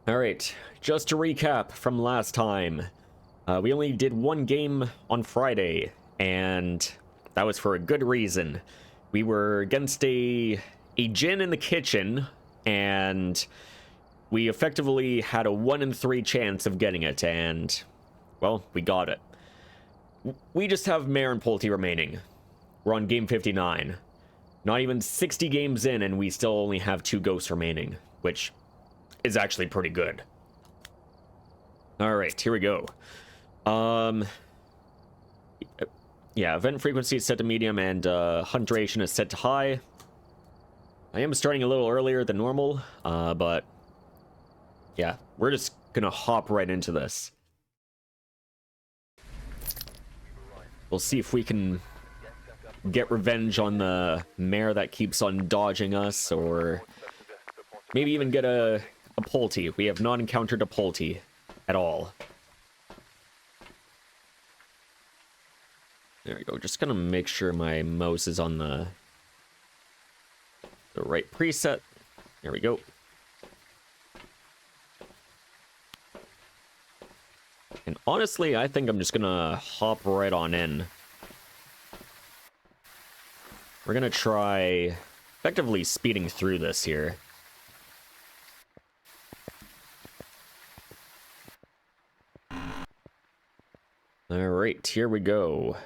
Alright, just to recap from last time, we only did one game on Friday, and that was for a good reason. We were against a djinn in the kitchen, and we effectively had a 1 in 3 chance of getting it, and, well, we got it. We just have Mare and Polty remaining. We're on game 59. Not even 60 games in, and we still only have 2 ghosts remaining, which is actually pretty good. Alright, here we go. Yeah, event frequency is set to medium, and hunt duration is set to high. I am starting a little earlier than normal, but yeah, we're just gonna hop right into this. We'll see if we can get revenge on the mare that keeps on dodging us, or maybe even get a Polty. We have not encountered a Polty at all. There we go. Just gonna make sure my mouse is on the right preset. There we go. And honestly, I think I'm just gonna hop right on in. We're gonna try effectively speeding through this here. Alright, here we go.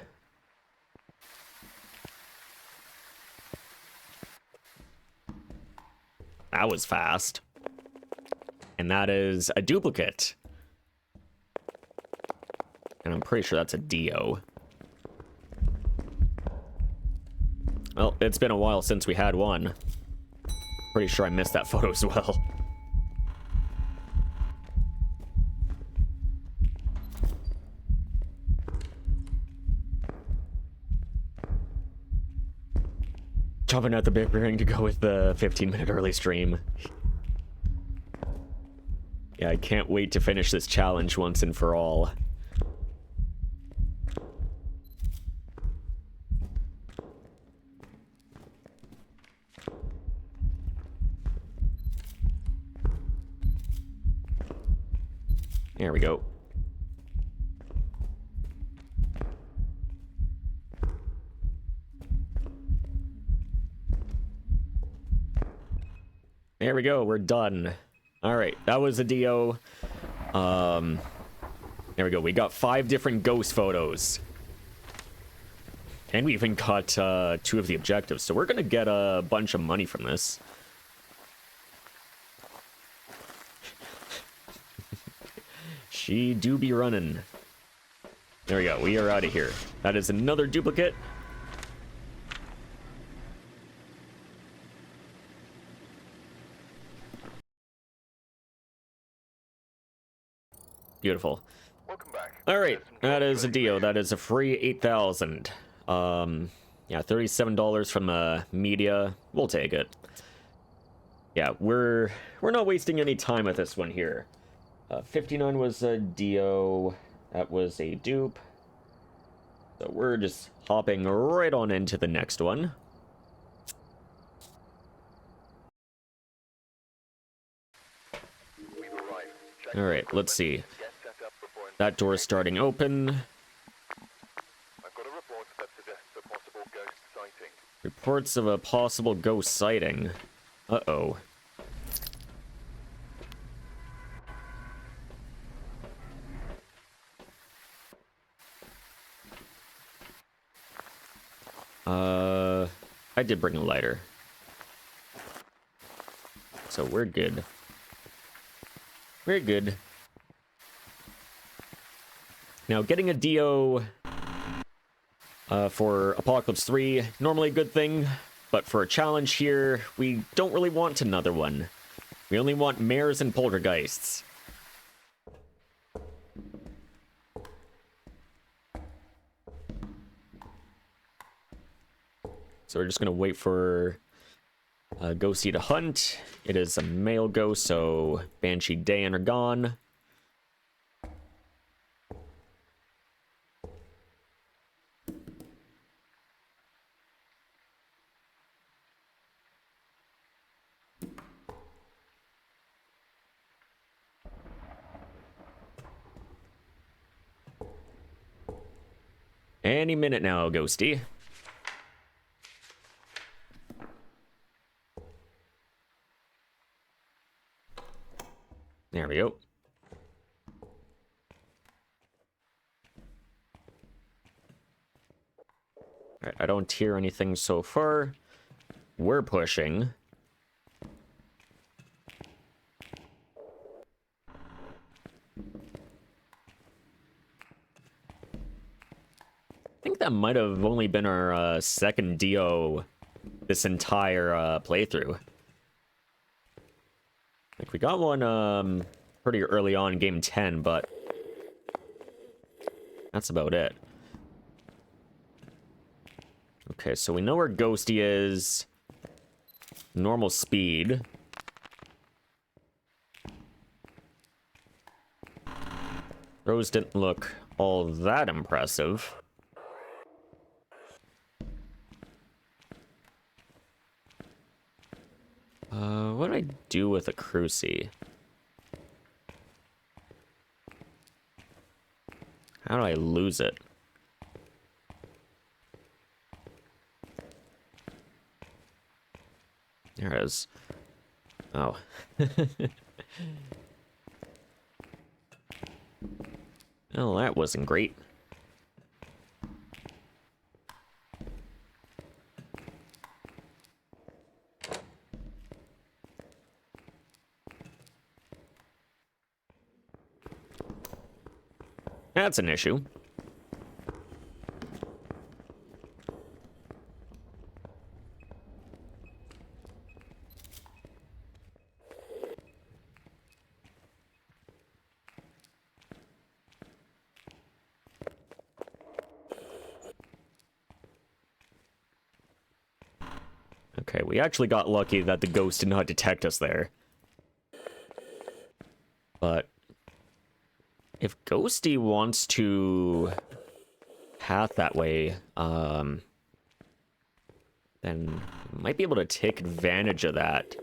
That was fast. And that is a duplicate. And I'm pretty sure that's a Dio. Well, it's been a while since we had one. Pretty sure I missed that photo as well. Chopping at the bit, preparing to go with the 15-minute early stream. Yeah, I can't wait to finish this challenge once and for all. There we go. There we go, we're done. Alright, that was a Dio. There we go, we got 5 different ghost photos. And we even got 2 of the objectives, so we're gonna get a bunch of money from this. She do be running. There we go, we are out of here. That is another duplicate. Beautiful. Alright, that is a Dio. That is a free 8,000. Yeah, $37 from the media. We'll take it. Yeah, we're not wasting any time with this one here. 59 was a Dio. That was a dupe. So we're just hopping right on into the next one. Alright, let's see. That door is starting open. Reports of a possible ghost sighting. Uh-oh. I did bring a lighter. So we're good. We're good. Now, getting a Dio for Apocalypse 3, normally a good thing, but for a challenge here, we don't really want another one. We only want mares and poltergeists. So we're just gonna wait for Ghosty to hunt. It is a male ghost, so Banshee, Dayan are gone. Any minute now, Ghosty. There we go. Alright, I don't hear anything so far. We're pushing. I think that might have only been our second Dio this entire playthrough. Like, we got one pretty early on in game 10, but that's about it. Okay, so we know where Ghosty is. Normal speed. Those didn't look all that impressive. What do I do with a Cruci? How do I lose it? There it is. Oh. Well, that wasn't great. That's an issue. Okay, we actually got lucky that the ghost did not detect us there. But if Ghosty wants to path that way, then we might be able to take advantage of that.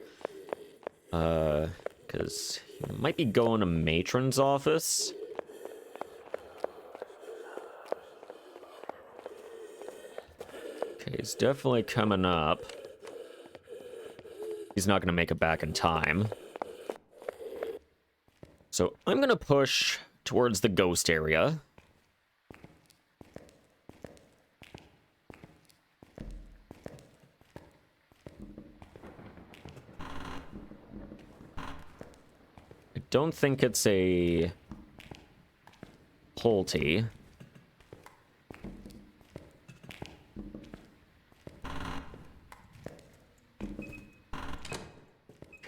Because he might be going to Matron's office. Okay, he's definitely coming up. He's not going to make it back in time. So I'm going to push towards the ghost area. I don't think it's a Polty.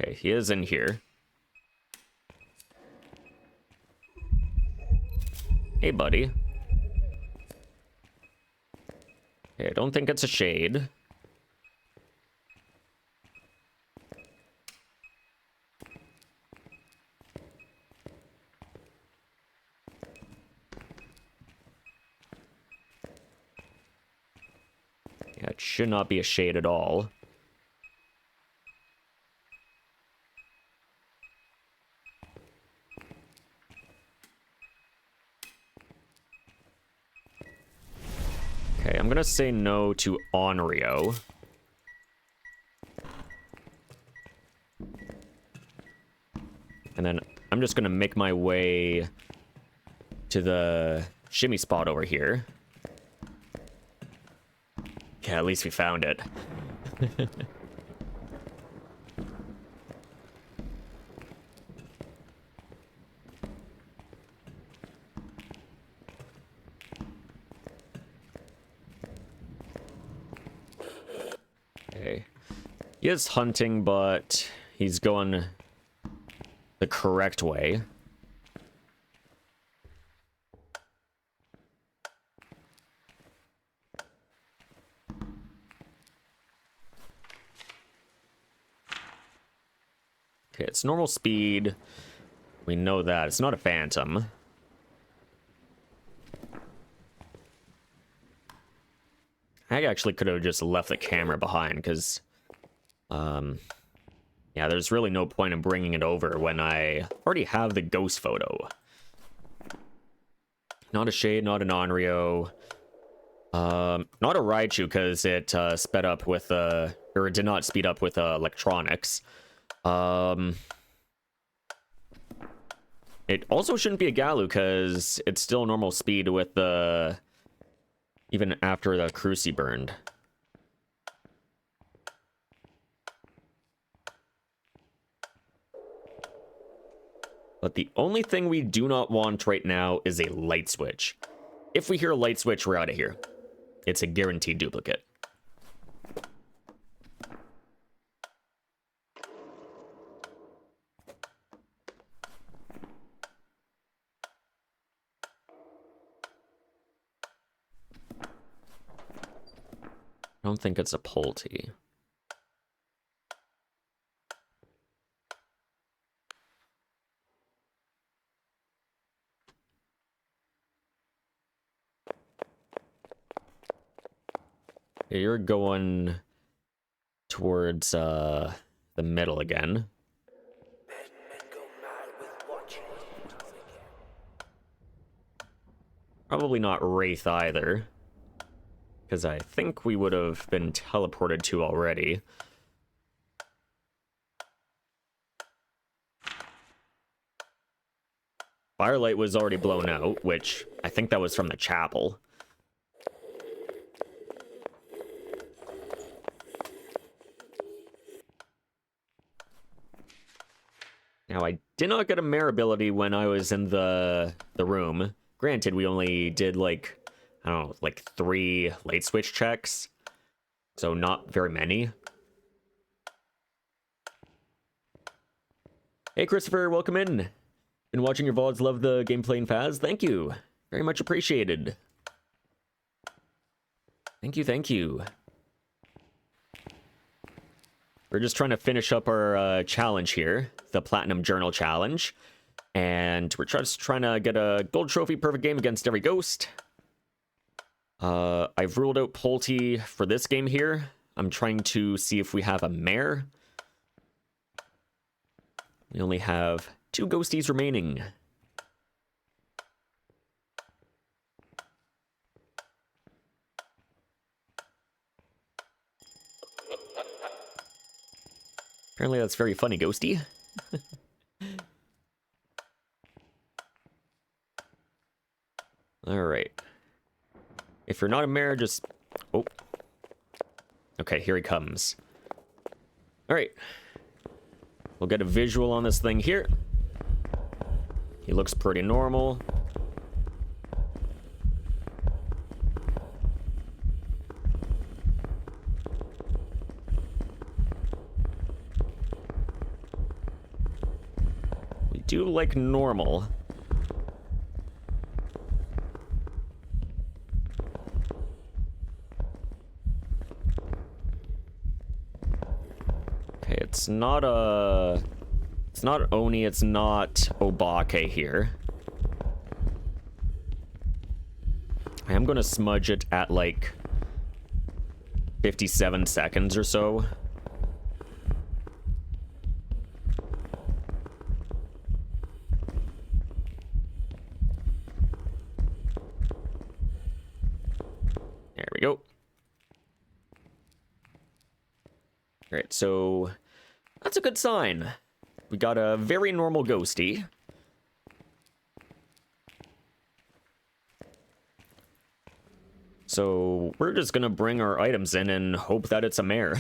Okay, he is in here. Hey, buddy. Okay, I don't think it's a shade. Yeah, it should not be a shade at all. Okay, I'm gonna say no to Onryo. And then I'm just gonna make my way to the shimmy spot over here. Yeah, at least we found it. Okay. He is hunting, but he's going the correct way. Okay, it's normal speed. We know that. It's not a phantom. I actually could have just left the camera behind, because, yeah, there's really no point in bringing it over when I already have the ghost photo. Not a shade, not an Onryo. Not a Raichu, because it sped up with or it did not speed up with electronics. It also shouldn't be a Galu, because it's still normal speed with the even after the Cruci burned. But the only thing we do not want right now is a light switch. If we hear a light switch, we're out of here. It's a guaranteed duplicate. I don't think it's a Polty. You're going towards the middle again. Probably not Wraith either, because I think we would have been teleported to already. Firelight was already blown out, which I think that was from the chapel. Now, I did not get a Mare ability when I was in the room. Granted, we only did, like, I don't know, like 3 light switch checks. So not very many. Hey, Christopher, welcome in. Been watching your VODs, love the gameplay and Faz. Thank you. Very much appreciated. Thank you, thank you. We're just trying to finish up our challenge here, the Platinum Journal Challenge. And we're just trying to get a gold trophy perfect game against every ghost. I've ruled out Polty for this game here. I'm trying to see if we have a Mare. We only have 2 ghosties remaining. Apparently that's very funny, Ghosty. Alright. If you're not a Mare, just... Oh. Okay, here he comes. Alright. We'll get a visual on this thing here. He looks pretty normal. We do like normal. Okay, it's not Oni, it's not Obake here. I am gonna smudge it at like 57 seconds or so. There we go. Alright, so that's a good sign. We got a very normal ghosty. So we're just gonna bring our items in and hope that it's a Mare.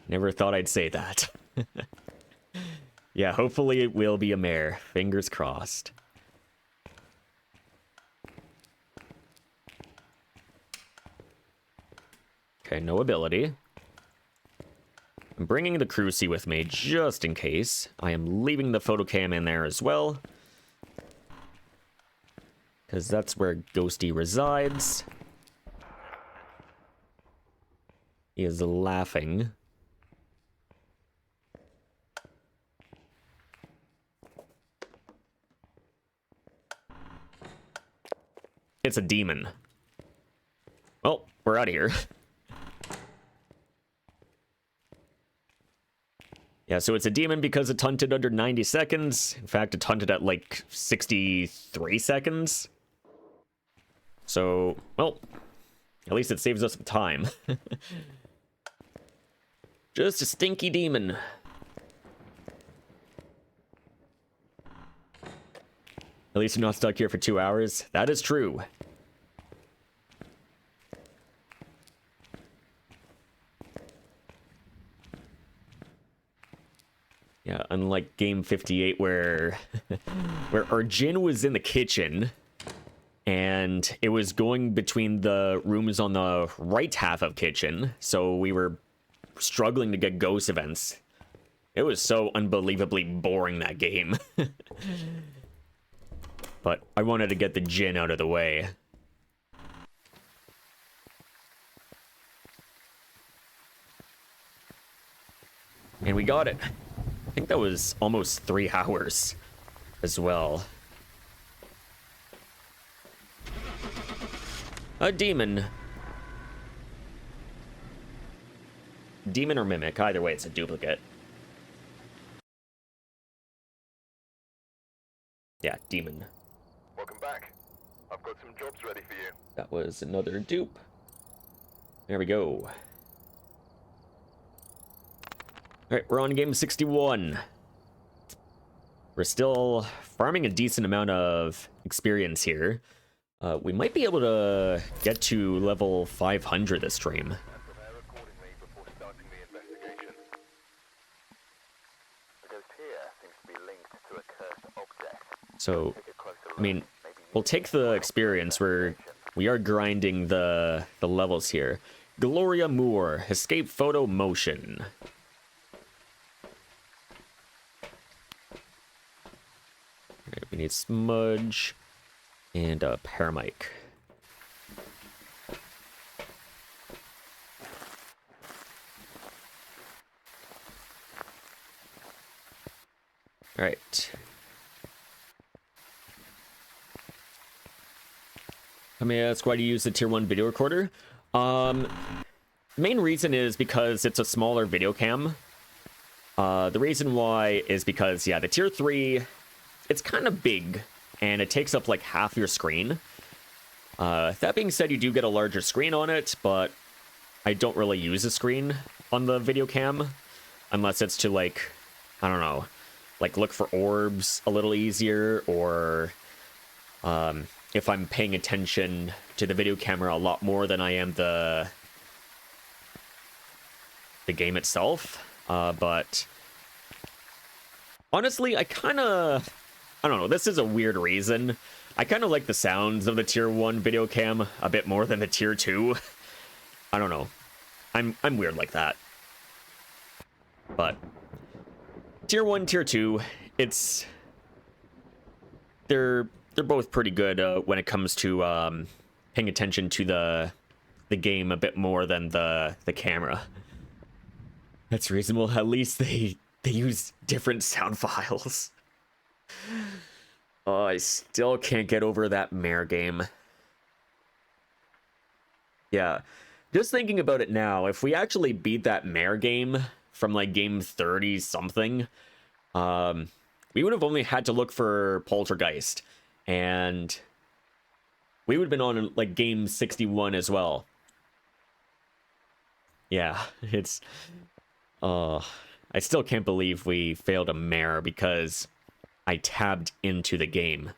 Never thought I'd say that. Yeah, hopefully it will be a Mare. Fingers crossed. Okay, no ability. I'm bringing the Cruci with me just in case. I am leaving the photocam in there as well, because that's where Ghosty resides. He is laughing. It's a demon. Well, we're out of here. Yeah, so it's a demon because it hunted under 90 seconds. In fact, it hunted at like 63 seconds. So, well, at least it saves us some time. Just a stinky demon. At least you're not stuck here for 2 hours. That is true. Yeah, unlike game 58 where where our Jin was in the kitchen and it was going between the rooms on the right half of kitchen, so we were struggling to get ghost events. It was so unbelievably boring, that game. But I wanted to get the Jin out of the way. And we got it. I think that was almost 3 hours as well. A demon. Demon or mimic, either way it's a duplicate. Yeah, demon. Welcome back. I've got some jobs ready for you. That was another dupe. There we go. Alright, we're on game 61. We're still farming a decent amount of experience here. We might be able to get to level 500 this stream. And prepare accordingly before starting the investigation. The ghost here seems to be linked to a cursed object. So, Take a closer look. I mean, Maybe we'll take the experience. We are grinding the levels here. Gloria Moore, escape photo motion. Alright, we need smudge and a paramic. Alright. I may ask, why do you use the tier 1 video recorder? Main reason is because it's a smaller video cam. The reason why is because, yeah, the tier 3, it's kind of big, and it takes up like half your screen. That being said, you do get a larger screen on it, but I don't really use a screen on the video cam, unless it's to, like, I don't know, like look for orbs a little easier, or if I'm paying attention to the video camera a lot more than I am the game itself. But honestly, I don't know, this is a weird reason. I kind of like the sounds of the tier 1 video cam a bit more than the tier 2. I don't know. I'm weird like that. But tier 1, tier 2, they're both pretty good when it comes to paying attention to the game a bit more than the camera. That's reasonable. At least they use different sound files. Oh, I still can't get over that mare game. Yeah, just thinking about it now, if we actually beat that mare game from like game 30 something, we would have only had to look for Poltergeist, and we would have been on like game 61 as well. Yeah, it's I still can't believe we failed a mare because I tabbed into the game.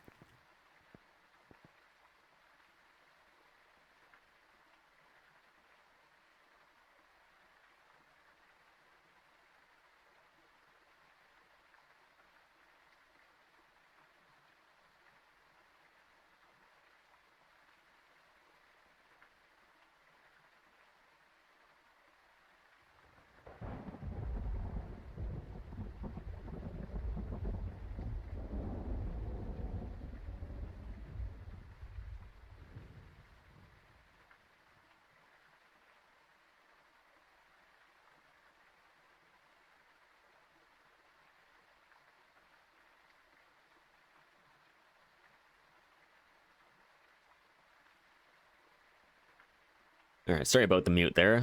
All right, sorry about the mute there.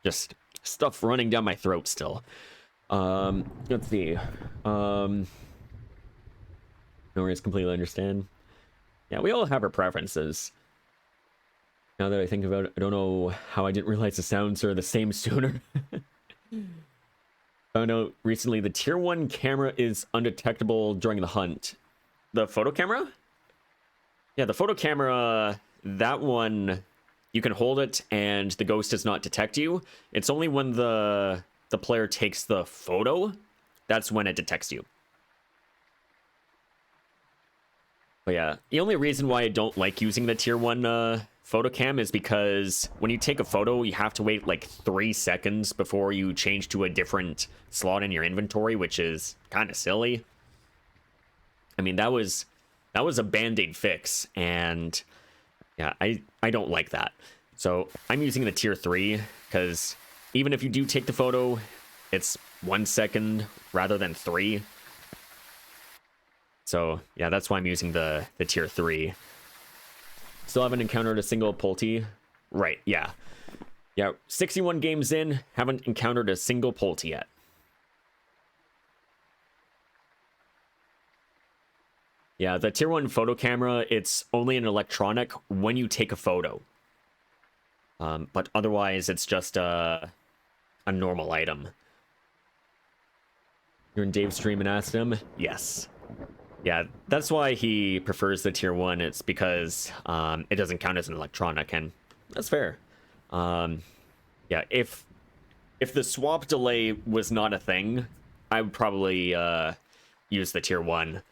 Just stuff running down my throat still. Let's see. No worries, completely understand. Yeah, we all have our preferences. Now that I think about it, I don't know how I didn't realize the sounds are the same sooner. Found out recently the tier 1 camera is undetectable during the hunt. The photo camera? Yeah, the photo camera, that one, you can hold it and the ghost does not detect you. It's only when the player takes the photo, that's when it detects you. But yeah, the only reason why I don't like using the tier 1 photo cam is because when you take a photo, you have to wait like 3 seconds before you change to a different slot in your inventory, which is kind of silly. I mean, that was a band-aid fix, and yeah, I don't like that. So I'm using the tier 3 because even if you do take the photo, it's 1 second rather than 3. So yeah, that's why I'm using the tier 3. Still haven't encountered a single Pulte. Right, yeah. Yeah, 61 games in, haven't encountered a single Pulte yet. Yeah, the tier 1 photo camera, it's only an electronic when you take a photo. But otherwise, it's just a normal item. You're in Dave's stream and asked him? Yes. Yeah, that's why he prefers the tier 1. It's because it doesn't count as an electronic, and that's fair. Yeah, if the swap delay was not a thing, I would probably use the tier 1.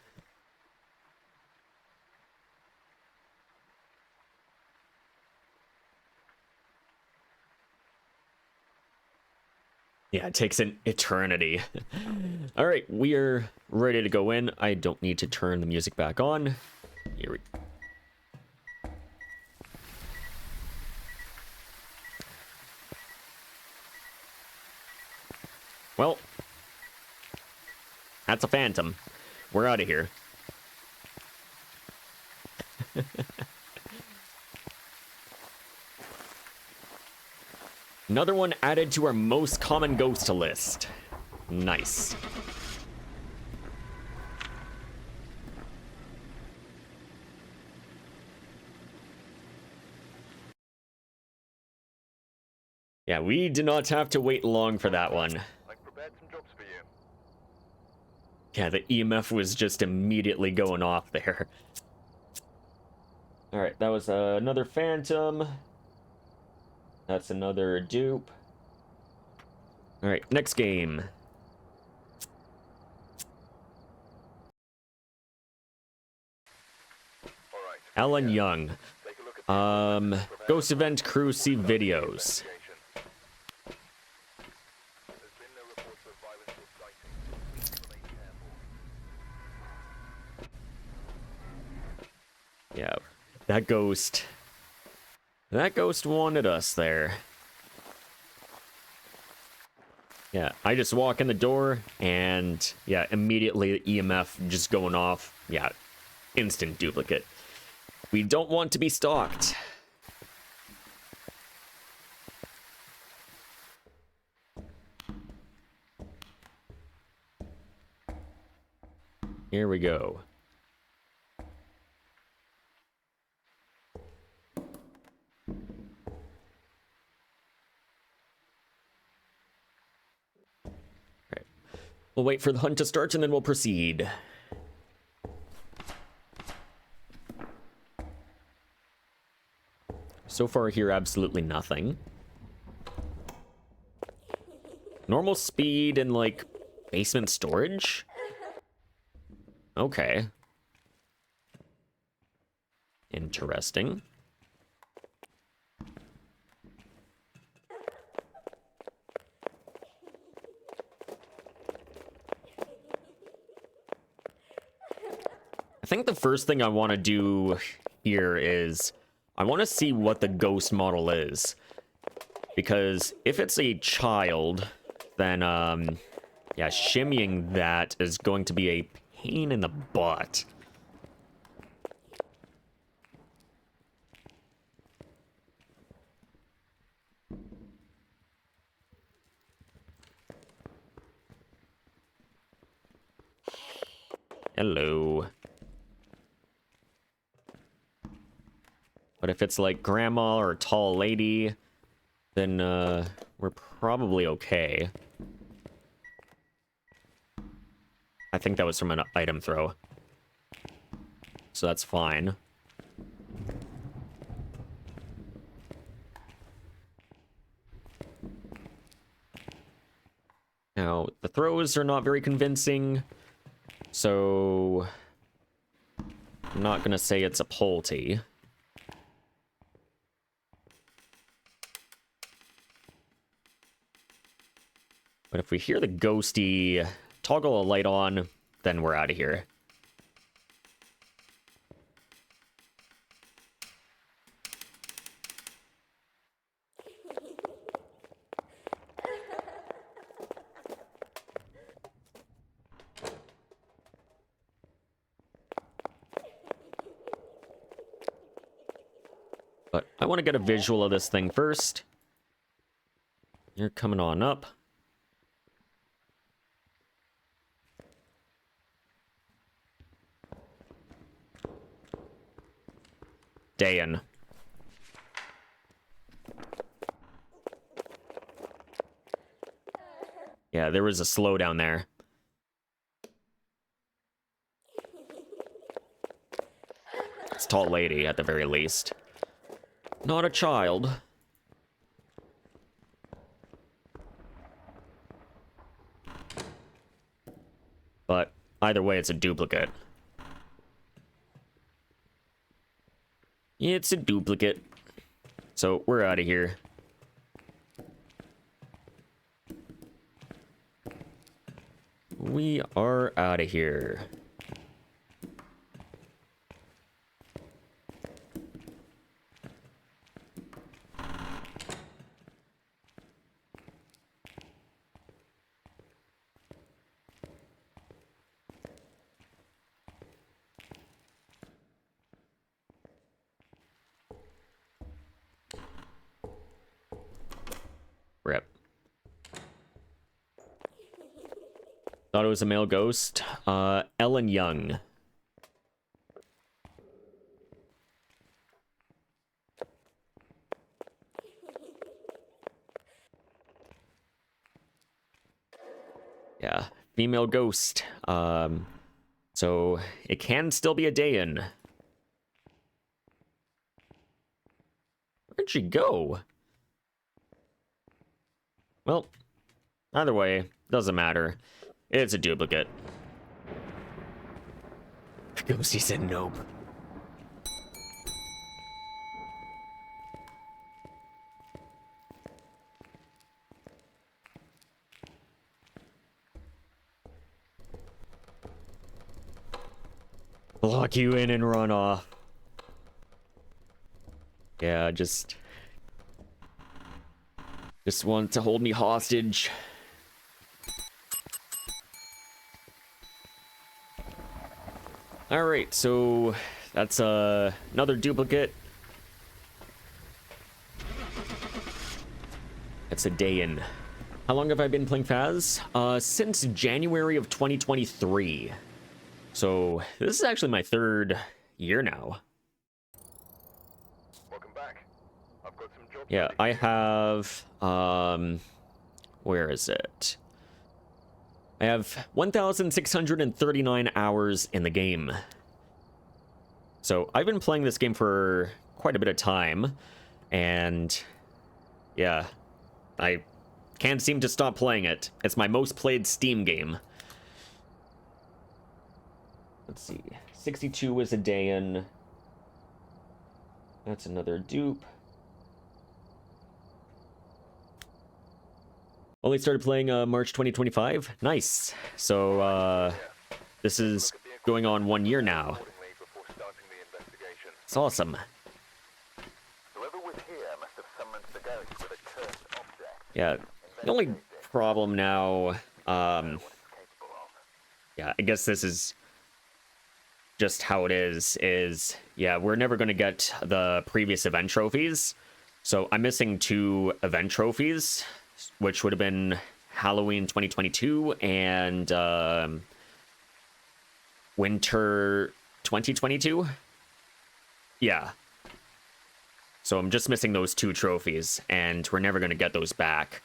Yeah, it takes an eternity. All right, we are ready to go in. I don't need to turn the music back on. Here we Well, that's a phantom. We're out of here. Another one added to our most common ghost list. Nice. Yeah, we did not have to wait long for that one. I've prepared some jobs for you. Yeah, the EMF was just immediately going off there. Alright, that was another phantom. That's another dupe. Alright, next game. All right. Alan Young. Take a look at the Ghost Event Crew see videos. investigation. There's been no reports of violence or sightings. Please remain careful. Yeah, that ghost. That ghost wanted us there. Yeah, I just walk in the door and yeah, immediately the EMF just going off. Yeah, instant duplicate. We don't want to be stalked. Here we go. Right. We'll wait for the hunt to start and then we'll proceed. So far here, absolutely nothing. Normal speed and like basement storage? Okay. Interesting. I think the first thing I want to do here is I want to see what the ghost model is. Because if it's a child, then yeah, shimmying that is going to be a pain in the butt. Hello. But if it's like grandma or tall lady, then we're probably okay. I think that was from an item throw. So that's fine. Now, the throws are not very convincing, so I'm not gonna say it's a Polty. But if we hear the ghosty toggle a light on, then we're out of here. But I want to get a visual of this thing first. You're coming on up. Dayan. Yeah, there was a slowdown there. It's a tall lady, at the very least. Not a child. But either way, it's a duplicate. It's a duplicate. So we're out of here. We are out of here. Rip. Thought it was a male ghost. Ellen Young. Yeah, female ghost. So it can still be a Dayan. Where'd she go? Well, either way, doesn't matter. It's a duplicate. Ghosty said nope. Lock you in and run off. Yeah, just want to hold me hostage. All right, so that's another duplicate. It's a Dayan. How long have I been playing Phas? Since January of 2023. So this is actually my third year now. Welcome back. I've got some jobs. Yeah, I have, where is it? I have 1,639 hours in the game. So I've been playing this game for quite a bit of time, and yeah, I can't seem to stop playing it. It's my most played Steam game. Let's see, 62 is a Dayan. That's another dupe. Only started playing March 2025. Nice. So this is going on 1 year now. Before starting the investigation. It's awesome. Whoever was here must have summoned the ghost with a cursed object. Yeah. The only problem now, Capable of. yeah, I guess this is just how it is, yeah, we're never going to get the previous event trophies. So I'm missing 2 event trophies, which would have been Halloween 2022 and winter 2022. Yeah. So I'm just missing those 2 trophies, and we're never going to get those back.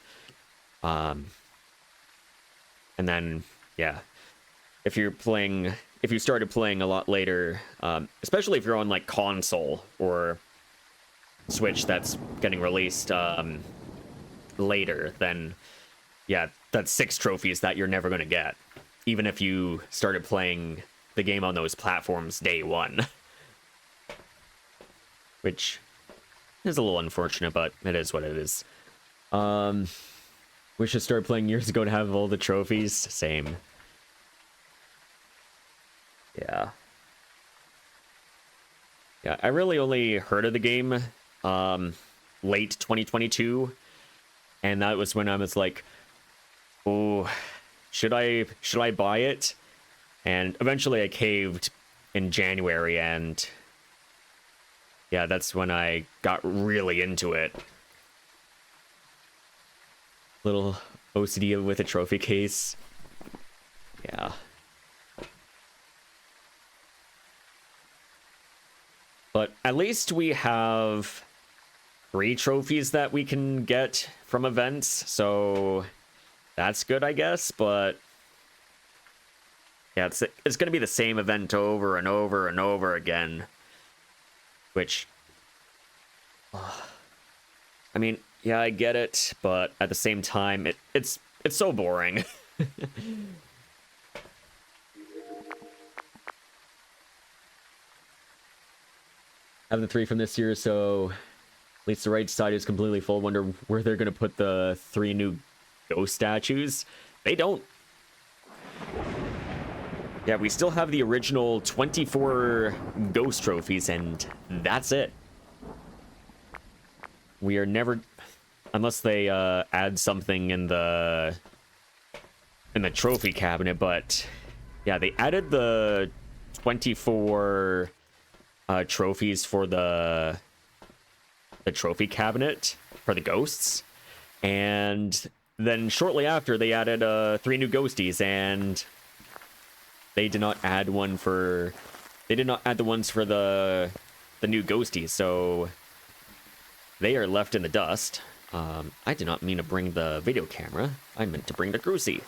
And then, yeah, if you started playing a lot later, especially if you're on like console or Switch that's getting released later, then yeah, that's 6 trophies that you're never going to get, even if you started playing the game on those platforms day one. Which is a little unfortunate, but it is what it is. We should start playing years ago to have all the trophies. Same. Yeah. Yeah, I really only heard of the game late 2022, and that was when I was like, oh, should I buy it? And eventually I caved in January, and yeah, that's when I got really into it. Little OCD with a trophy case. Yeah. But at least we have 3 trophies that we can get from events, so that's good, I guess. But yeah, it's gonna be the same event over and over and over again, which, I mean, yeah, I get it, but at the same time, it's so boring. Having the 3 from this year, so at least the right side is completely full. Wonder where they're gonna put the 3 new ghost statues. They don't. Yeah, we still have the original 24 ghost trophies, and that's it. We are never, unless they add something in the trophy cabinet. But yeah, they added the 24 trophies for the trophy cabinet for the ghosts, and then shortly after they added 3 new ghosties, and they did not add the ones for the new ghosties, so they are left in the dust. I did not mean to bring the video camera. I meant to bring the Cruci.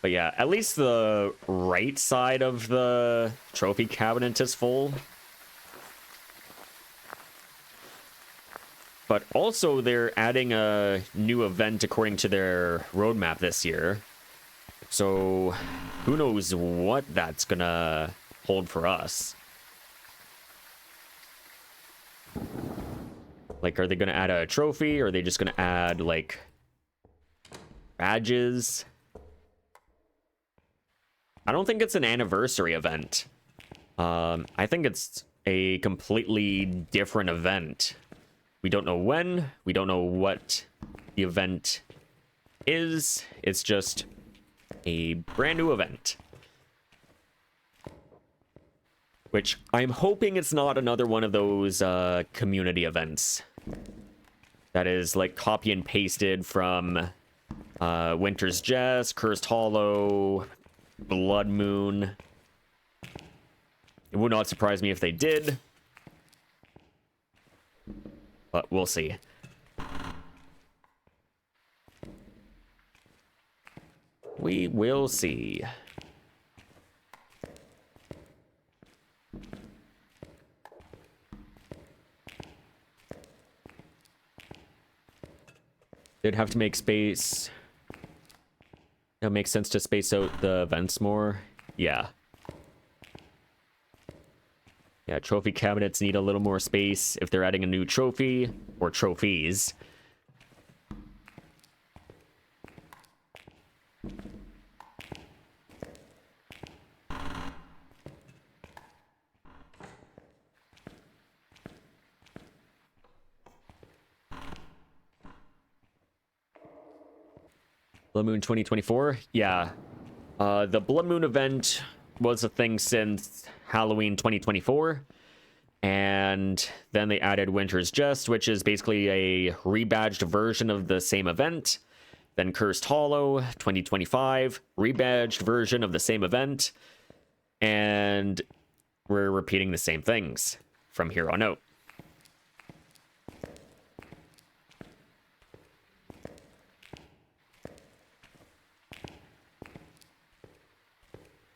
But yeah, at least the right side of the trophy cabinet is full. But also they're adding a new event according to their roadmap this year. So who knows what that's gonna hold for us. Like, are they gonna add a trophy, or are they just gonna add like badges? I don't think it's an anniversary event. I think it's a completely different event. We don't know when, we don't know what the event is. It's just a brand new event. Which I'm hoping it's not another one of those community events that is like copy and pasted from Winter's Jest, Cursed Hollow, Blood Moon. It would not surprise me if they did, but we'll see. We will see. They'd have to make space. It makes sense to space out the events more. Yeah. Yeah, trophy cabinets need a little more space if they're adding a new trophy or trophies. Blood Moon 2024? Yeah. The Blood Moon event was a thing since Halloween 2024. And then they added Winter's Jest, which is basically a rebadged version of the same event then Cursed Hollow 2025, rebadged version of the same event, and we're repeating the same things from here on out.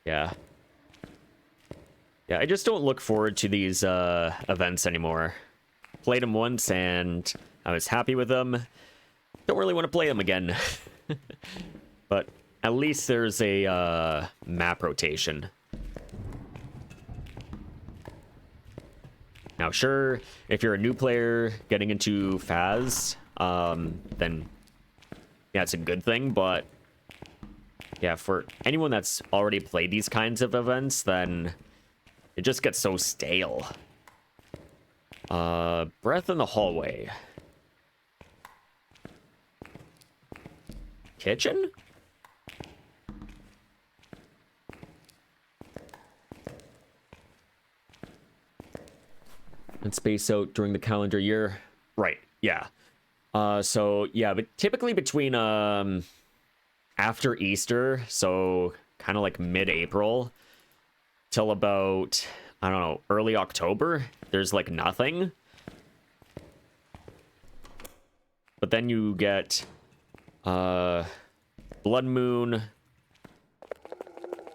Yeah. Yeah, I just don't look forward to these events anymore. Played them once and I was happy with them. Don't really want to play them again. But at least there's a map rotation. Now, sure, if you're a new player getting into Phas, then yeah, it's a good thing, but yeah, for anyone that's already played these kinds of events, then it just gets so stale. Breath in the hallway. Kitchen? And space out during the calendar year. Right, yeah. So yeah, but typically between after Easter, so kind of like mid-April till about, I don't know, early October, there's like nothing. But then you get Blood Moon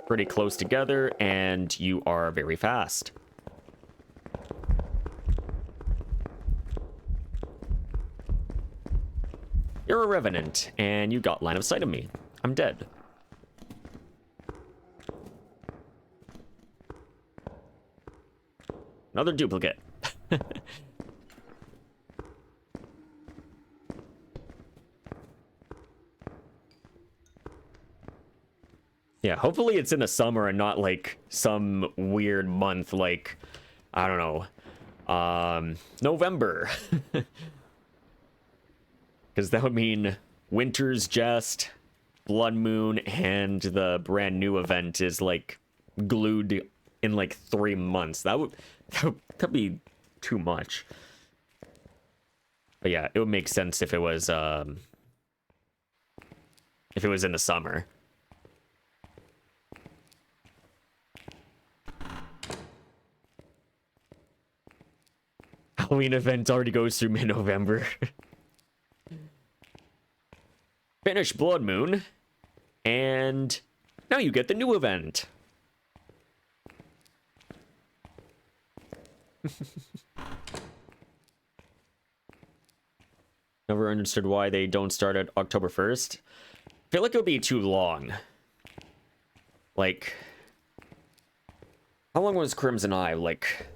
pretty close together and you are very fast. You're a Revenant, and you got line of sight of me. I'm dead. Another duplicate. Yeah, hopefully it's in the summer and not like some weird month like, I don't know, November. Because that would mean Winter's Jest, Blood Moon, and the brand new event is like glued in like 3 months. That'd be too much. But yeah, it would make sense if it was in the summer. Halloween event already goes through mid-November. Finish Blood Moon, and now you get the new event. Never understood why they don't start at October 1st. I feel like it would be too long. Like, how long was Crimson Eye? Like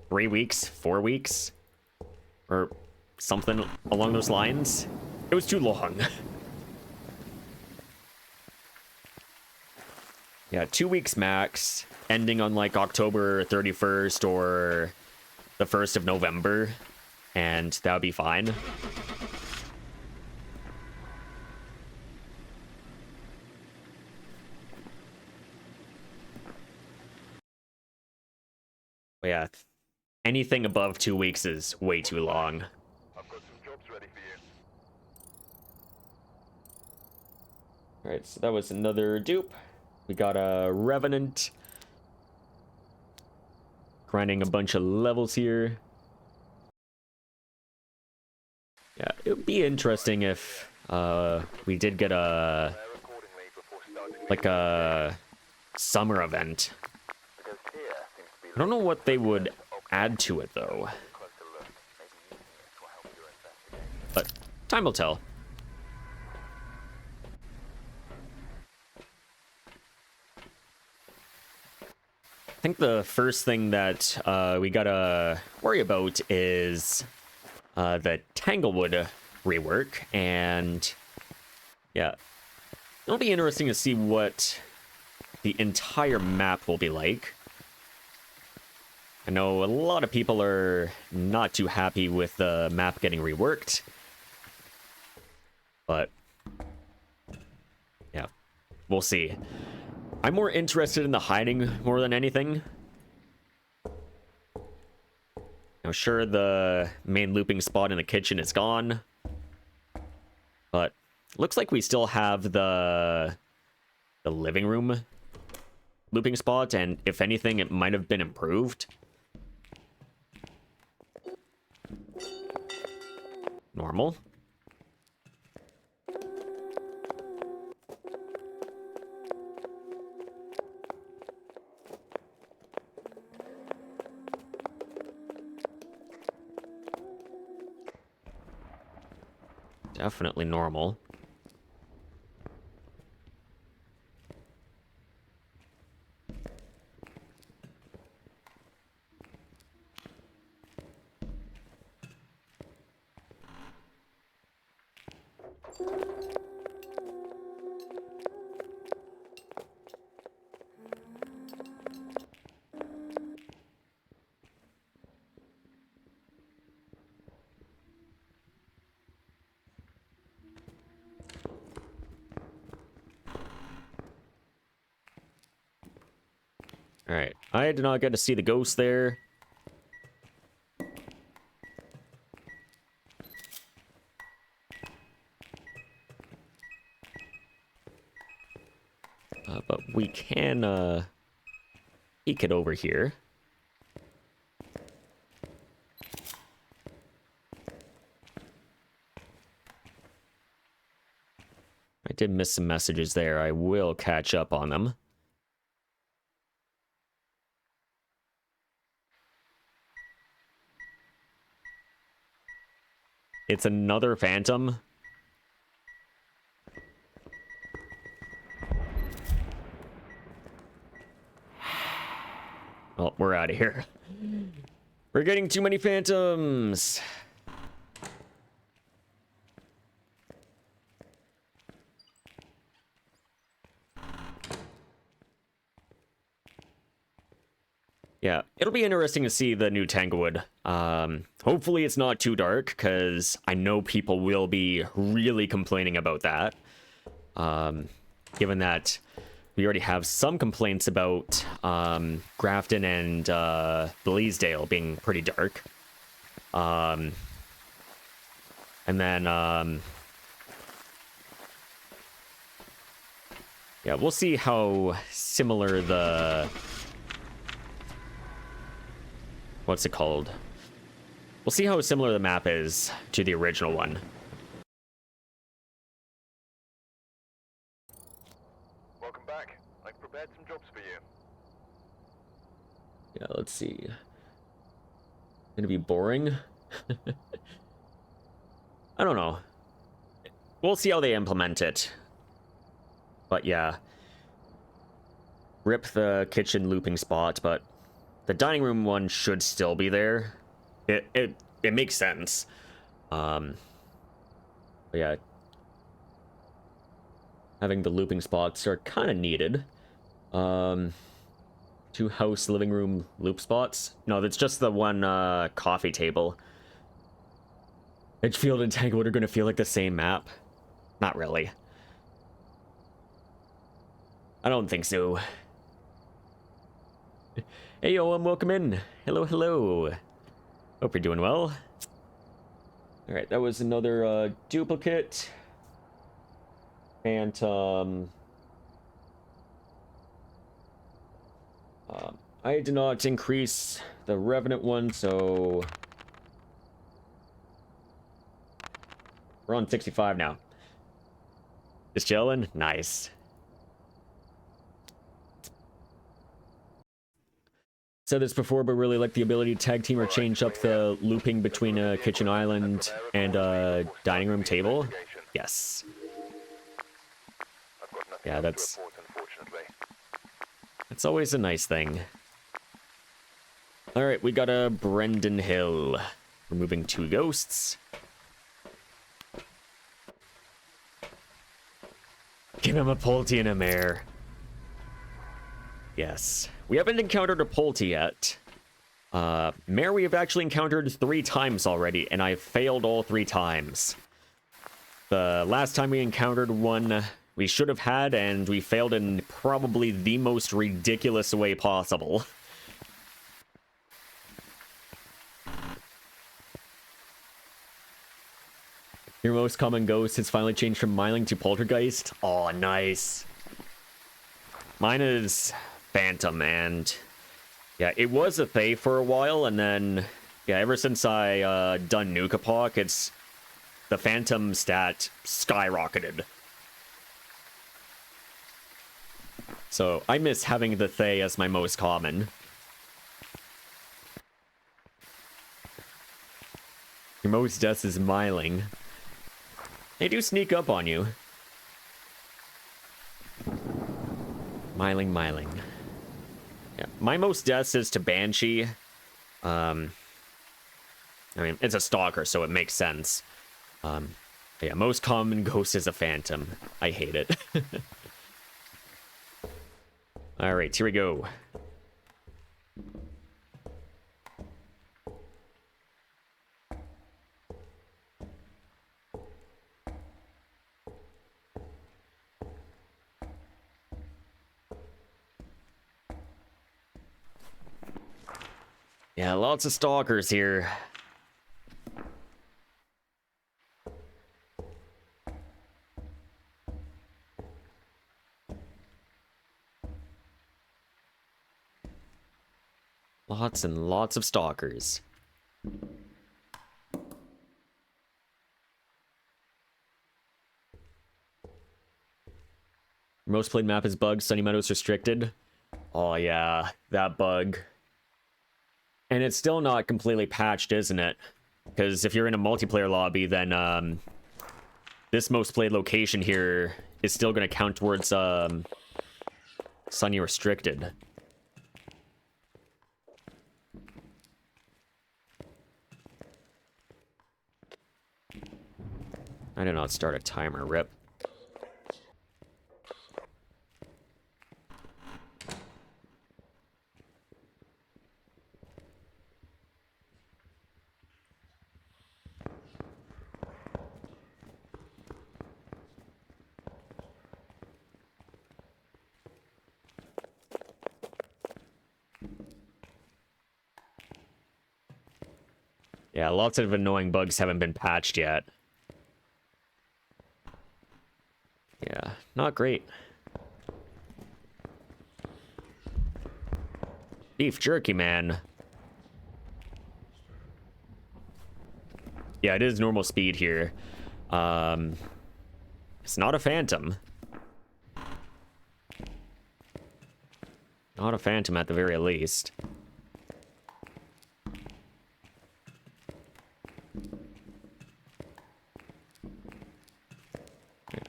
3 weeks, 4 weeks, or something along those lines? It was too long. Yeah, 2 weeks max, ending on like October 31st or the 1st of November, and that would be fine. But yeah, anything above 2 weeks is way too long. I've got some jobs ready for you. Alright, so that was another dupe. We got a Revenant. Grinding a bunch of levels here. Yeah, it would be interesting if we did get a like a summer event. I don't know what they would add to it though. But time will tell. I think the first thing that we gotta worry about is the Tanglewood rework, and yeah, it'll be interesting to see what the entire map will be like. I know a lot of people are not too happy with the map getting reworked, but yeah, we'll see. I'm more interested in the hiding more than anything. Now, sure, the main looping spot in the kitchen is gone, but Looks like we still have the living room looping spot, and if anything, it might have been improved. Normal. Definitely normal. Alright, I did not get to see the ghost there. But we can, peek it over here. I did miss some messages there. I will catch up on them. It's another phantom. Well, we're out of here. We're getting too many phantoms. Yeah, it'll be interesting to see the new Tanglewood. Hopefully it's not too dark, because I know people will be really complaining about that. Given that we already have some complaints about Grafton and Bleasdale being pretty dark. And then, yeah, we'll see how similar the... What's it called? We'll see how similar the map is to the original one. Welcome back. I've prepared some jobs for you. Yeah, let's see. Gonna be boring? I don't know. We'll see how they implement it. But yeah. Rip the kitchen looping spot, but the dining room one should still be there. It makes sense. But yeah. Having the looping spots are kind of needed. 2 house living room loop spots. No, that's just the one coffee table. Edgefield and Tanglewood are going to feel like the same map. Not really. I don't think so. Hey, yo, welcome in. Hello, hello. Hope you're doing well. Alright, that was another duplicate. Phantom. I did not increase the Revenant one, so... We're on 65 now. Just chilling? Nice. Said this before, but really like the ability to tag team or change up the looping between a kitchen island and a dining room table. Yes. Yeah, that's always a nice thing. Alright, we got a Brendan Hill. Removing 2 ghosts. Give him a Pulte and a mare. Yes. We haven't encountered a Pulte yet. Mare we have actually encountered 3 times already, and I've failed all 3 times. The last time we encountered one, we should have had, and we failed in probably the most ridiculous way possible. Your most common ghost has finally changed from Myling to Poltergeist. Oh, nice. Mine is Phantom, and yeah, it was a Fae for a while, and then yeah, ever since I done Nukapak, it's the Phantom stat skyrocketed. So I miss having the Fae as my most common. Your most deaths is Myling. They do sneak up on you. Myling. Yeah, my most deaths is to Banshee. I mean, it's a stalker, so it makes sense. Yeah, most common ghost is a Phantom. I hate it. Alright, here we go. Yeah, lots of stalkers here. Lots and lots of stalkers. Most played map is bug, Sunny Meadows restricted. Oh yeah, that bug. And it's still not completely patched, isn't it? Because if you're in a multiplayer lobby, then this most played location here is still going to count towards Sunny restricted. I did not start a timer, rip. Yeah, lots of annoying bugs haven't been patched yet. Yeah, not great. Beef jerky, man. Yeah, it is normal speed here. It's not a Phantom. Not a Phantom at the very least.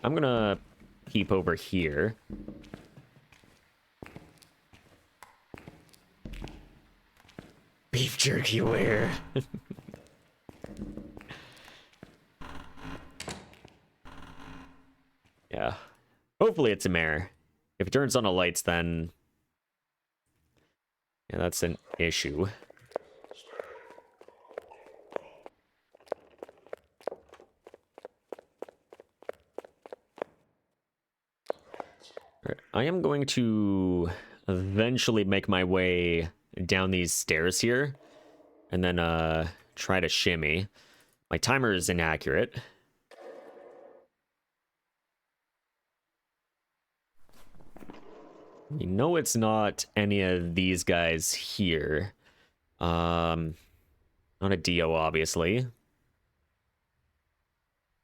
I'm gonna keep over here. Beef jerky where? Yeah. Hopefully it's a mare. If it turns on the lights, then yeah, that's an issue. I am going to eventually make my way down these stairs here and then try to shimmy. My timer is inaccurate. You know it's not any of these guys here. Not a Dio, obviously.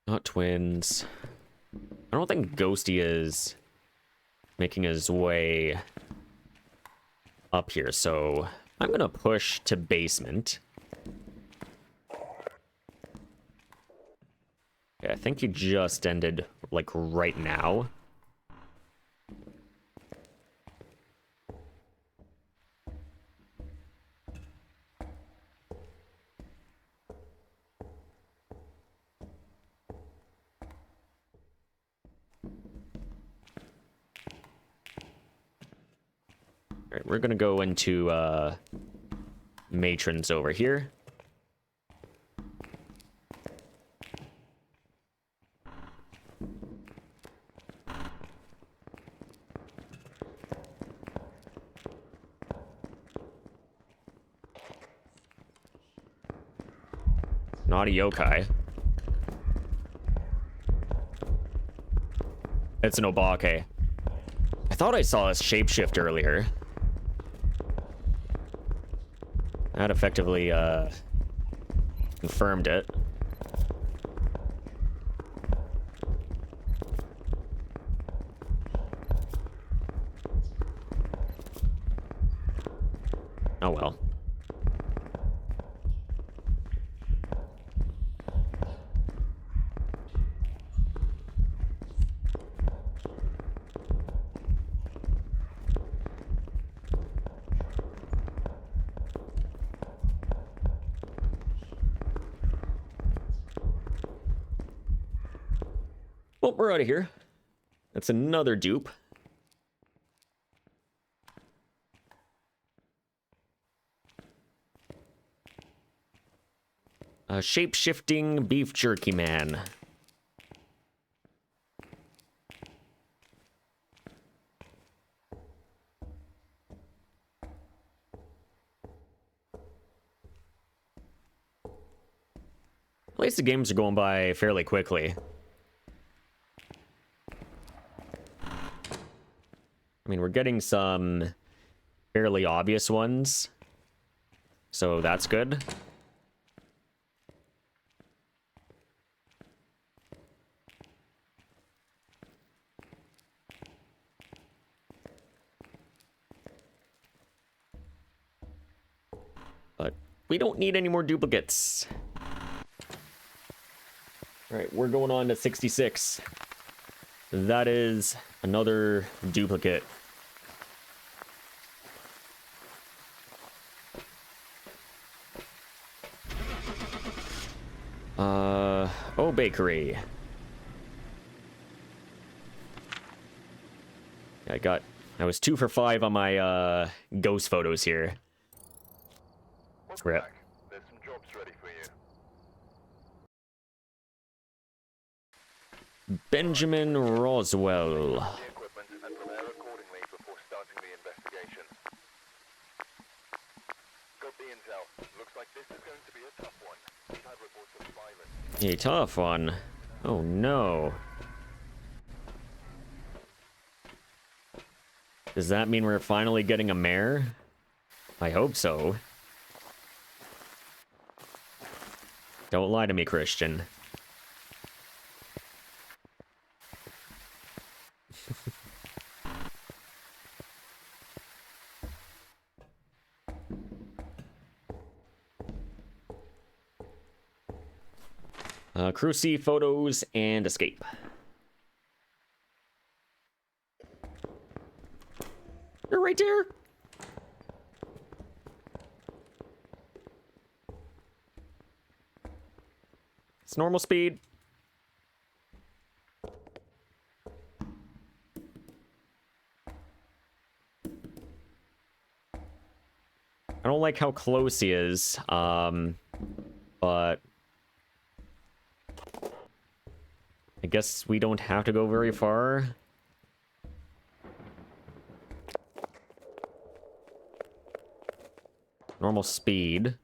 Not twins. I don't think Ghosty is making his way up here, so I'm gonna push to basement. Okay, I think he just ended, like, right now. Alright, we're gonna go into Matrons over here. Not a yokai. It's an Obake. I thought I saw a shapeshift earlier. That effectively, confirmed it. Oh well. Well, we're out of here. That's another dupe. A shape-shifting beef jerky man. At least the games are going by fairly quickly. I mean, we're getting some fairly obvious ones, so that's good. But we don't need any more duplicates. All right, we're going on to 66. That is another duplicate. Oh, bakery. I was 2 for 5 on my ghost photos here. Welcome Rip. back. There's some jobs ready for you. Benjamin Roswell. The equipment and prepare accordingly before starting the investigation. Got the intel. Looks like this is going to be a tough one. We've had reports of violence. A tough one. Oh no. Does that mean we're finally getting a mayor? I hope so. Don't lie to me, Christian. Crew C photos and escape. You're right there. It's normal speed. I don't like how close he is, but I guess we don't have to go very far. Normal speed.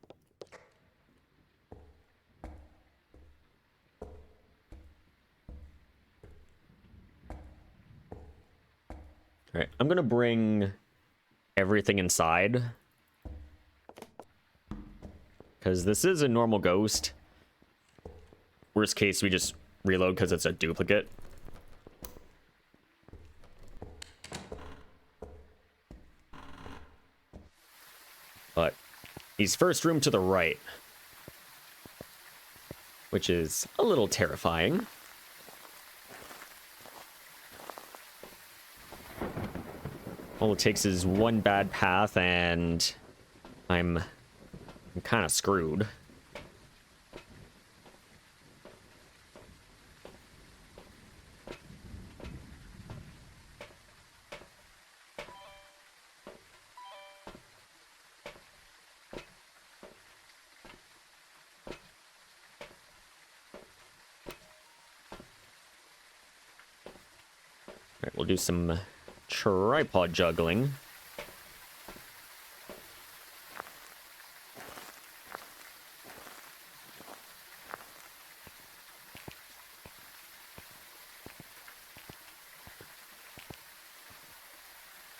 All right, I'm gonna bring everything inside, because this is a normal ghost. Worst case, we just reload because it's a duplicate. But he's first room to the right, which is a little terrifying. All it takes is one bad path and I'm kind of screwed. Alright, we'll do some tripod juggling.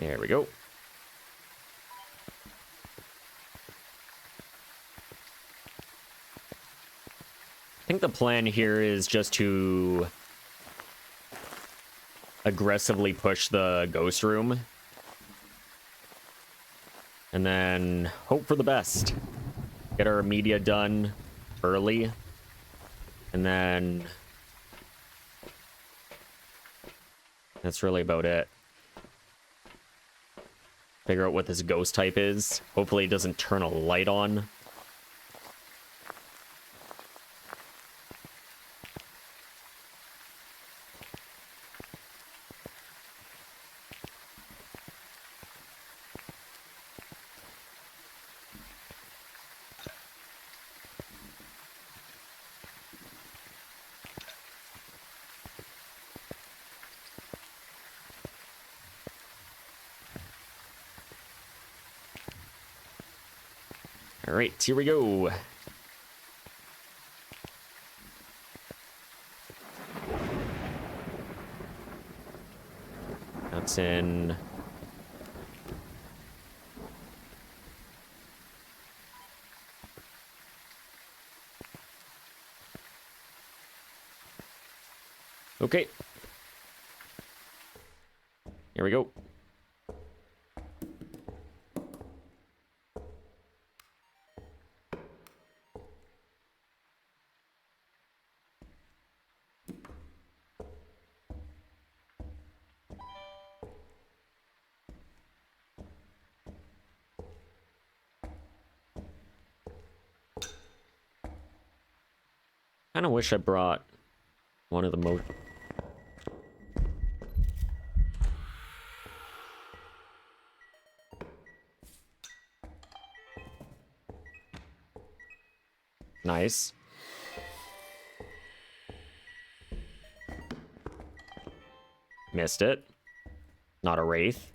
There we go. I think the plan here is just to aggressively push the ghost room. And then hope for the best. Get our media done early. And then that's really about it. Figure out what this ghost type is. Hopefully it doesn't turn a light on. All right, here we go. That's in. Okay. Here we go. Kind of wish I brought one of the most. Nice. Missed it. Not a wraith.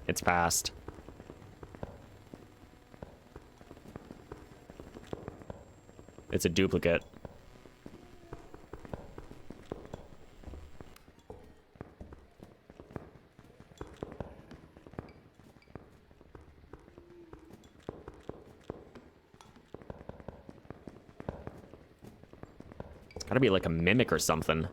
It's passed. It's a duplicate. It's gotta be like a mimic or something.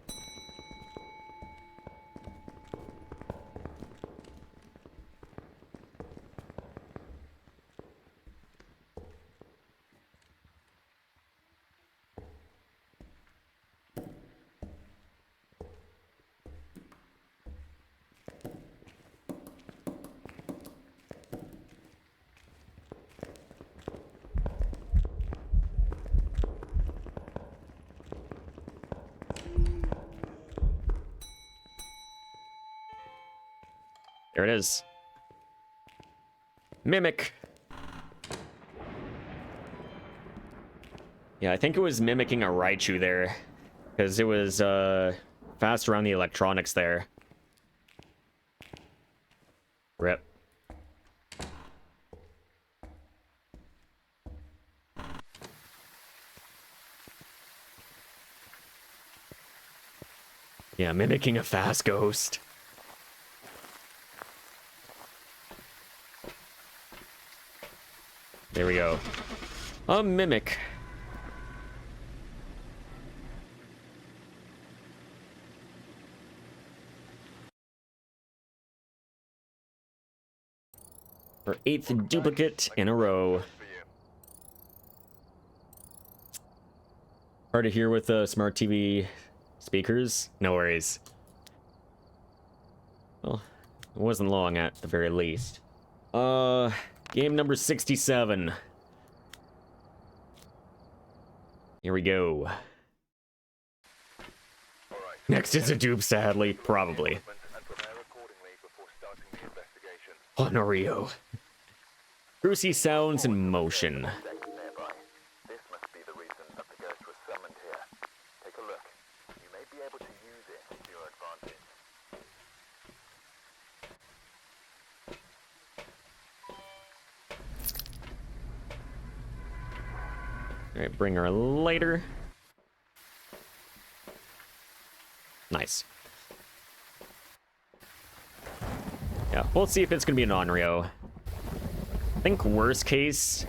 There it is. Mimic. Yeah, I think it was mimicking a Raichu there. Because it was fast around the electronics there. Rip. Yeah, mimicking a fast ghost. There we go. A mimic. Our 8th duplicate in a row. Hard to hear with the smart TV speakers. No worries. Well, it wasn't long at the very least. Game number 67. Here we go. Next is a dupe, sadly. Probably. Honorio. Cruci sounds in motion. This must be the reason that the ghost was summoned here. Take a look. You may be able to use it All right, bring our lighter. Nice. Yeah, we'll see if it's gonna be an Onryo. I think worst case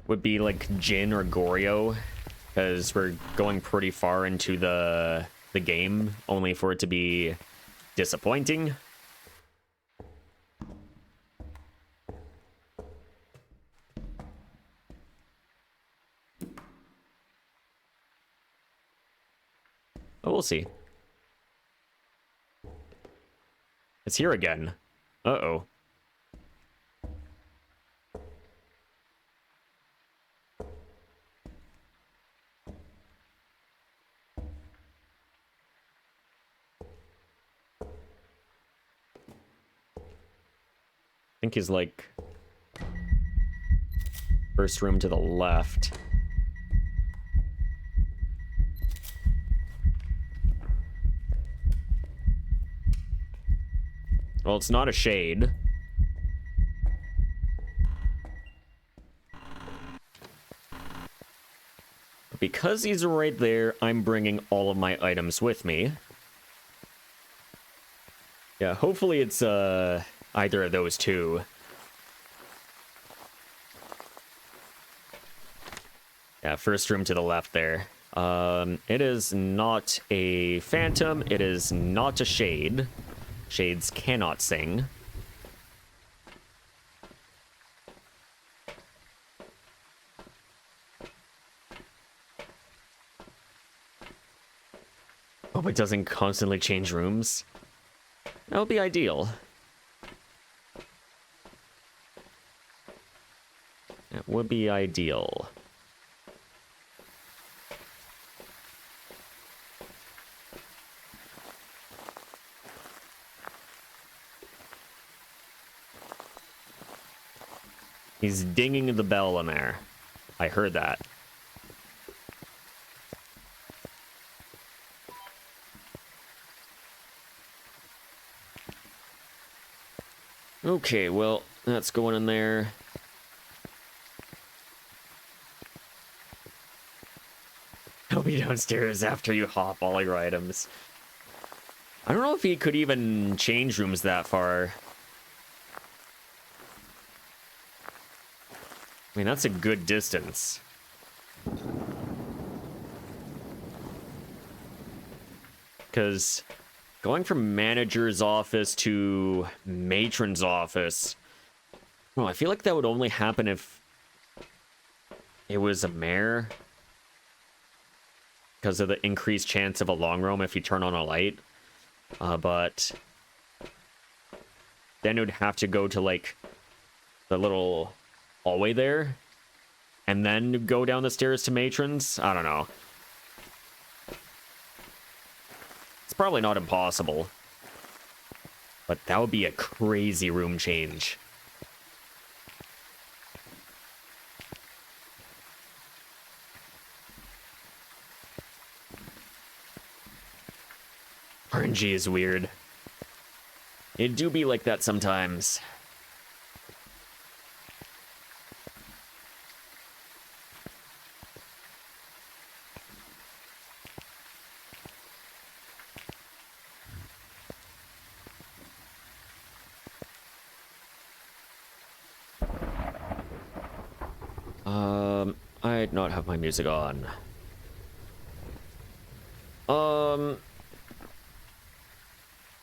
would be like Jin or Goryo, because we're going pretty far into the game, only for it to be disappointing. But we'll see. It's here again. Uh-oh. I think he's like first room to the left. Well, it's not a shade. Because he's right there, I'm bringing all of my items with me. Yeah, hopefully it's either of those two. Yeah, first room to the left there. It is not a phantom. It is not a shade. Shades cannot sing. Hope it doesn't constantly change rooms. That would be ideal. That would be ideal. He's dinging the bell in there. I heard that. Okay, well, that's going in there. He'll be downstairs after you hop all your items. I don't know if he could even change rooms that far. I mean, that's a good distance. Because going from manager's office to matron's office, well, I feel like that would only happen if it was a mare. Because of the increased chance of a long roam if you turn on a light. But then it would have to go to, like, the little hallway there, and then go down the stairs to matrons. I don't know. It's probably not impossible, but that would be a crazy room change. RNG is weird. It do be like that sometimes. I'd not have my music on.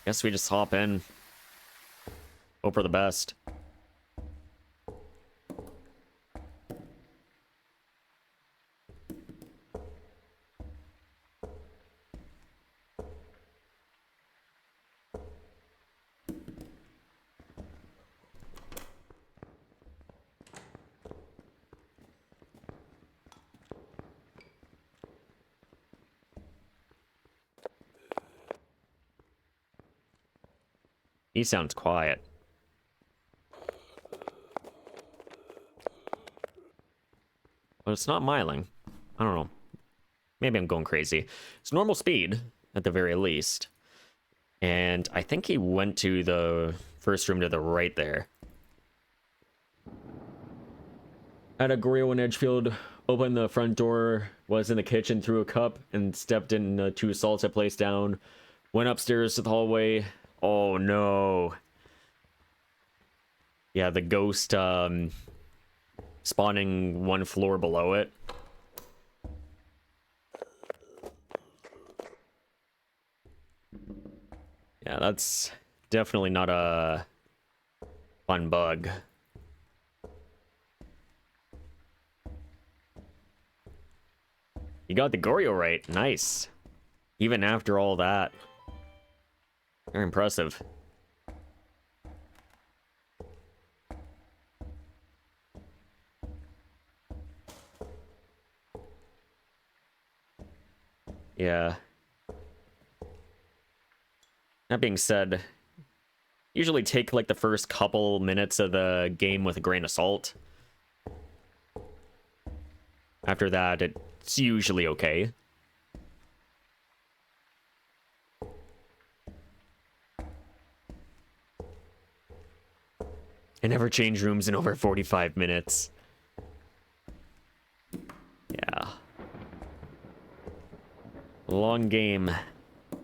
Guess we just hop in. Hope for the best. He sounds quiet. But it's not miling. I don't know. Maybe I'm going crazy. It's normal speed, at the very least. And I think he went to the first room to the right there. At a Goryo in Edgefield, Opened the front door, was in the kitchen, threw a cup, and stepped in 2 salts I placed down. Went upstairs to the hallway. Oh no. Yeah, the ghost spawning 1 floor below it. Yeah, that's definitely not a fun bug. You got the Goryo right. Nice. Even after all that. Very impressive. Yeah. That being said, usually take like the first couple minutes of the game with a grain of salt. After that, it's usually okay. I never change rooms in over 45 minutes. Yeah. A long game.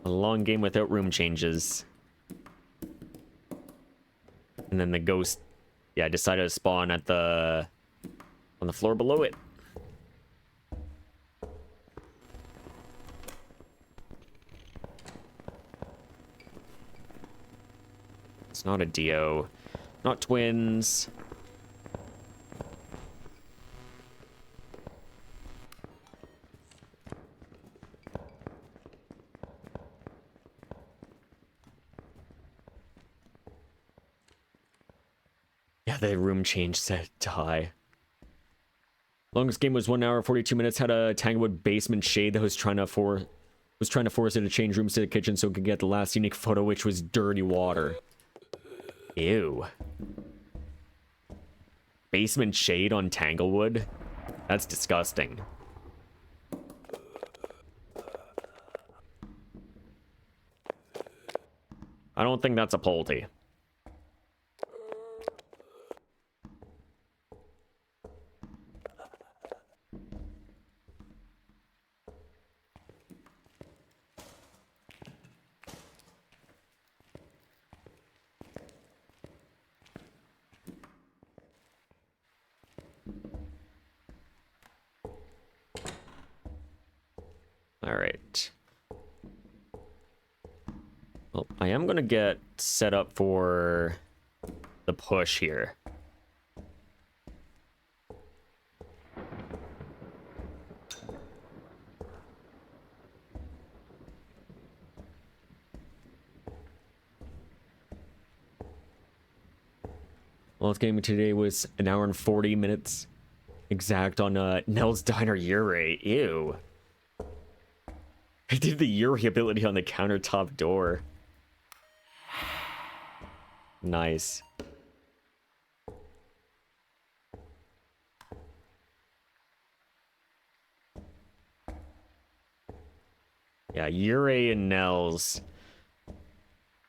A long game without room changes. And then the ghost, yeah, decided to spawn at on the floor below it. It's not a Dio. Not twins. Yeah, the room change set to high. Longest game was 1 hour 42 minutes. Had a Tanglewood basement shade that was trying to force it to change rooms to the kitchen so it could get the last unique photo, which was dirty water. Ew. Basement shade on Tanglewood? That's disgusting. I don't think that's a Polty. Alright. Well, I am gonna get set up for the push here. Last game today was 1 hour and 40 minutes exact on Nell's Diner Yurei. Ew. I did the Yuri ability on the countertop door. Nice. Yeah, Yurei and Nell's.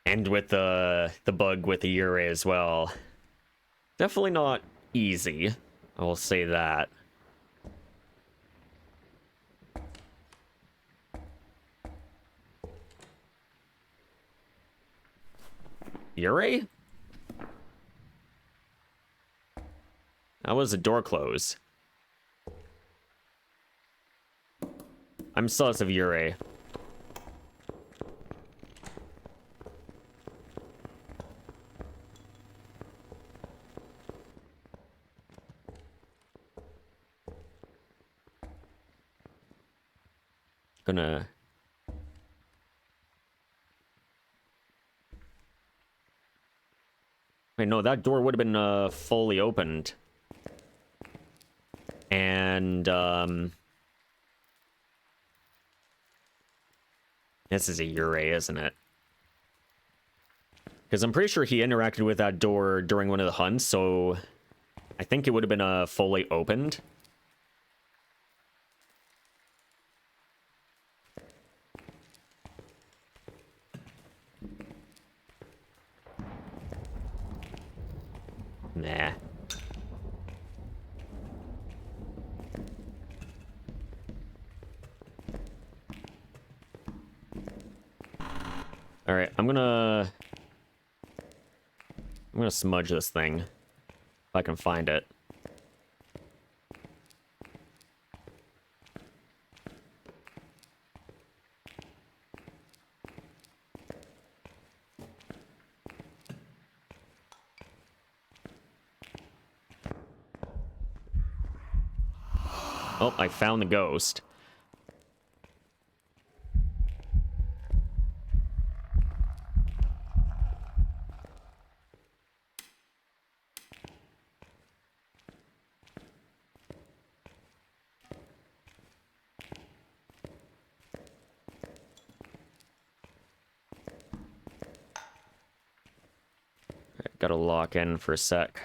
And with the bug with the Yurei as well. Definitely not easy. I will say that. Yurei? That was a door close. I'm sus of Yurei. Gonna... Wait, no, that door would have been fully opened. And, this is a Yurei, isn't it? Because I'm pretty sure he interacted with that door during one of the hunts, so I think it would have been fully opened. Nah. All right, I'm gonna smudge this thing if I can find it. Oh, I found the ghost. Right, gotta lock in for a sec.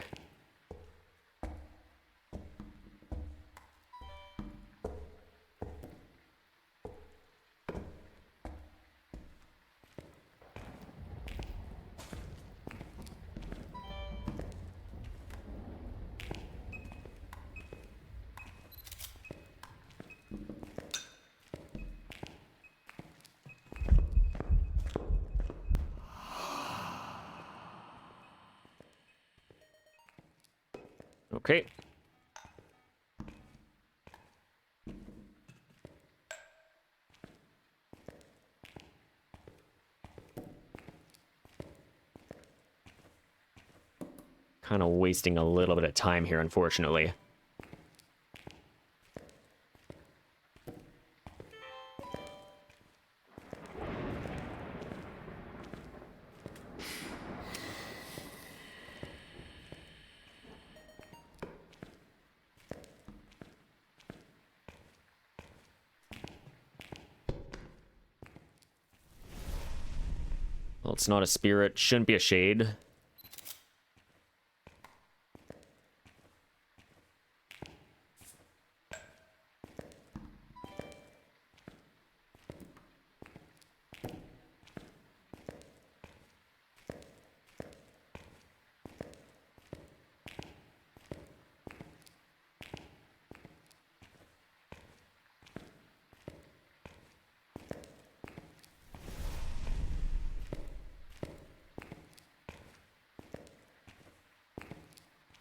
Okay. Kind of wasting a little bit of time here, unfortunately. Well, it's not a spirit. Shouldn't be a shade.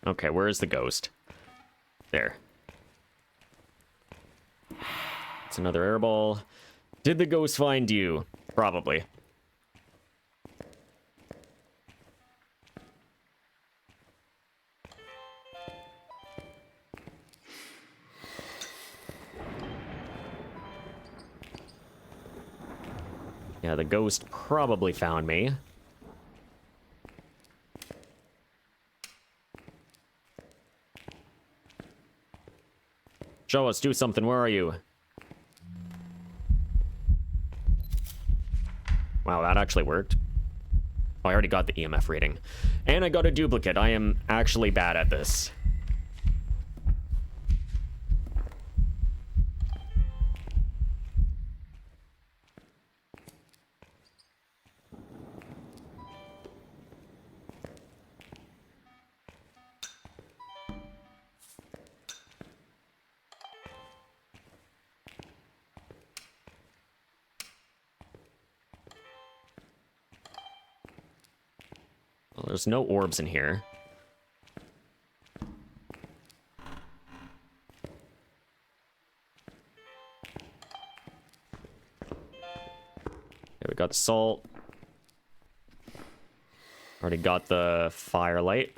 Okay, where is the ghost? There. It's another airball. Did the ghost find you? Probably. Yeah, the ghost probably found me. Show us, do something, where are you? Wow, that actually worked. Oh, I already got the EMF reading. And I got a duplicate. I am actually bad at this. Well, there's no orbs in here. Okay, we got salt. Already got the firelight.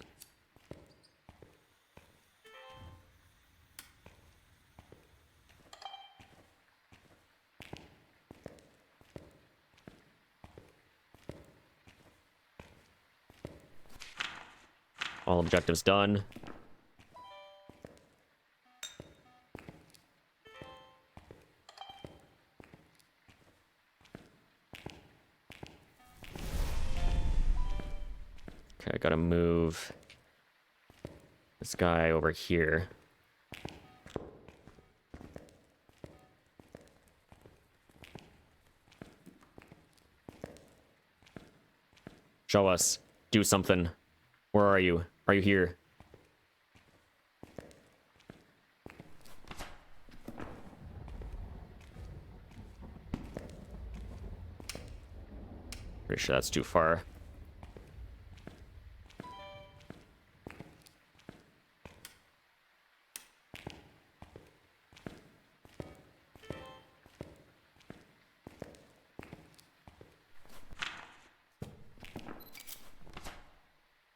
All objectives done. Okay, I gotta move this guy over here. Show us. Do something. Where are you? Are you here? Pretty sure that's too far.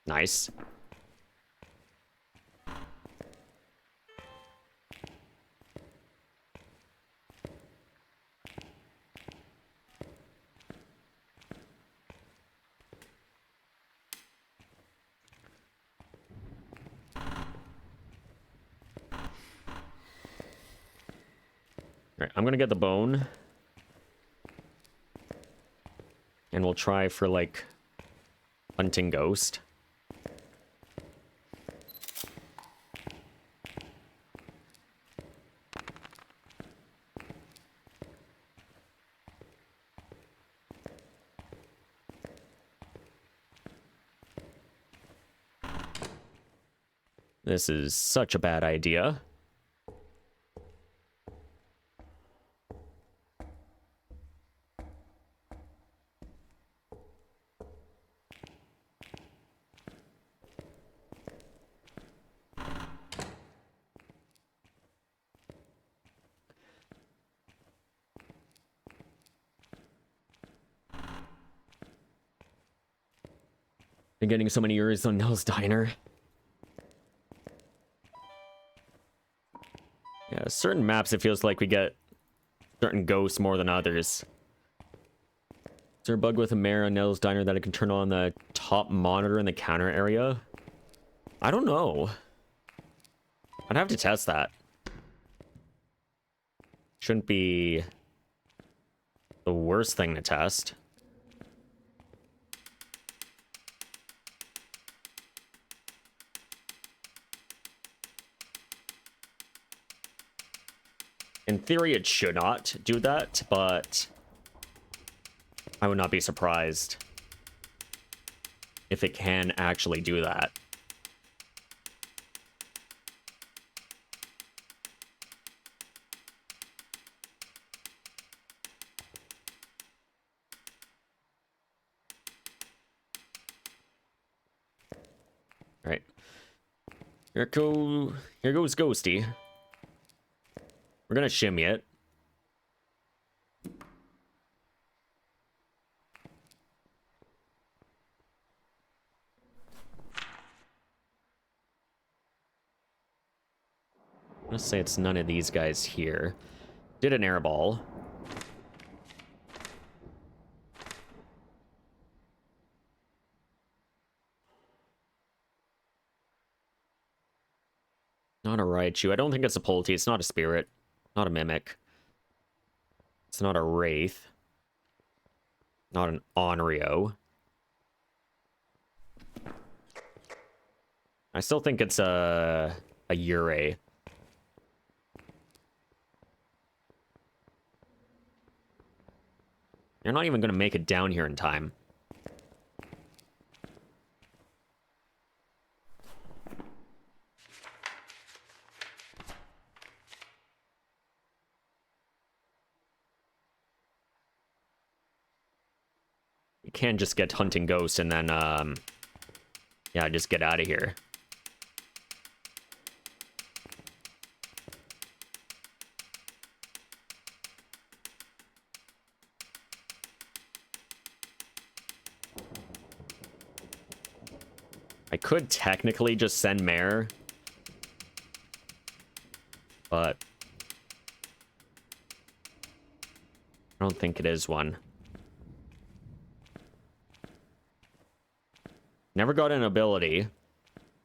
Nice. Alright, I'm gonna get the bone. And we'll try for, like, hunting ghost. This is such a bad idea. Been getting so many years on Nell's Diner. Yeah, certain maps it feels like we get certain ghosts more than others. Is there a bug with a mare on Nell's Diner that I can turn on the top monitor in the counter area? I don't know. I'd have to test that. Shouldn't be the worst thing to test. In theory, it should not do that, but I would not be surprised if it can actually do that. All right. Here goes Ghosty. We're gonna shimmy it. I'm gonna say it's none of these guys here. Did an airball. Not a Raichu. I don't think it's a Polty. It's not a Spirit. Not a Mimic. It's not a Wraith. Not an Onryo. I still think it's a Yurei. You're not even going to make it down here in time. You can't just get hunting ghosts and then, yeah, just get out of here. I could technically just send Mare, but I don't think it is one. Never got an ability.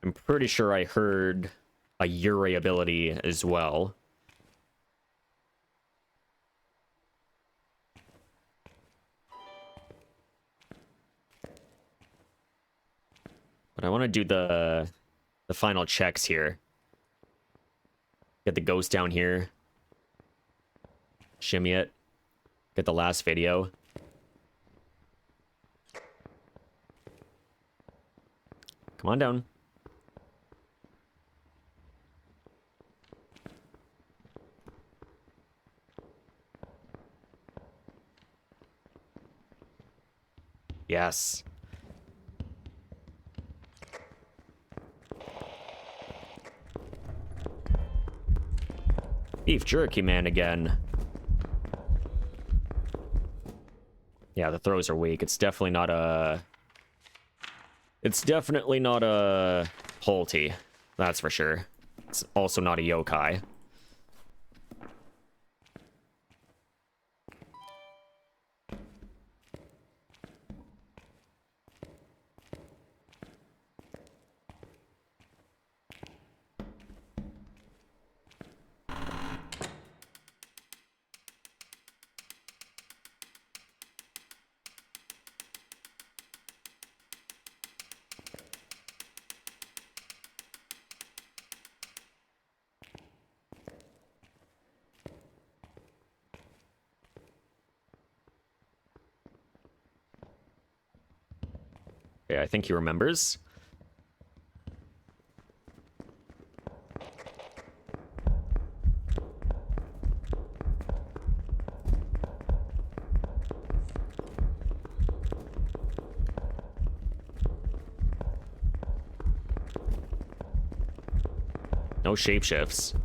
I'm pretty sure I heard a Yurei ability as well. But I want to do the final checks here. Get the ghost down here. Shimmy it. Get the last video. Come on down. Yes. Beef jerky man again. Yeah, the throws are weak. It's definitely not a... It's definitely not a Holty. That's for sure. It's also not a yokai. Yeah, I think he remembers. No shapeshifts.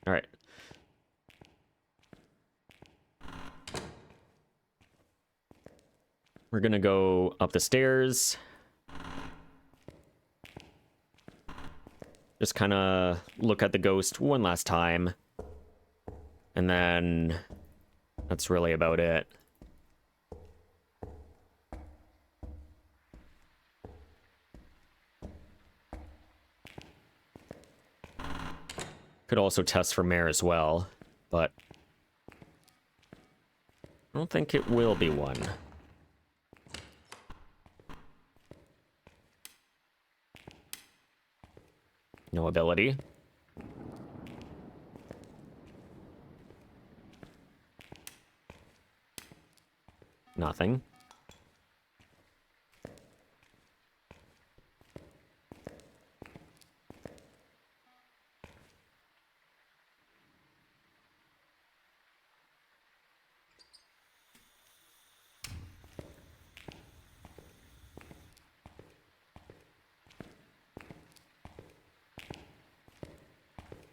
All right. We're gonna go up the stairs. Just kind of look at the ghost one last time. And then that's really about it. Could also test for Mare as well, but I don't think it will be one. No ability. Nothing.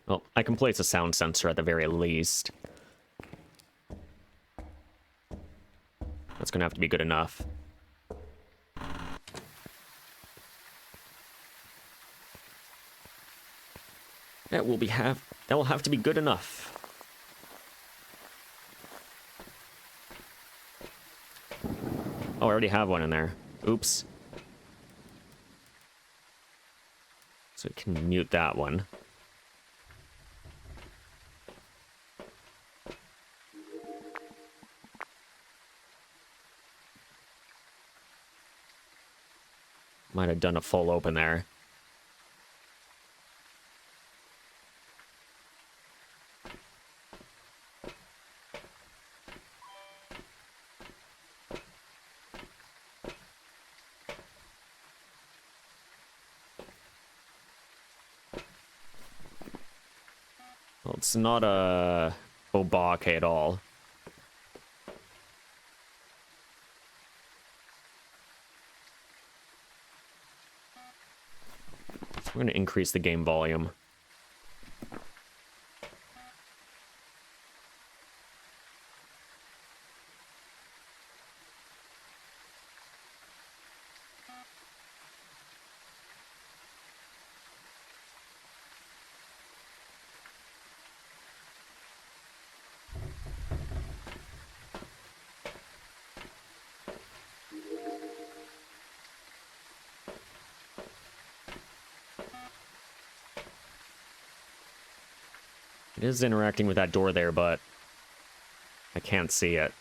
Well, I can place a sound sensor at the very least. That's gonna have to be good enough. That will have to be good enough. Oh, I already have one in there. Oops. So we can mute that one. Might have done a full open there. Well, it's not a Obake at all. We're going to increase the game volume. It is interacting with that door there, but I can't see it.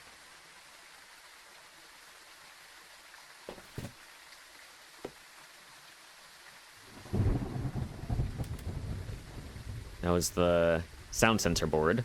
That was the sound sensor board.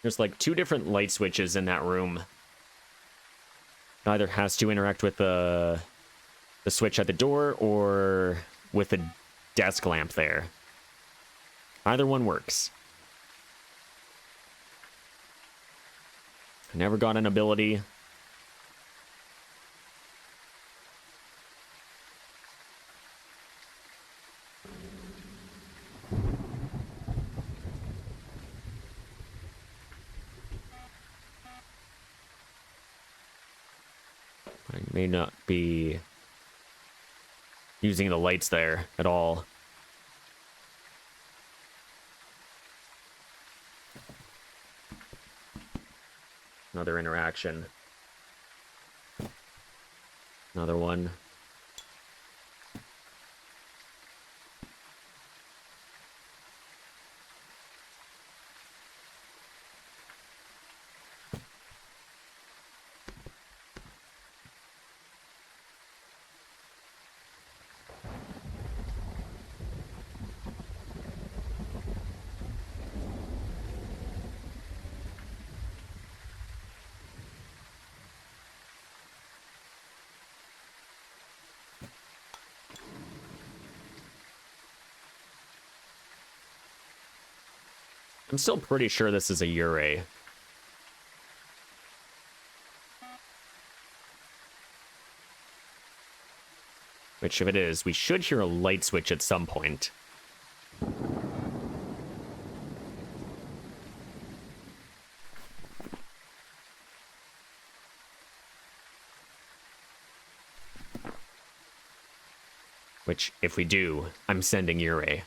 There's like 2 different light switches in that room. Either has to interact with the switch at the door or with the desk lamp there. Either one works. I never got an ability. I may not be using the lights there at all. Another interaction. Another one. I'm still pretty sure this is a Yurei. Which, if it is, we should hear a light switch at some point. Which, if we do, I'm sending Yurei.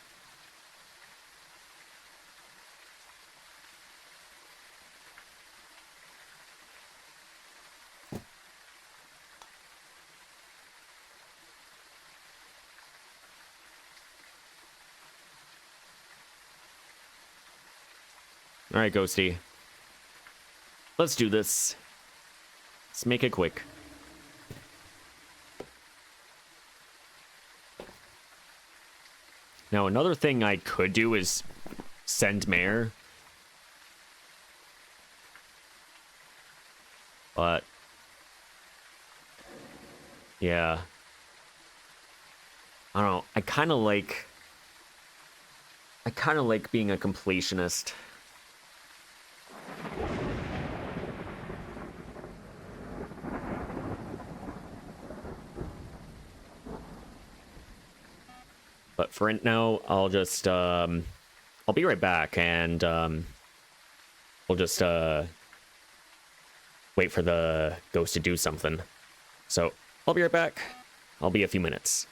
All right, Ghosty. Let's do this. Let's make it quick. Now, another thing I could do is send Mare. But yeah. I don't know. I kind of like being a completionist. But for now, I'll just I'll be right back, and we'll just wait for the ghost to do something. So I'll be right back. I'll be a few minutes.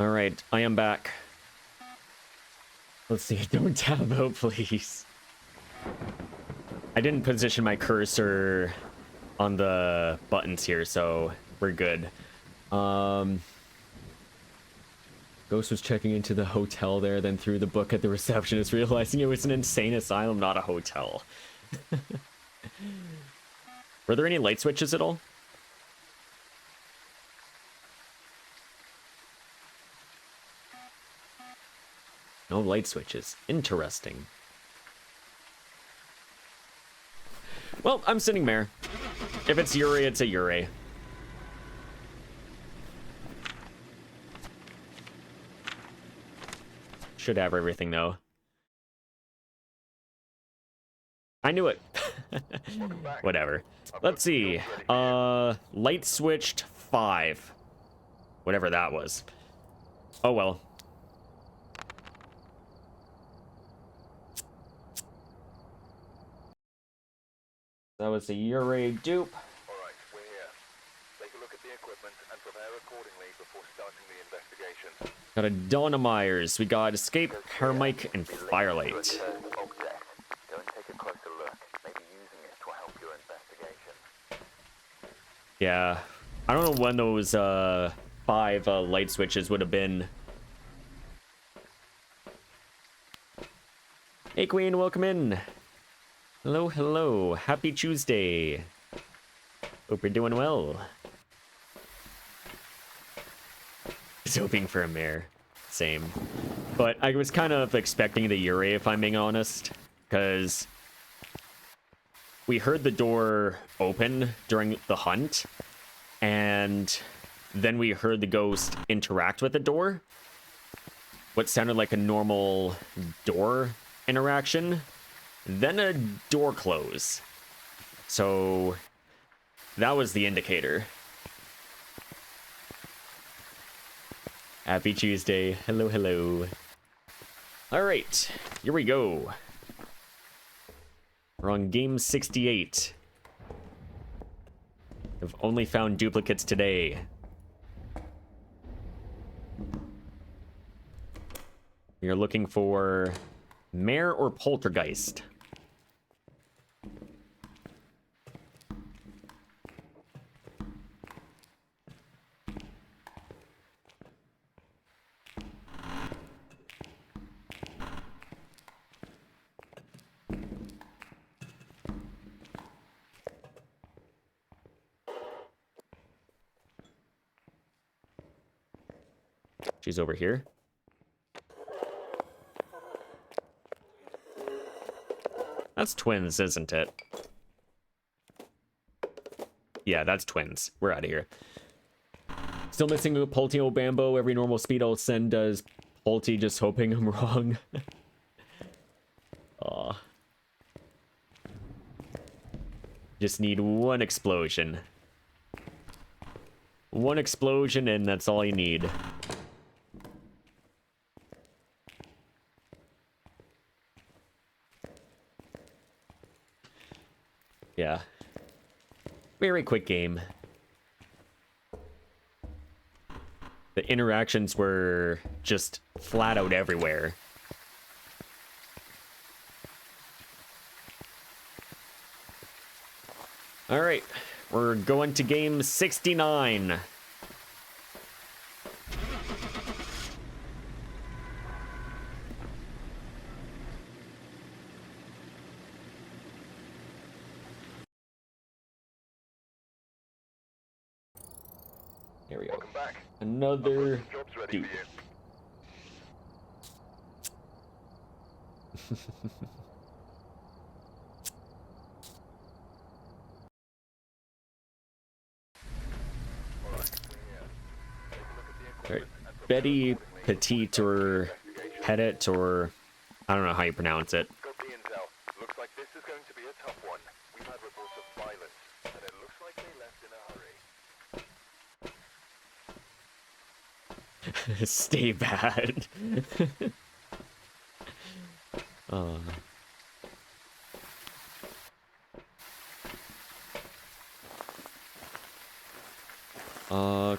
All right, I am back. Let's see, don't tab out, please. I didn't position my cursor on the buttons here, so we're good. Ghost was checking into the hotel there, then threw the book at the receptionist, realizing it was an insane asylum, not a hotel. Were there any light switches at all? No light switches. Interesting. Well, I'm sitting there. If it's Yurei, it's a Yurei. Should have everything, though. I knew it. Whatever. Let's see. Light switched 5. Whatever that was. Oh, well. That was a Yurei dupe. Alright, we're here. Take a look at the equipment and prepare accordingly before starting the investigation. Got a Donna Myers. We got Escape, Hermike, and Firelight. Go and take a closer look. Maybe using it to help your investigation. Yeah. I don't know when those 5 light switches would have been. Hey Queen, welcome in. Hello, hello. Happy Tuesday. Hope you're doing well. Just hoping for a mirror. Same. But I was kind of expecting the Yurei, if I'm being honest, because we heard the door open during the hunt, and then we heard the ghost interact with the door. What sounded like a normal door interaction. Then a door close. So that was the indicator. Happy Tuesday. Hello, hello. All right, here we go. We're on game 68. I've only found duplicates today. You're looking for Mare or Poltergeist. She's over here. That's twins, isn't it? Yeah, that's twins. We're out of here. Still missing a Polty Obambo. Every normal speed I'll send does Polty, just hoping I'm wrong. Aw. Just need one explosion. One explosion and that's all you need. Yeah. Very quick game. The interactions were just flat out everywhere. All right, we're going to game 69. Here we go. Welcome back. Another Job's ready dude. for you. All right. Betty Petite or Pettit or I don't know how you pronounce it. Got the intel. Looks like this is going to be a tough one. We've had reports of violence, and it looks like they left in a hurry. Stay bad.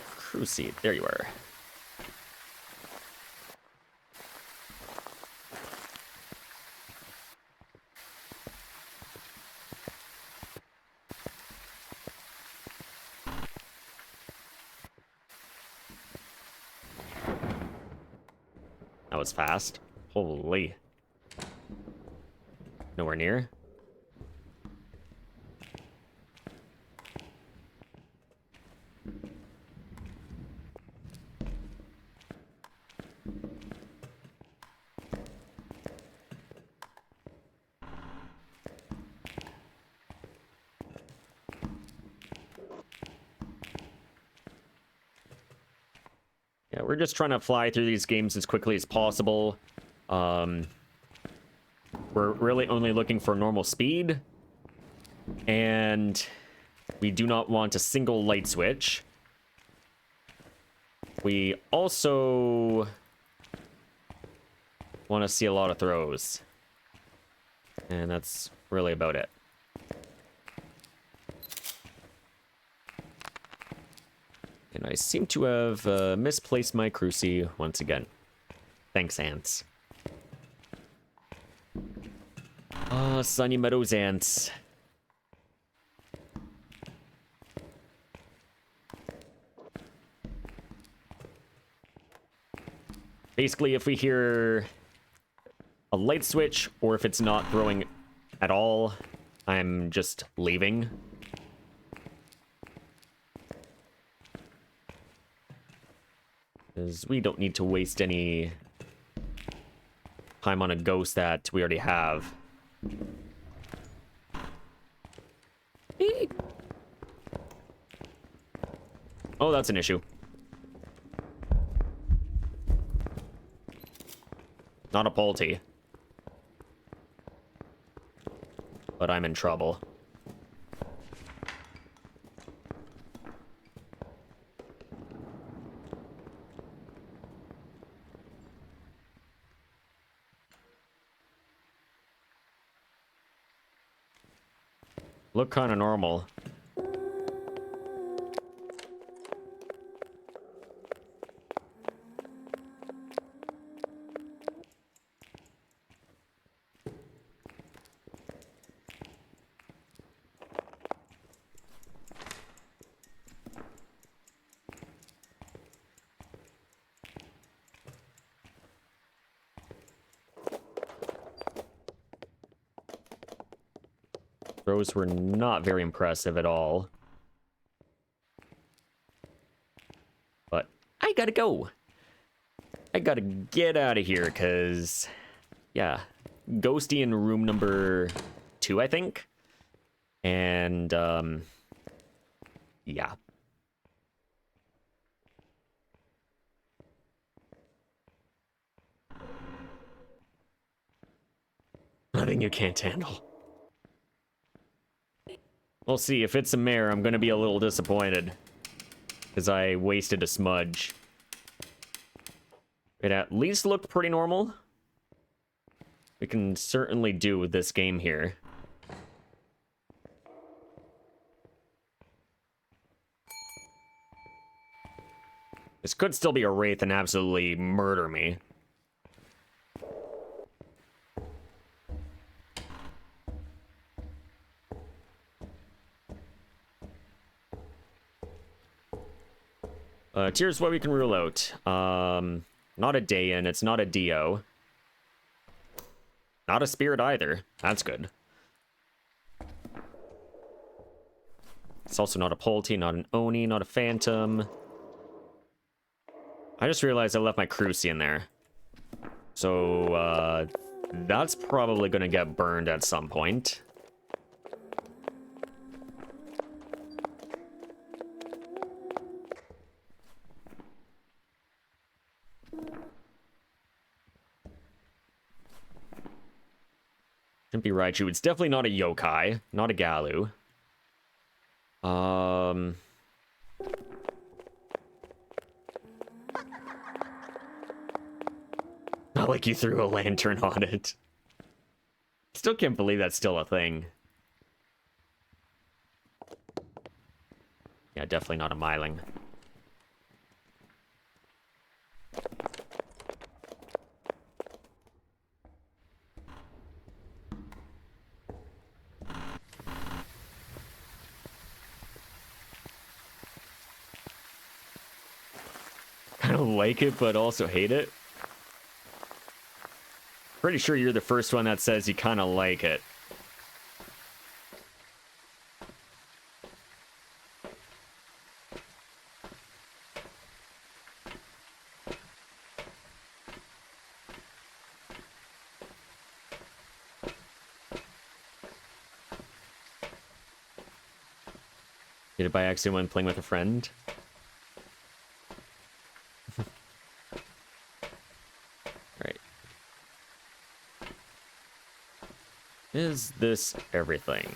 Crew seat. There you are. That was fast. Holy. Nowhere near. Yeah, we're just trying to fly through these games as quickly as possible. We're really only looking for normal speed. And we do not want a single light switch. We also want to see a lot of throws. And that's really about it. And I seem to have misplaced my cruci once again. Thanks, ants. Sunny Meadows ants. Basically, if we hear a light switch, or if it's not throwing at all, I'm just leaving. Because we don't need to waste any time on a ghost that we already have. Oh, that's an issue. Not a Polty. But I'm in trouble. look kind of normal. Throws were not very impressive at all. But I gotta go. I gotta get out of here because, yeah, Ghosty in room number 2, I think. And, yeah. Nothing you can't handle. We'll see. If it's a mare, I'm gonna be a little disappointed. Because I wasted a smudge. It at least looked pretty normal. We can certainly do with this game here. This could still be a Wraith and absolutely murder me. Here's what we can rule out. Not a Dayan, it's not a Dio. Not a Spirit either. That's good. It's also not a Polty, not an Oni, not a Phantom. I just realized I left my Cruci in there. So, that's probably gonna get burned at some point. Shouldn't be Raichu. It's definitely not a yokai, not a Galu. Not like you threw a lantern on it. Still can't believe that's still a thing. Yeah, definitely not a Myling. Kind of like it, but also hate it. Pretty sure you're the first one that says you kind of like it. Did it by accident when playing with a friend? Right. Is this everything?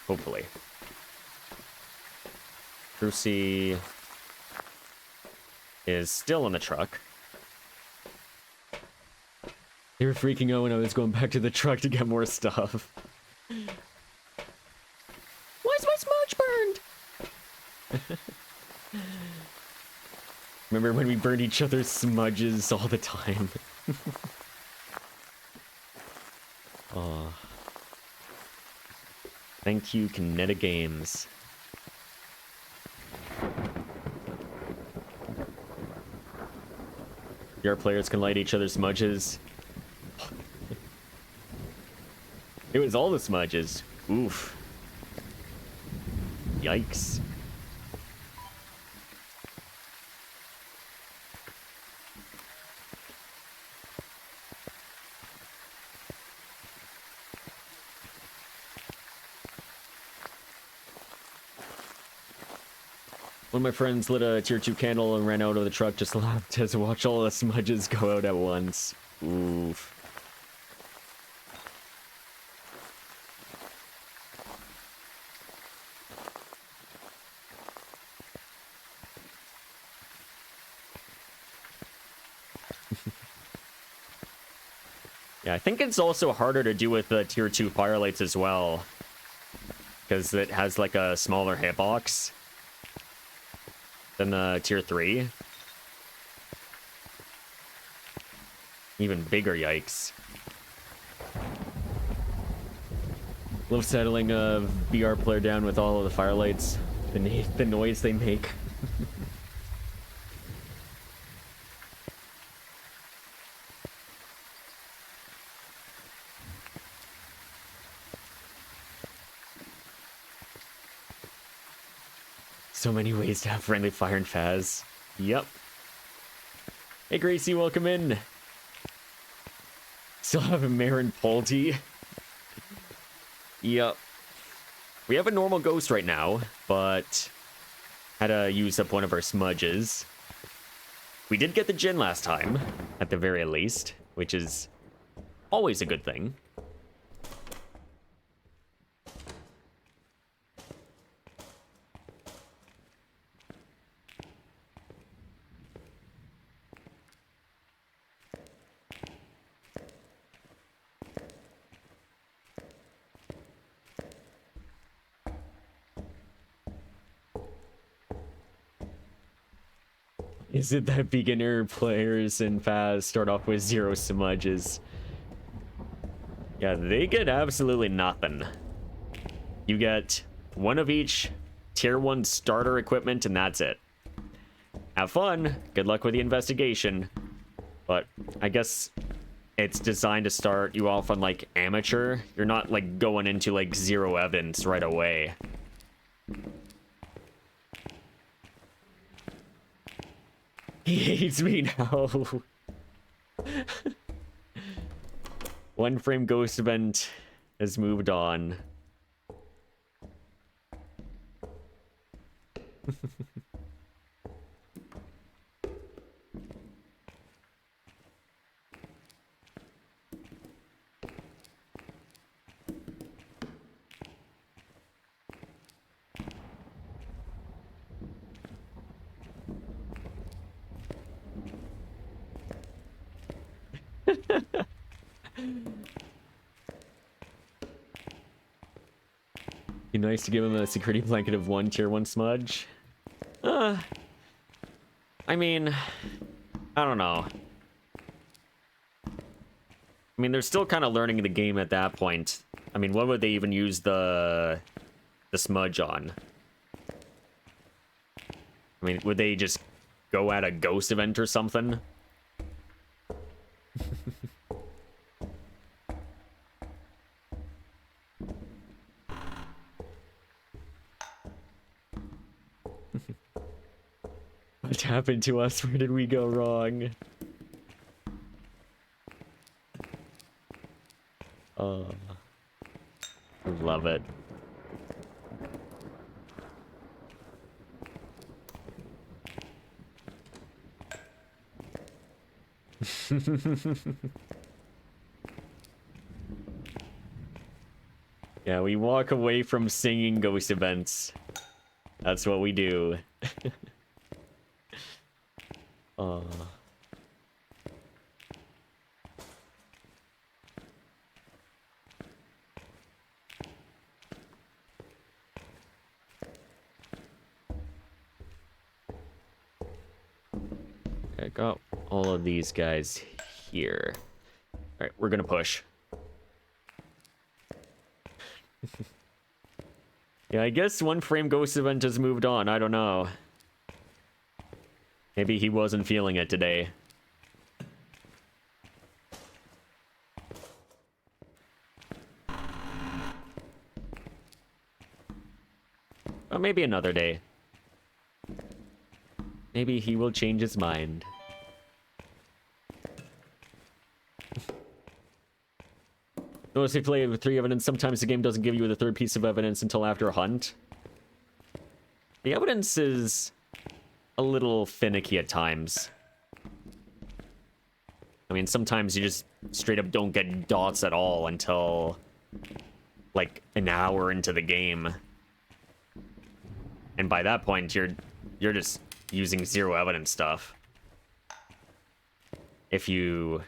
Hopefully. Cruci is still in the truck. They were freaking out when I was going back to the truck to get more stuff. Why's my smudge burned? Remember when we burned each other's smudges all the time? Oh. Thank you, Kineta Games. Your players can light each other's smudges. It was all the smudges. Oof. Yikes. One of my friends lit a tier 2 candle and ran out of the truck just to watch all the smudges go out at once. Oof. Yeah, I think it's also harder to do with the tier 2 firelights as well. because it has like a smaller hitbox than the tier 3. Even bigger, yikes. Love settling a VR player down with all of the firelights. The noise they make. So many ways to have friendly fire and Faz. Yep. Hey Gracie, welcome in. Still have a Marin Polty. Yep. We have a normal ghost right now, but had to use up one of our smudges. We did get the Djinn last time, at the very least, which is always a good thing. Is it that beginner players in Faz start off with 0 smudges? Yeah, they get absolutely nothing. You get one of each tier 1 starter equipment, and that's it. Have fun. Good luck with the investigation. But I guess it's designed to start you off on like amateur. You're not like going into like 0 evidence right away. He hates me now. One frame ghost event has moved on. Be nice to give him a security blanket of 1 tier 1 smudge. I mean, I don't know. I mean, they're still kind of learning the game at that point. I mean, what would they even use the smudge on? I mean, would they just go at a ghost event or something? What happened to us? Where did we go wrong? Love it. Yeah, we walk away from singing ghost events. That's what we do. I got all of these guys here. Alright, we're gonna push. Yeah, I guess one frame ghost event has moved on. I don't know. Maybe he wasn't feeling it today. Or maybe another day. Maybe he will change his mind. Notice if you play with 3 evidence, sometimes the game doesn't give you the 3rd piece of evidence until after a hunt. The evidence is a little finicky at times. I mean, sometimes you just straight up don't get dots at all until like an hour into the game. And by that point, you're just using 0 evidence stuff. If you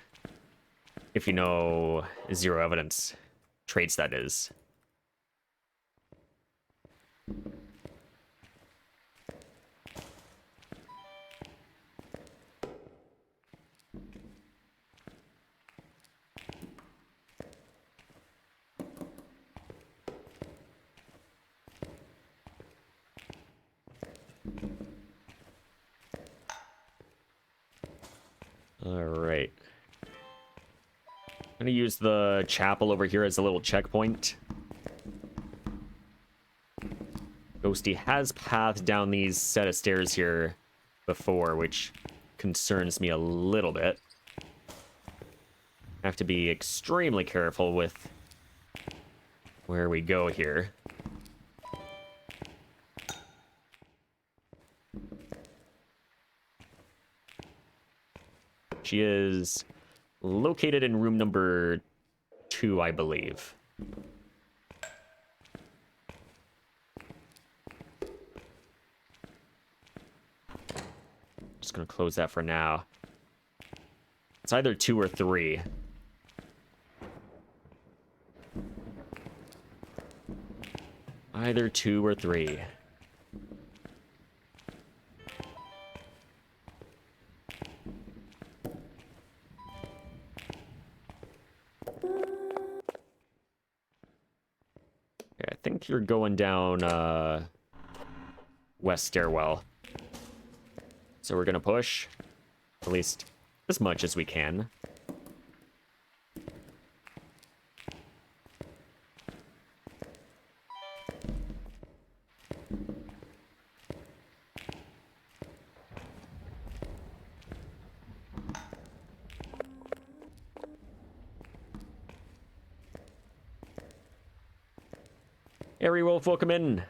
know 0 evidence traits, that is. Alright. I'm gonna use the chapel over here as a little checkpoint. Ghosty has pathed down these set of stairs here before, which concerns me a little bit. I have to be extremely careful with where we go here. She is located in room number 2, I believe. Just gonna close that for now. It's either 2 or 3. Either 2 or 3. I think you're going down west stairwell. So we're gonna push at least as much as we can. Airy Wolf, welcome in.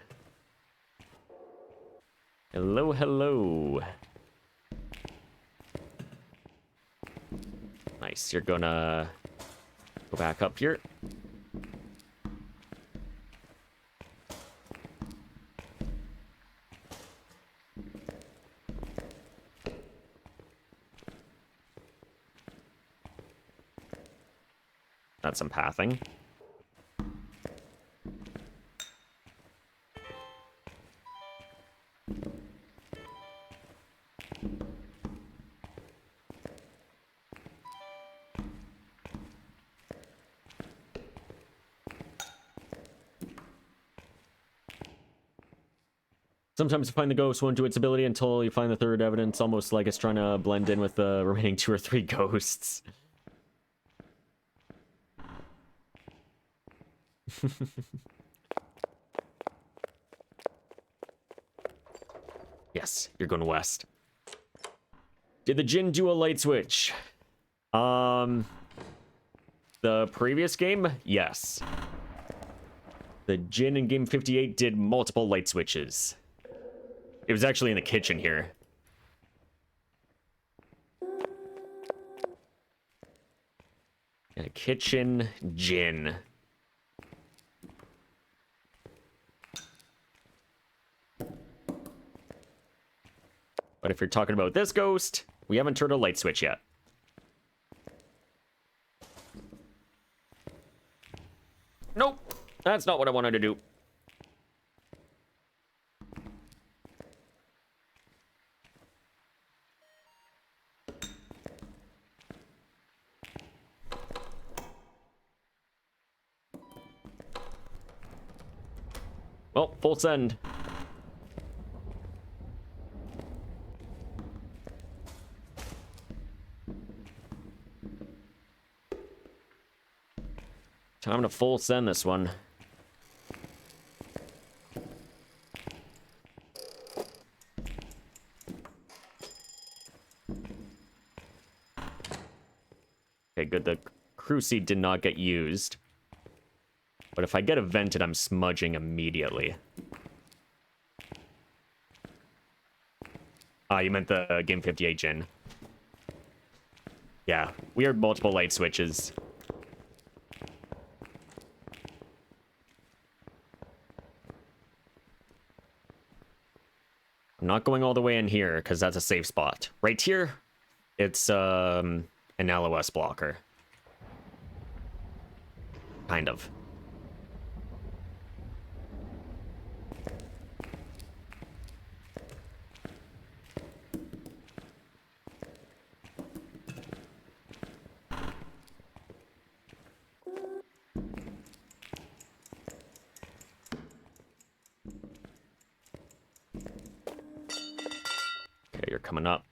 Hello, hello. Nice, you're gonna go back up here. That's some pathing. Sometimes you find the ghost won't do its ability until you find the third evidence, almost like it's trying to blend in with the remaining 2 or 3 ghosts. Yes, you're going west. Did the Jinn do a light switch? The previous game? Yes. The Jinn in game 58 did multiple light switches. It was actually in the kitchen here. In a kitchen Jinn. But if you're talking about this ghost, we haven't turned a light switch yet. Nope, that's not what I wanted to do. Well, full send. Time to full send this one. Okay, good. The Cruci did not get used. But if I get evented, I'm smudging immediately. Ah, you meant the Game 58 Jinn. Yeah, we have multiple light switches. I'm not going all the way in here, because that's a safe spot. Right here, it's an LOS blocker. Kind of. Okay, you're coming up.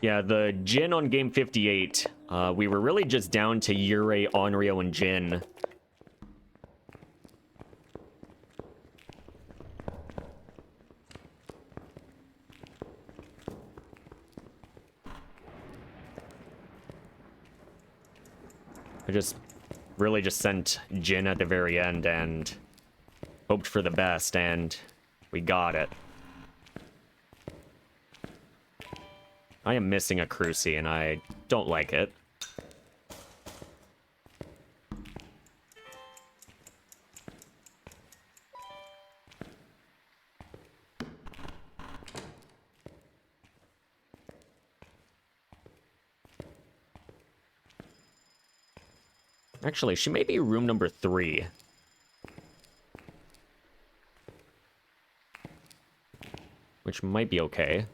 Yeah, the Jin on game 58, we were really just down to Yurei, Onryo, and Jin. I just really just sent Jin at the very end and hoped for the best, and we got it. I am missing a Cruci, and I don't like it. Actually, she may be room number 3. Which might be okay.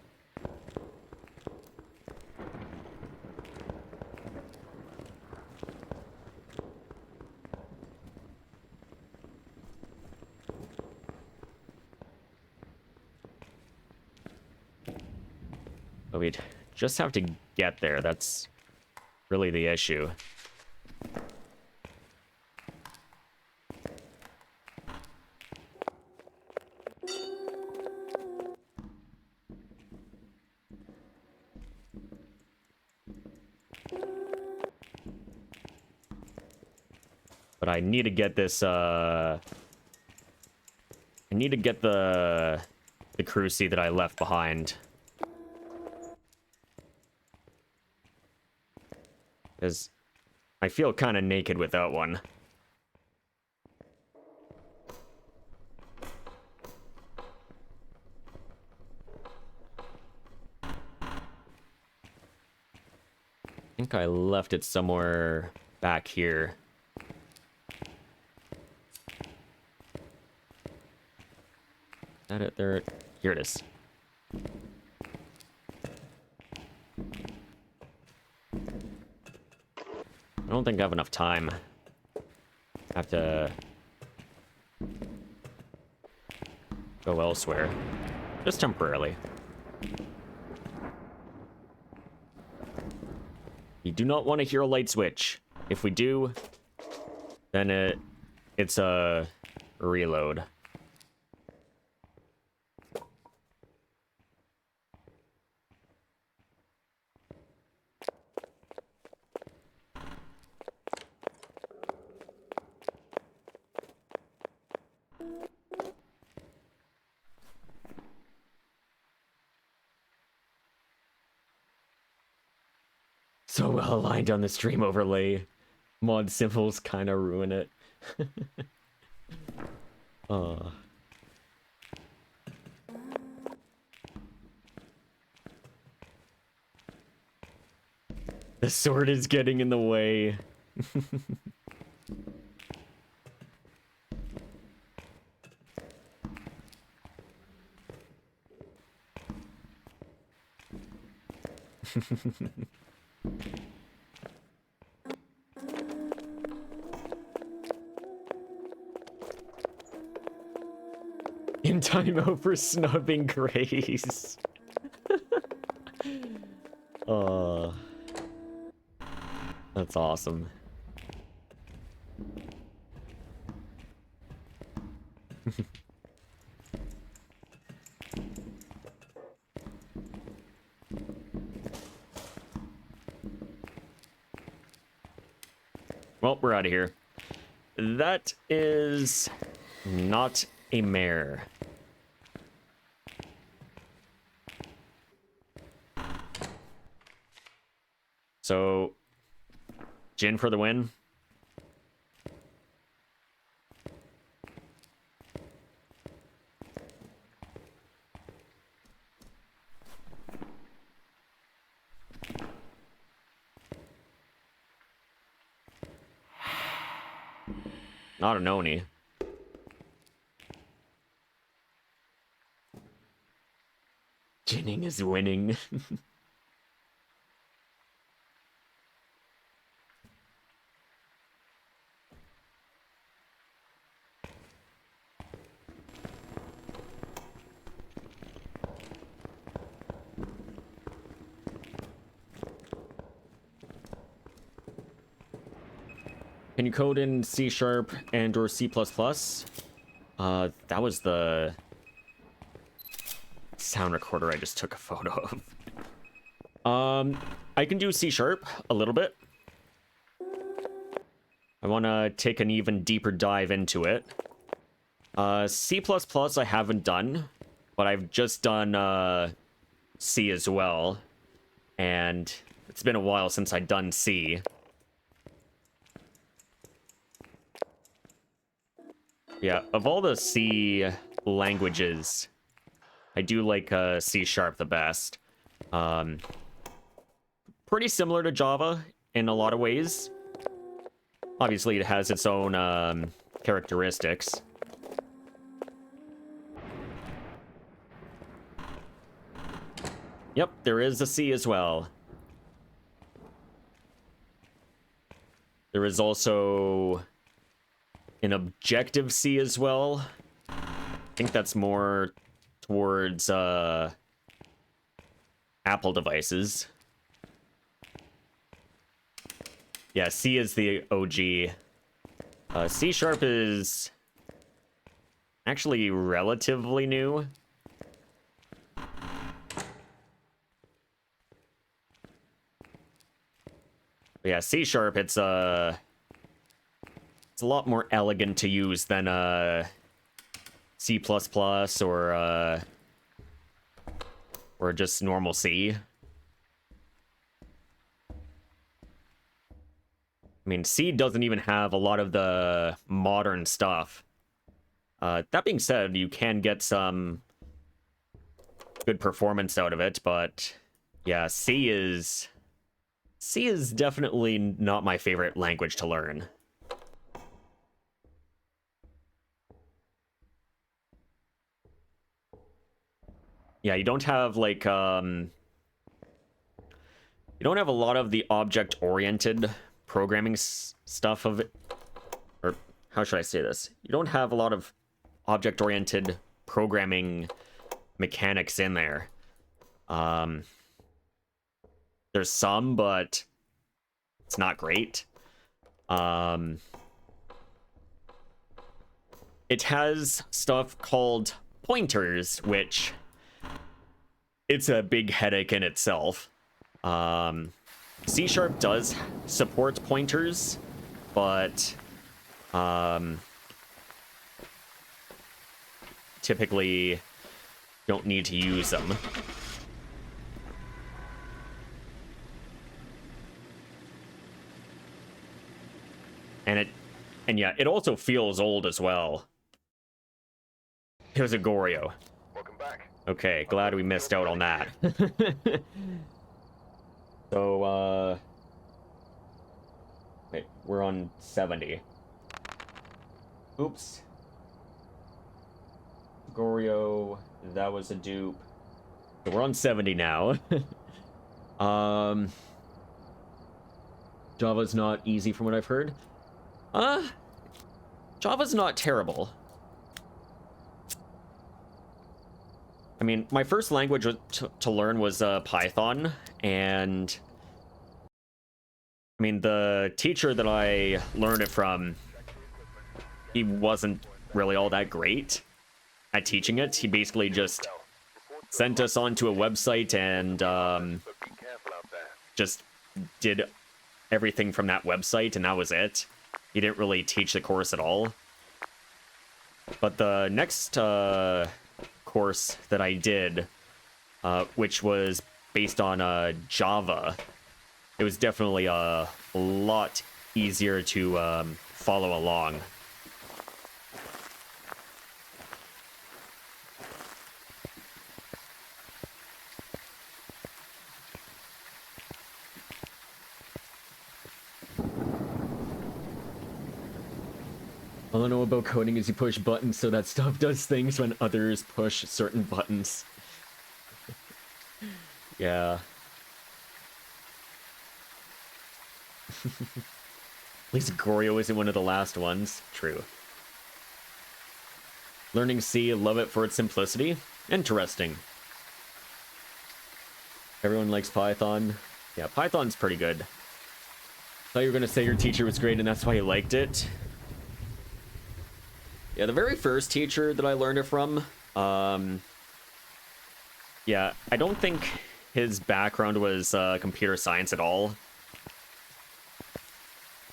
But we'd just have to get there. That's really the issue. But I need to get this, I need to get the Cruci that I left behind. Because I feel kind of naked without one. I think I left it somewhere back here. Is that it there? Here it is. I don't think I have enough time. I have to go elsewhere. Just temporarily. We do not want to hear a light switch. If we do, then it's a reload. So well aligned on the stream overlay. Mod symbols kind of ruin it. The sword is getting in the way. In timeout for snubbing Grace. That's awesome. Well, we're out of here. That is not a mare. So, Jin for the win. Not an Oni. Jinning is winning. Can you code in C# and or C++? That was the sound recorder I just took a photo of. I can do C# a little bit. I want to take an even deeper dive into it. C++ I haven't done, but I've just done C as well. And it's been a while since I've done C. Yeah, of all the C languages, I do like C# the best. Pretty similar to Java in a lot of ways. Obviously, it has its own characteristics. Yep, there is a C as well. There is also an Objective-C as well. I think that's more towards Apple devices. Yeah, C is the OG. C# is actually relatively new. But yeah, C#, it's a lot more elegant to use than C++ or just normal C. I mean, C doesn't even have a lot of the modern stuff. That being said, you can get some good performance out of it, but yeah, C is definitely not my favorite language to learn. Yeah, you don't have like you don't have a lot of the object-oriented programming stuff of it, or how should I say this? You don't have a lot of object-oriented programming mechanics in there. There's some, but it's not great. It has stuff called pointers, which it's a big headache in itself. C# does support pointers, but typically don't need to use them. And yeah, it also feels old as well. Here's a Goryo. Welcome back. Okay, glad we missed out on that. So, wait, we're on 70. Oops. Goryo, that was a dupe. So we're on 70 now. Java's not easy from what I've heard. Java's not terrible. I mean, my first language to learn was Python, and I mean, the teacher that I learned it from, he wasn't really all that great at teaching it. He basically just sent us onto a website and just did everything from that website, and that was it. He didn't really teach the course at all. But the next course that I did, which was based on Java, it was definitely a lot easier to follow along. All I know about coding is you push buttons so that stuff does things when others push certain buttons. Yeah. At least Goryo isn't one of the last ones. True. Learning C, love it for its simplicity. Interesting. Everyone likes Python. Yeah, Python's pretty good. Thought you were gonna say your teacher was great and that's why you liked it. Yeah, the very first teacher that I learned it from, yeah, I don't think his background was computer science at all.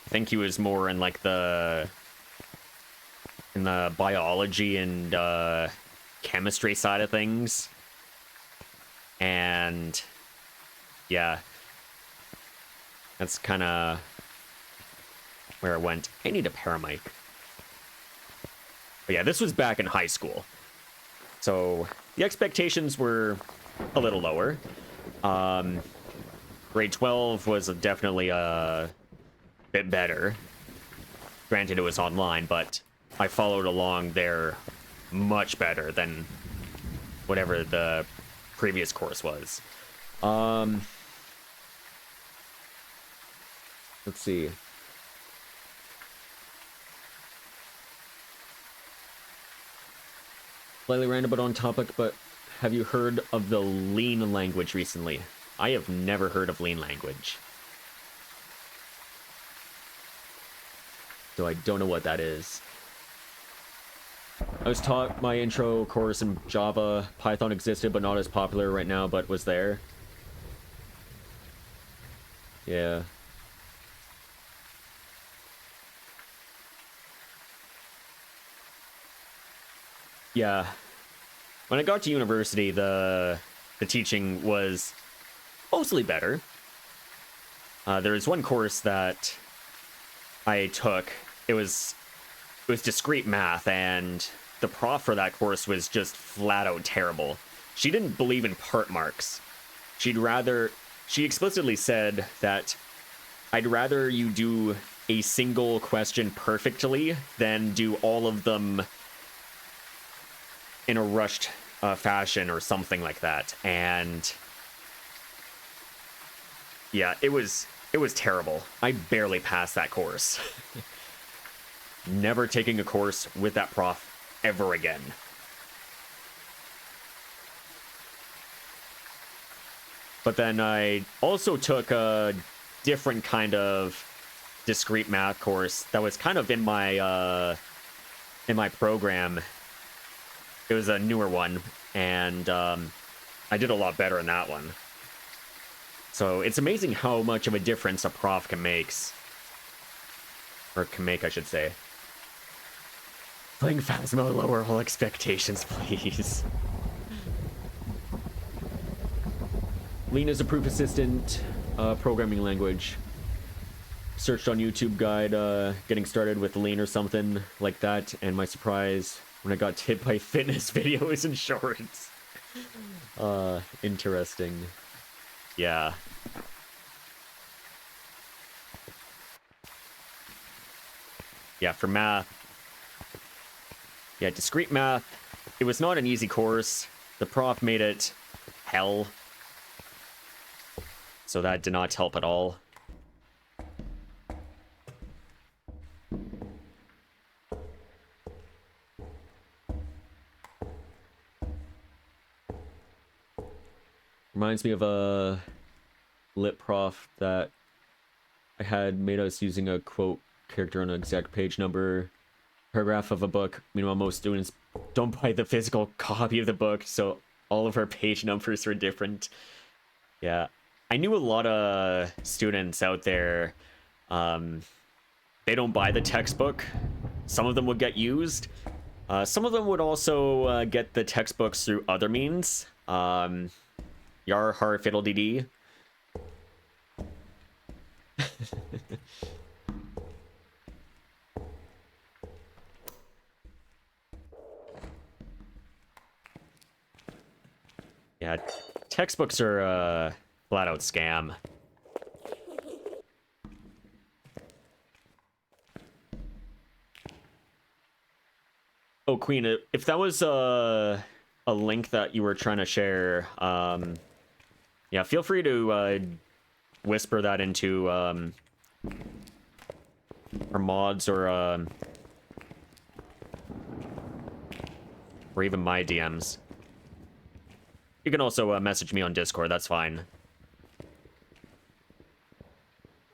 I think he was more in like the biology and chemistry side of things. And yeah, that's kind of where it went. I need a paramic. But yeah, this was back in high school. So the expectations were a little lower. Grade 12 was definitely a bit better. Granted, it was online, but I followed along there much better than whatever the previous course was. Let's see. Slightly random but on topic, but have you heard of the Lean language recently? I have never heard of Lean language. So I don't know what that is. I was taught my intro course in Java. Python existed, but not as popular right now, but was there. Yeah. Yeah. When I got to university, the teaching was mostly better. There was one course that I took. It was discrete math, and the prof for that course was just flat out terrible. She didn't believe in part marks. She explicitly said that I'd rather you do a single question perfectly than do all of them in a rushed fashion or something like that. And yeah, it was terrible. I barely passed that course. Never taking a course with that prof ever again. But then I also took a different kind of discrete math course that was kind of in my program. It was a newer one, and I did a lot better in that one. So it's amazing how much of a difference a prof can make. Or can make, I should say. Playing Phasmo, lower all expectations, please. Lean is a proof assistant programming language. Searched on YouTube guide getting started with Lean or something like that, and my surprise when I got hit by fitness videos and shorts. Interesting. Yeah. Yeah, for math. Yeah, discrete math. It was not an easy course. The prof made it hell. So that did not help at all. Reminds me of a lit prof that I had made us using a quote character on an exact page number paragraph of a book. Meanwhile, most students don't buy the physical copy of the book, so all of our page numbers were different. Yeah. I knew a lot of students out there, they don't buy the textbook. Some of them would get used. Some of them would also get the textbooks through other means. Yar har fiddle dee dee. Yeah, textbooks are a flat out scam. Oh, Queen, if that was a link that you were trying to share, yeah, feel free to whisper that into our mods or even my DMs. You can also message me on Discord, that's fine.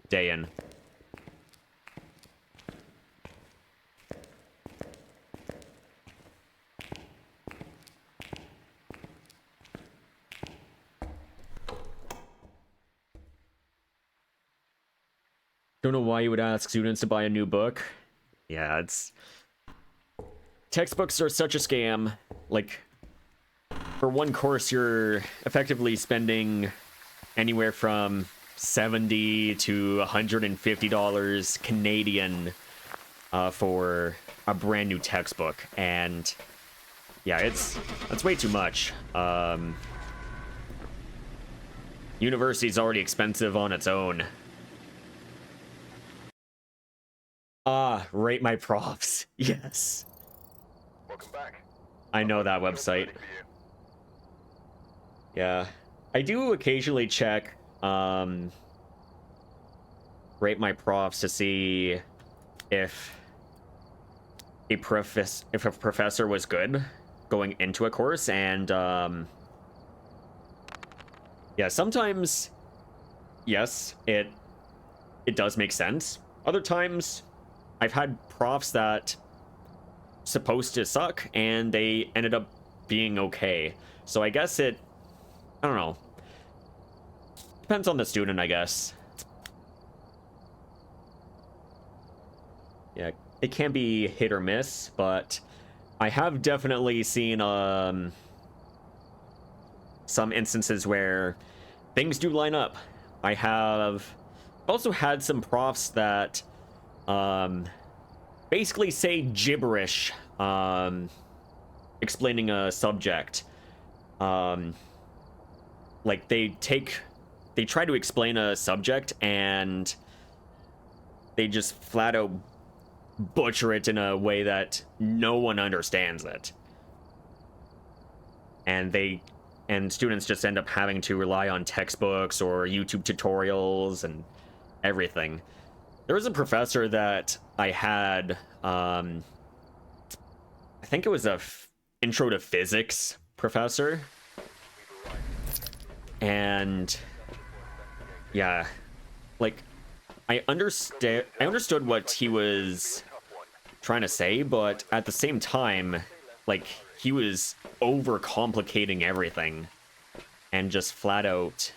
Day in. Don't know why you would ask students to buy a new book. Yeah, it's... Textbooks are such a scam. Like, for one course, you're effectively spending anywhere from $70 to $150 Canadian for a brand new textbook. And yeah, that's way too much. University's already expensive on its own. Rate my profs. Yes. Welcome back. I know that website. Ready for you. Yeah. I do occasionally check, rate my profs to see if a professor was good going into a course, and, yeah, sometimes, yes, it does make sense. Other times, I've had profs that supposed to suck, and they ended up being okay. So I guess I don't know. Depends on the student, I guess. Yeah, it can be hit or miss, but I have definitely seen some instances where things do line up. I have also had some profs that basically say gibberish explaining a subject. Like they try to explain a subject and they just flat out butcher it in a way that no one understands it. And students just end up having to rely on textbooks or YouTube tutorials and everything. There was a professor that I had, I think it was a intro to physics professor. And yeah, like I understood what he was trying to say, but at the same time, like he was overcomplicating everything and just flat out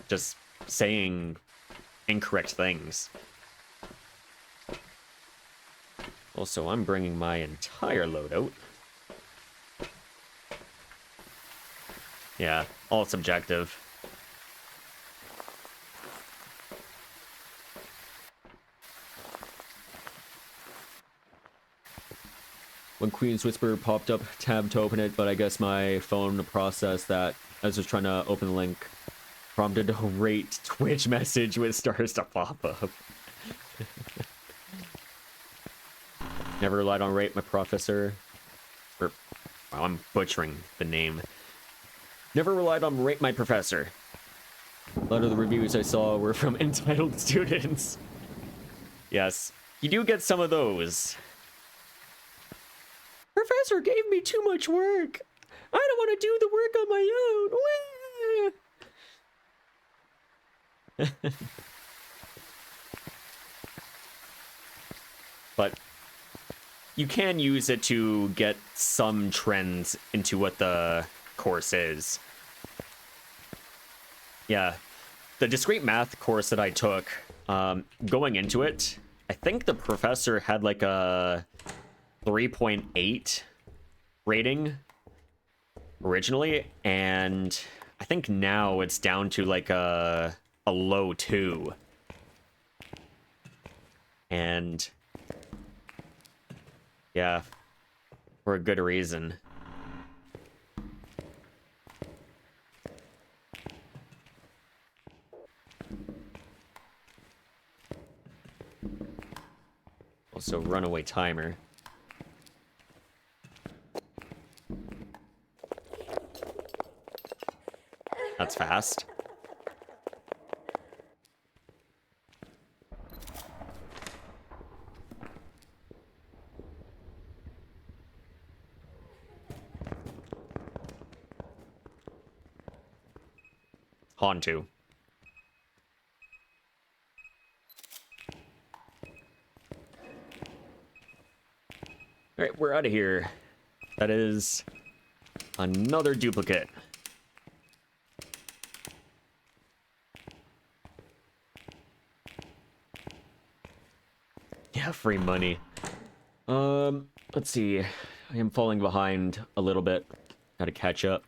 just saying incorrect things. Also, I'm bringing my entire loadout. Yeah, all subjective. When Queen's Whisper popped up, tab to open it, but I guess my phone processed that as I was trying to open the link. Prompted a rate Twitch message with stars to pop up. Never relied on rate my professor. Or, wow, I'm butchering the name. Never relied on rate my professor. A lot of the reviews I saw were from entitled students. Yes, you do get some of those. Professor gave me too much work. I don't want to do the work on my own. But you can use it to get some trends into what the course is. Yeah, the discrete math course that I took, going into it, I think the professor had like a 3.8 rating originally, and I think now it's down to like a low 2. And yeah, for a good reason. Also, runaway timer. That's fast. Hantu. Alright, we're out of here. That is another duplicate. Yeah, free money. Let's see. I am falling behind a little bit. Gotta catch up.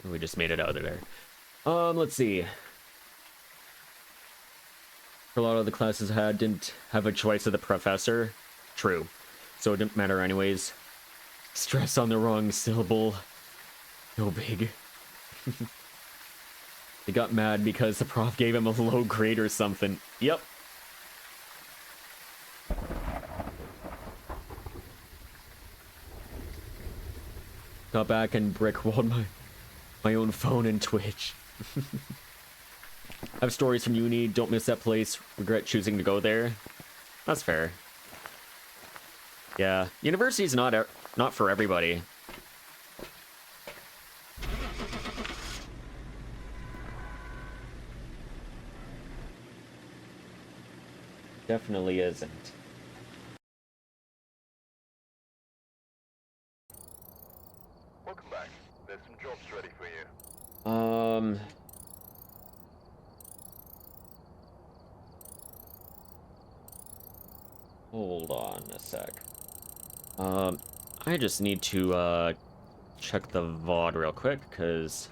We just made it out of there. Let's see. A lot of the classes I had didn't have a choice of the professor. True. So it didn't matter anyways. Stress on the wrong syllable. No big. They got mad because the prof gave him a low grade or something. Yep. Got back and brickwalled my own phone and Twitch. I have stories from uni, don't miss that place, regret choosing to go there. That's fair. Yeah, university's not for everybody. Definitely isn't. Welcome back. There's some jobs ready for you. Hold on a sec. I just need to, check the VOD real quick, because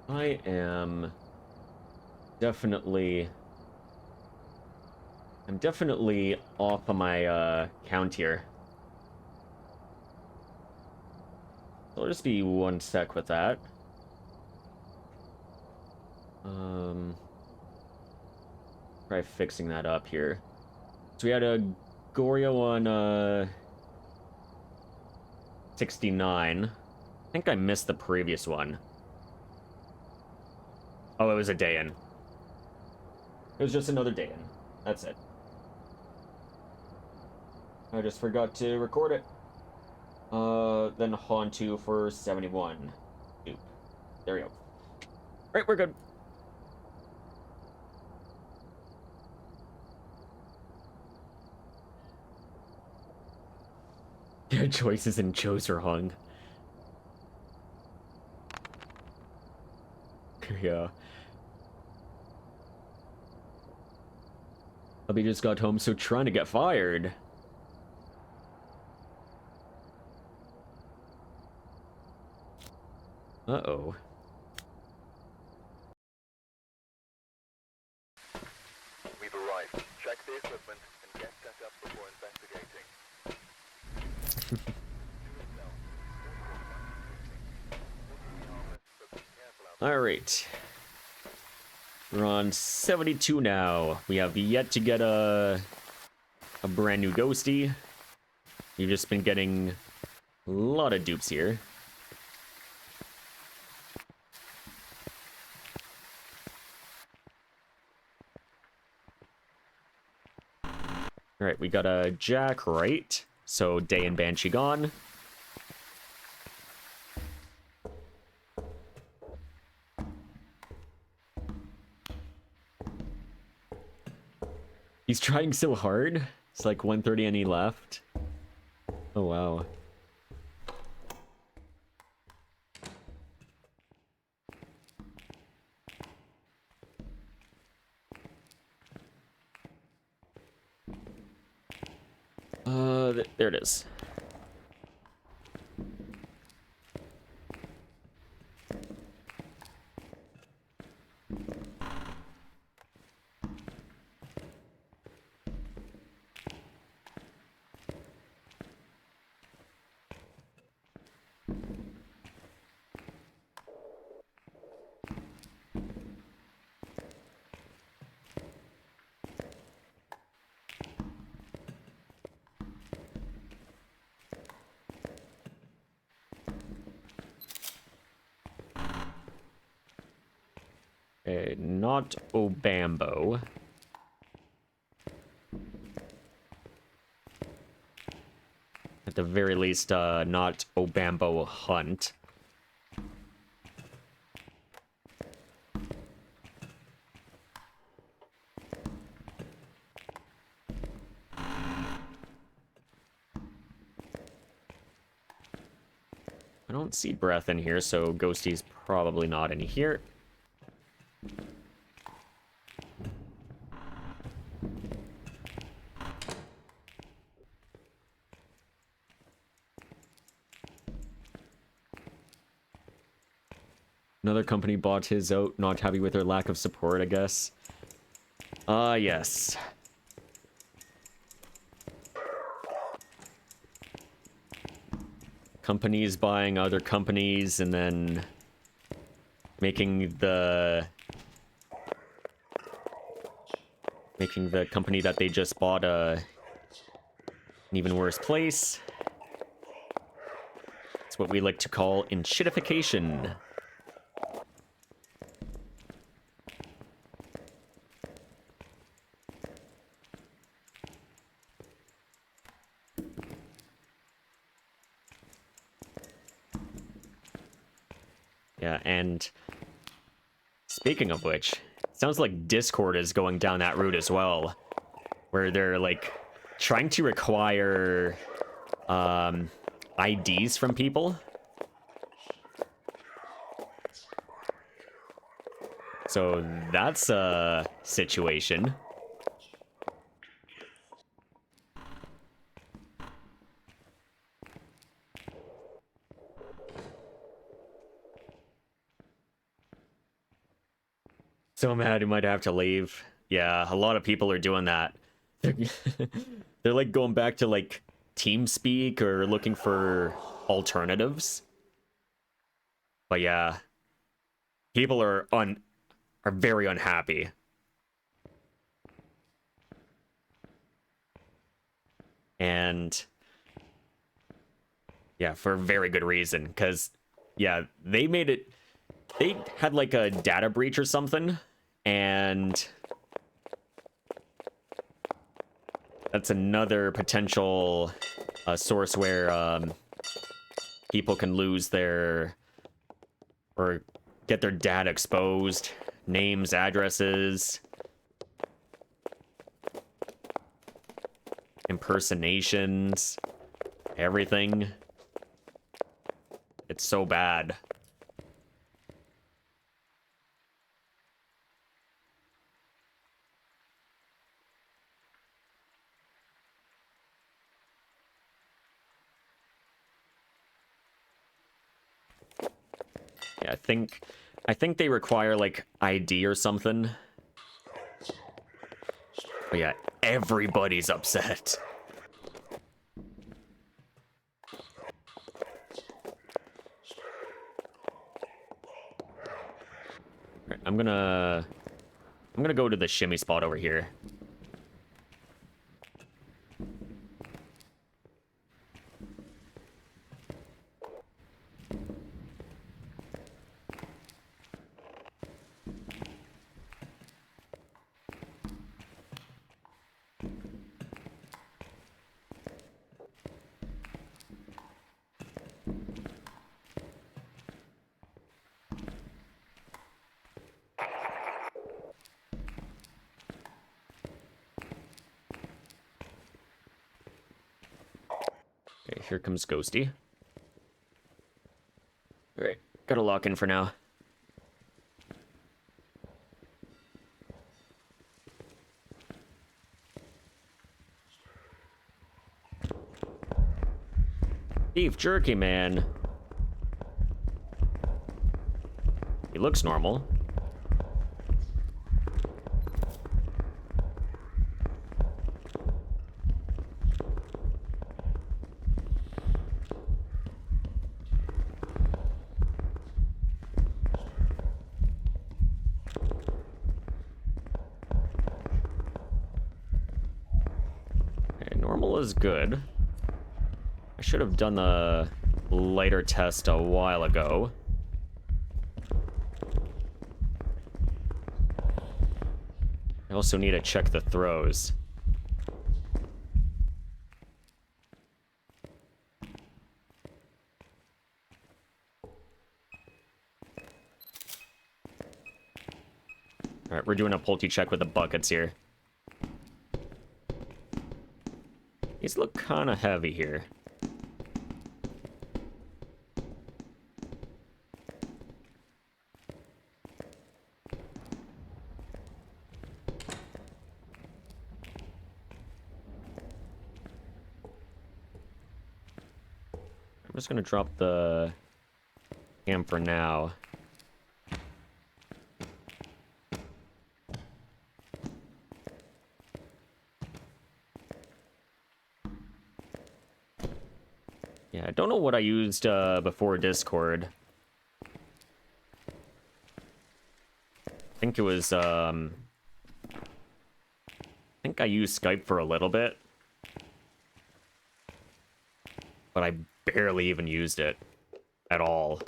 I am definitely... I'm definitely off on my, count here. So I'll just be one sec with that. Try fixing that up here. So we had a Goryo on, 69. I think I missed the previous one. Oh, it was a day in. It was just another day in. That's it. I just forgot to record it. Then Han 2 for 71. Oop. There we go. Right, we're good. Their choices and chose are hung. Yeah. Hubby just got home, so trying to get fired. Uh-oh. We've arrived. Check the equipment and get set up before investigating. Alright. We're on 72 now. We have yet to get a brand new ghosty. We've just been getting a lot of dupes here. Alright, we got a Jack right. So Day and Banshee gone. He's trying so hard. It's like 1:30 and he left. Oh, wow. There it is. Okay, not Obambo. At the very least, not Obambo Hunt. I don't see breath in here, so Ghosty's probably not in here. Another company bought his out, not happy with their lack of support, I guess. Yes. Companies buying other companies and then making the company that they just bought an even worse place. It's what we like to call enshittification. Yeah, and speaking of which, it sounds like Discord is going down that route as well, where they're like trying to require IDs from people. So that's a situation. So mad he might have to leave. Yeah, a lot of people are doing that. They're like going back to like TeamSpeak or looking for alternatives. But yeah, people are very unhappy. And yeah, for a very good reason, because yeah, they had like a data breach or something, and that's another potential source where people can lose their or get their data exposed, names, addresses, impersonations, everything. It's so bad. Yeah, I think they require like ID or something. But yeah, everybody's upset. Right, I'm gonna go to the shimmy spot over here. Okay, here comes Ghosty. Alright, gotta lock in for now. Beef jerky, man. He looks normal. Okay, normal is good. I should have done the lighter test a while ago. I also need to check the throws. Alright, we're doing a Pulte check with the buckets here. These look kind of heavy here. I'm just gonna drop the cam for now. Yeah, I don't know what I used before Discord. I think it was, I think I used Skype for a little bit. But I barely even used it at all.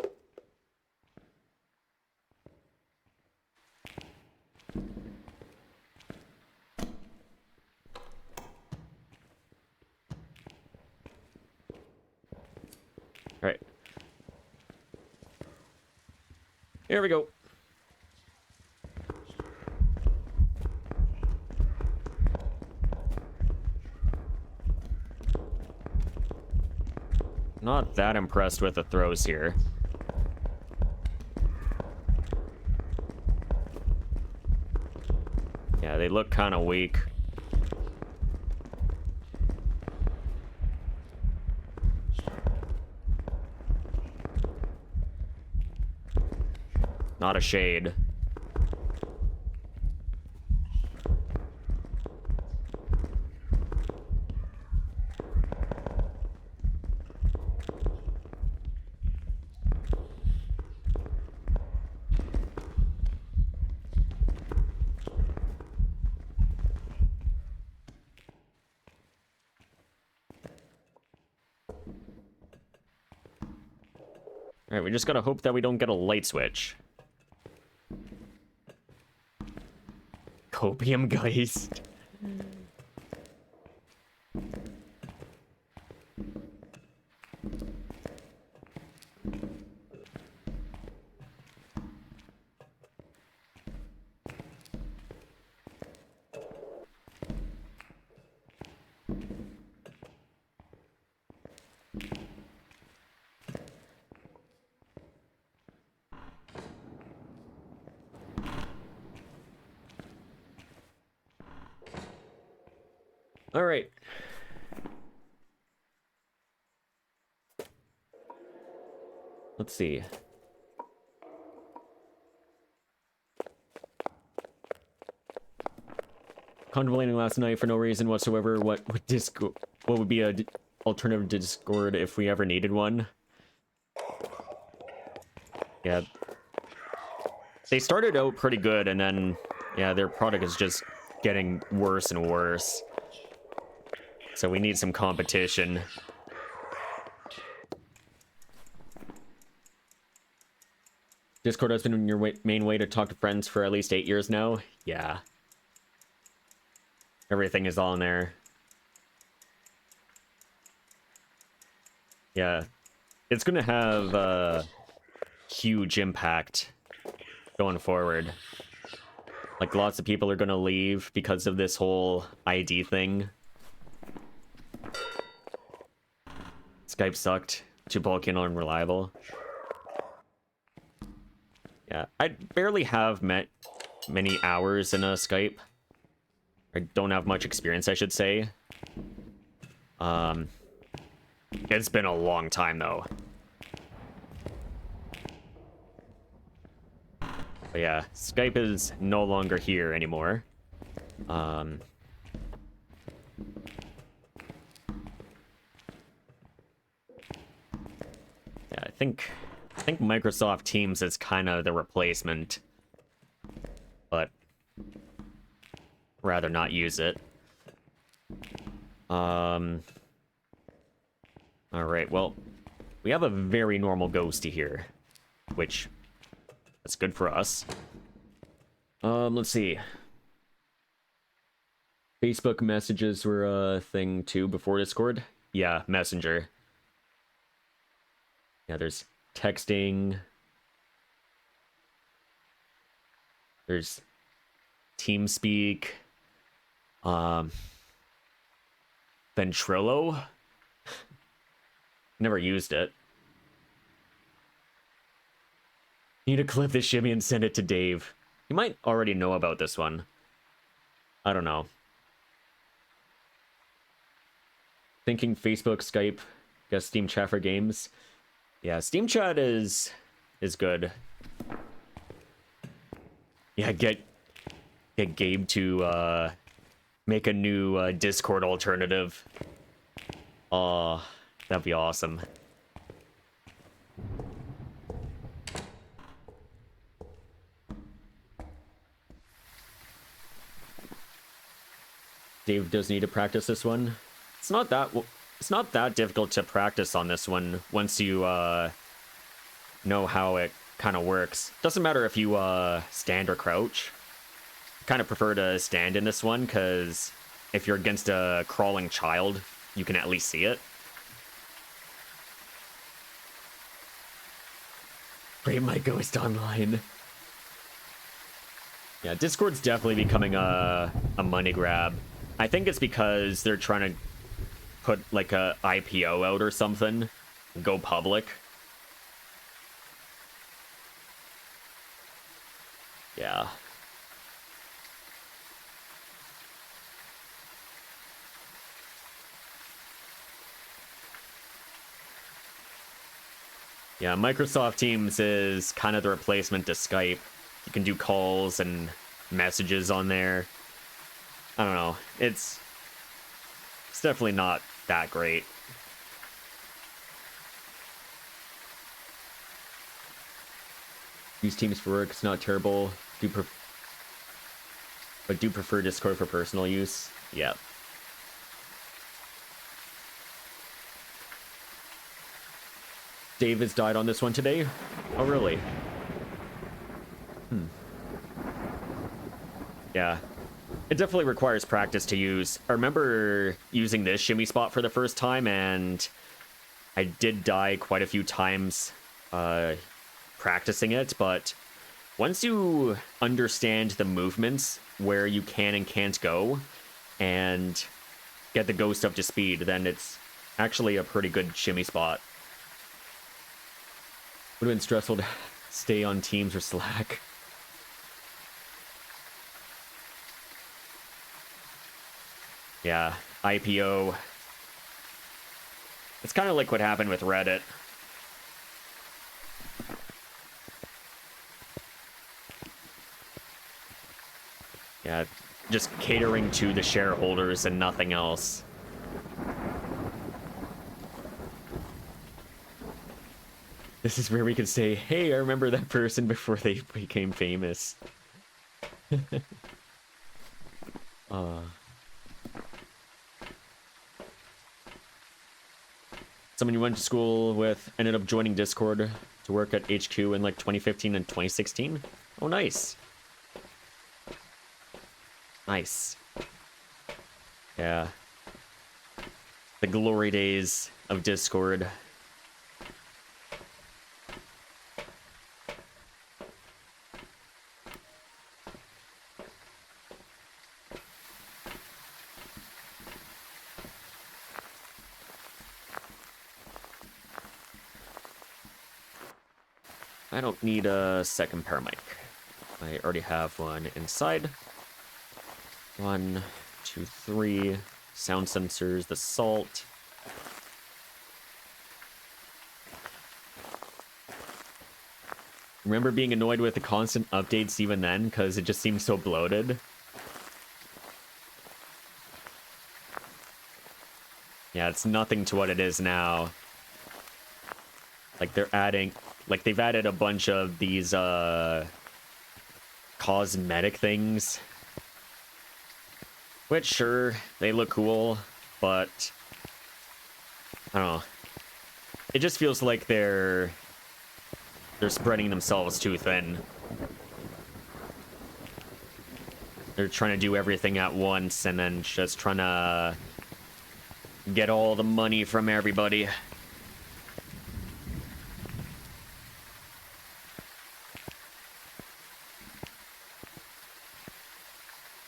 All right. Here we go. Not that impressed with the throws here. Yeah, they look kind of weak. Not a shade. All right, we just gotta hope that we don't get a light switch. Copium Geist. All right. Let's see. Contemplating last night for no reason whatsoever. What would be a alternative to Discord if we ever needed one? Yeah. They started out pretty good, and then, yeah, their product is just getting worse and worse. So we need some competition. Discord has been your main way to talk to friends for at least 8 years now? Yeah. Everything is on there. Yeah. It's gonna have a huge impact going forward. Like, lots of people are gonna leave because of this whole ID thing. Skype sucked. Too bulky and unreliable. Yeah, I barely have met many hours in a Skype. I don't have much experience, I should say. It's been a long time, though. But yeah, Skype is no longer here anymore. Yeah, I think Microsoft Teams is kind of the replacement, but rather not use it. All right, well, we have a very normal ghosty here, which that's good for us. Let's see. Facebook messages were a thing too before Discord. Yeah, Messenger. Yeah, there's texting. There's TeamSpeak. Ventrilo. Never used it. Need to clip this shimmy and send it to Dave. You might already know about this one. I don't know. Thinking Facebook, Skype, Guess Steam chat for games. Yeah, Steam chat is good. Yeah, get Gabe to make a new Discord alternative. Oh, that'd be awesome. Dave does need to practice this one. It's not that difficult to practice on this one once you know how it kind of works. Doesn't matter if you stand or crouch. Kind of prefer to stand in this one because if you're against a crawling child, you can at least see it. Brave my ghost online. Yeah, Discord's definitely becoming a money grab. I think it's because they're trying to put like a IPO out or something, go public. Yeah. Yeah, Microsoft Teams is kind of the replacement to Skype. You can do calls and messages on there. I don't know. It's definitely not that great. Use Teams for work. It's not terrible. But do prefer Discord for personal use. Yep. David's died on this one today. Oh, really? Yeah. It definitely requires practice to use. I remember using this shimmy spot for the first time, and I did die quite a few times practicing it, but once you understand the movements, where you can and can't go, and get the ghost up to speed, then it's actually a pretty good shimmy spot. Would have been stressful to stay on Teams or Slack. Yeah, IPO. It's kind of like what happened with Reddit. Yeah, just catering to the shareholders and nothing else. This is where we can say, hey, I remember that person before they became famous. Someone you went to school with ended up joining Discord to work at HQ in like 2015 and 2016? Oh, nice. Nice. Yeah. The glory days of Discord. I don't need a second paramic. I already have one inside. 1, 2, 3. Sound sensors, the salt. Remember being annoyed with the constant updates even then, because it just seemed so bloated? Yeah, it's nothing to what it is now. Like, they've added a bunch of these, cosmetic things. Which, sure, they look cool, but I don't know. It just feels like they're spreading themselves too thin. They're trying to do everything at once and then just trying to get all the money from everybody.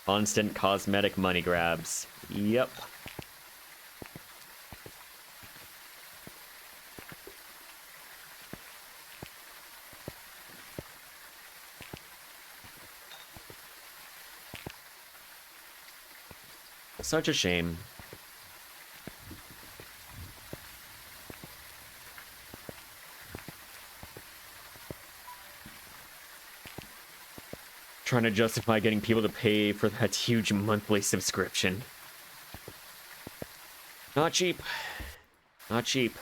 Constant cosmetic money grabs. Yep. Such a shame. trying to justify getting people to pay for that huge monthly subscription. Not cheap. Not cheap.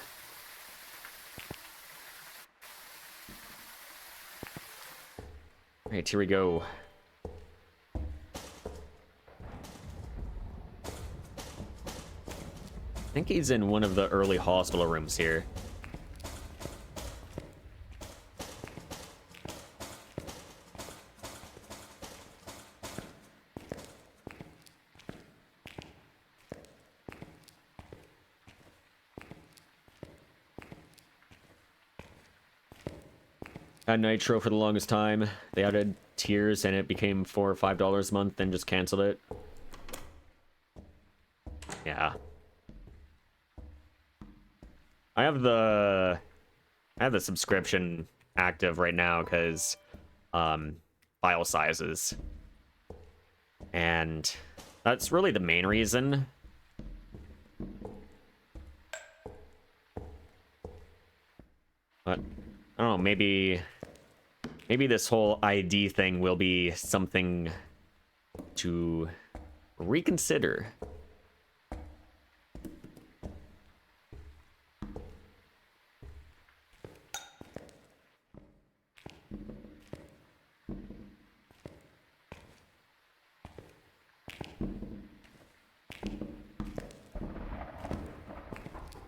Alright, here we go. I think he's in one of the early hospital rooms here. Had Nitro for the longest time. They added tiers and it became $4 or $5 a month, then just canceled it. Yeah. I have the subscription active right now because file sizes. And that's really the main reason. But I don't know, maybe this whole ID thing will be something to reconsider.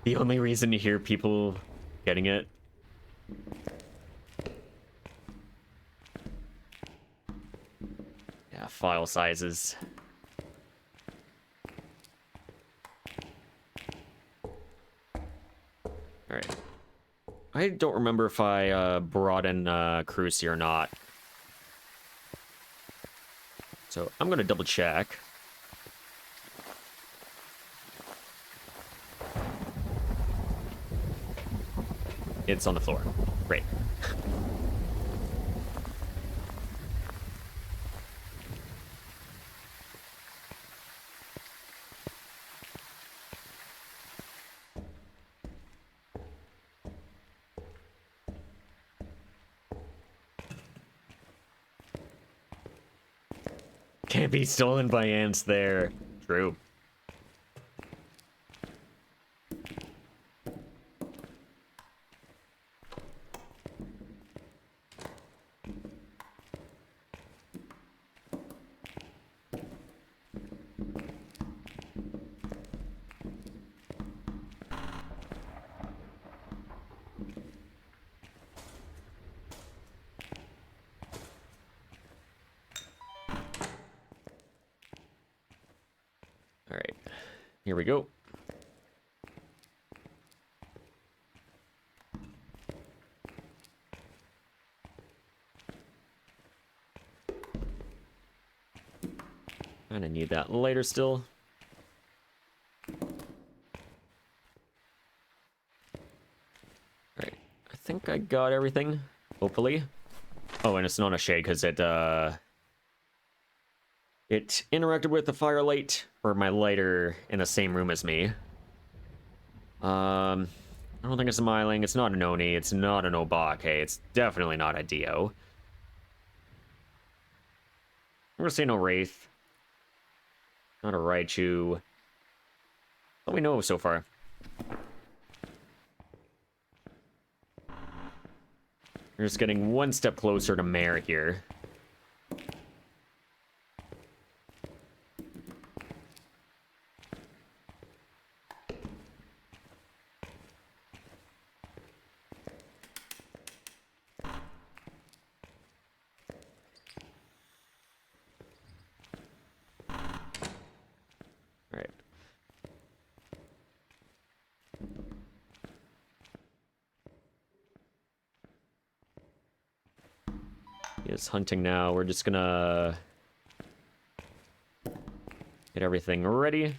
The only reason you hear people getting it. Yeah, file sizes. Alright. I don't remember if I brought in Cruci or not. So I'm gonna double check. It's on the floor. Great. Can't be stolen by ants there. True. Alright, here we go. Kinda need that later still. Alright, I think I got everything, hopefully. Oh, and it's not a shade because it interacted with the firelight, or my lighter, in the same room as me. I don't think it's a Myling, it's not an Oni, it's not an Obake, it's definitely not a Dio. I'm gonna say no Wraith. Not a Raichu. What we know so far. We're just getting one step closer to Mare here. Alright. He is hunting now. We're just gonna get everything ready.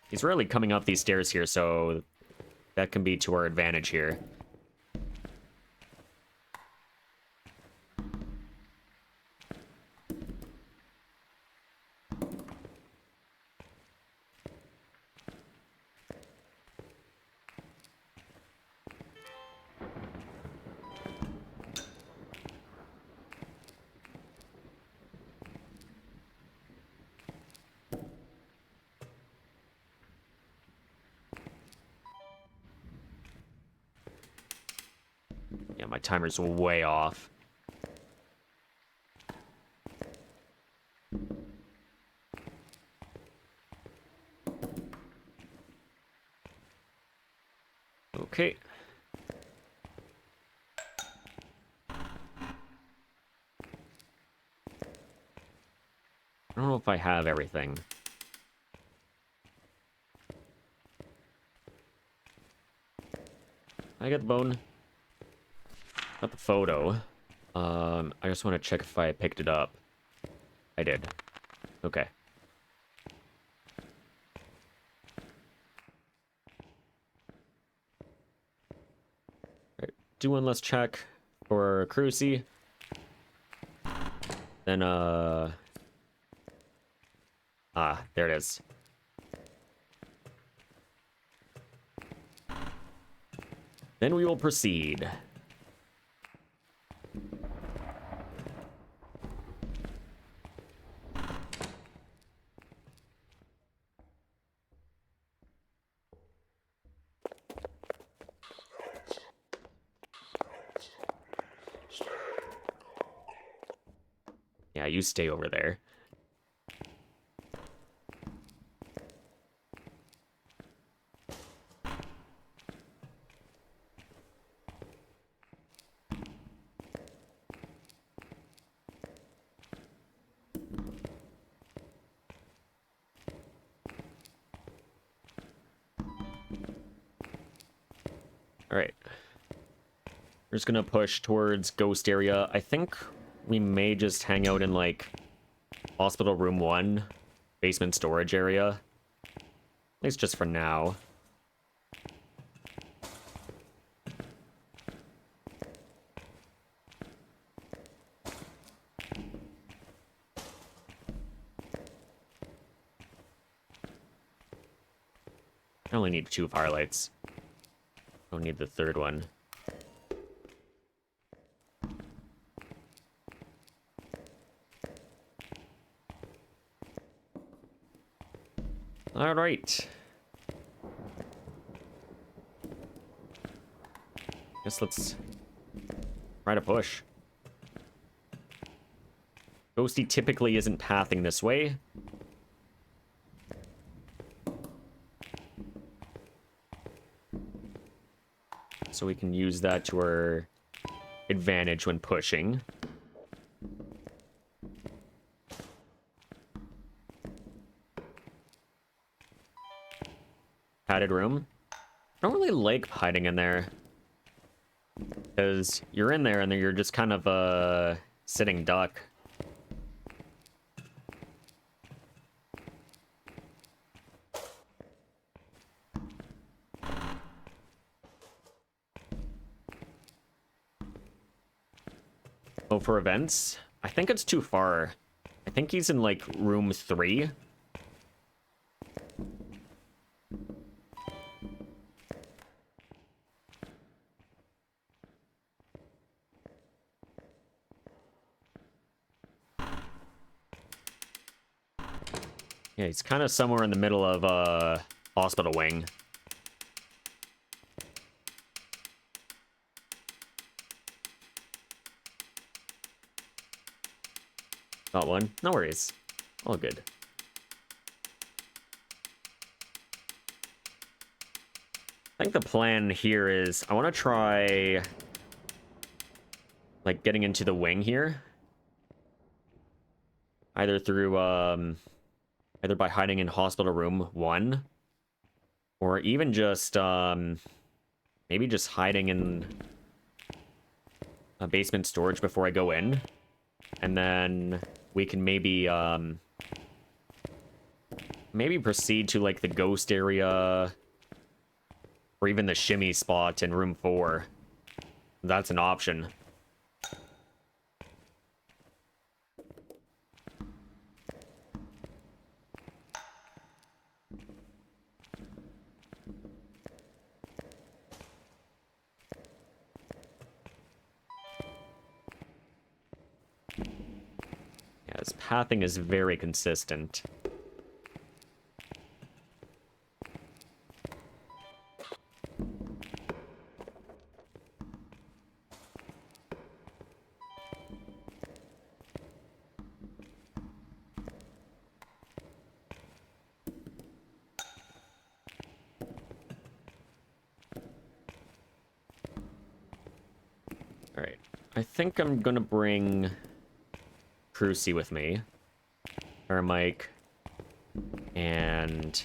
He's really coming up these stairs here, so that can be to our advantage here. Yeah, my timer's way off. Okay. I don't know if I have everything. I got the bone. Not the photo. I just want to check if I picked it up. I did. Okay. Alright, do one less check for Cruci. Then, there it is. Then we will proceed. Yeah, you stay over there. Alright. We're just gonna push towards ghost area. I think we may just hang out in, like, hospital room 1, basement storage area. At least just for now. I only need 2 firelights. Don't need the third one. All right. Guess let's try to push. Ghosty typically isn't pathing this way. So we can use that to our advantage when pushing. Padded room. I don't really like hiding in there. Because you're in there and then you're just kind of a sitting duck. Oh, for events? I think it's too far. I think he's in, like, room 3. Yeah, he's kind of somewhere in the middle of, hospital wing. Got one. No worries. All good. I think the plan here is I want to try, like, getting into the wing here. Either through, either by hiding in hospital room 1, or even just, maybe just hiding in a basement storage before I go in. And then we can maybe, maybe proceed to, like, the ghost area, or even the shimmy spot in room 4. That's an option. Yeah, his pathing is very consistent. Alright. I think I'm gonna bring Crucy with me. Or Mike. And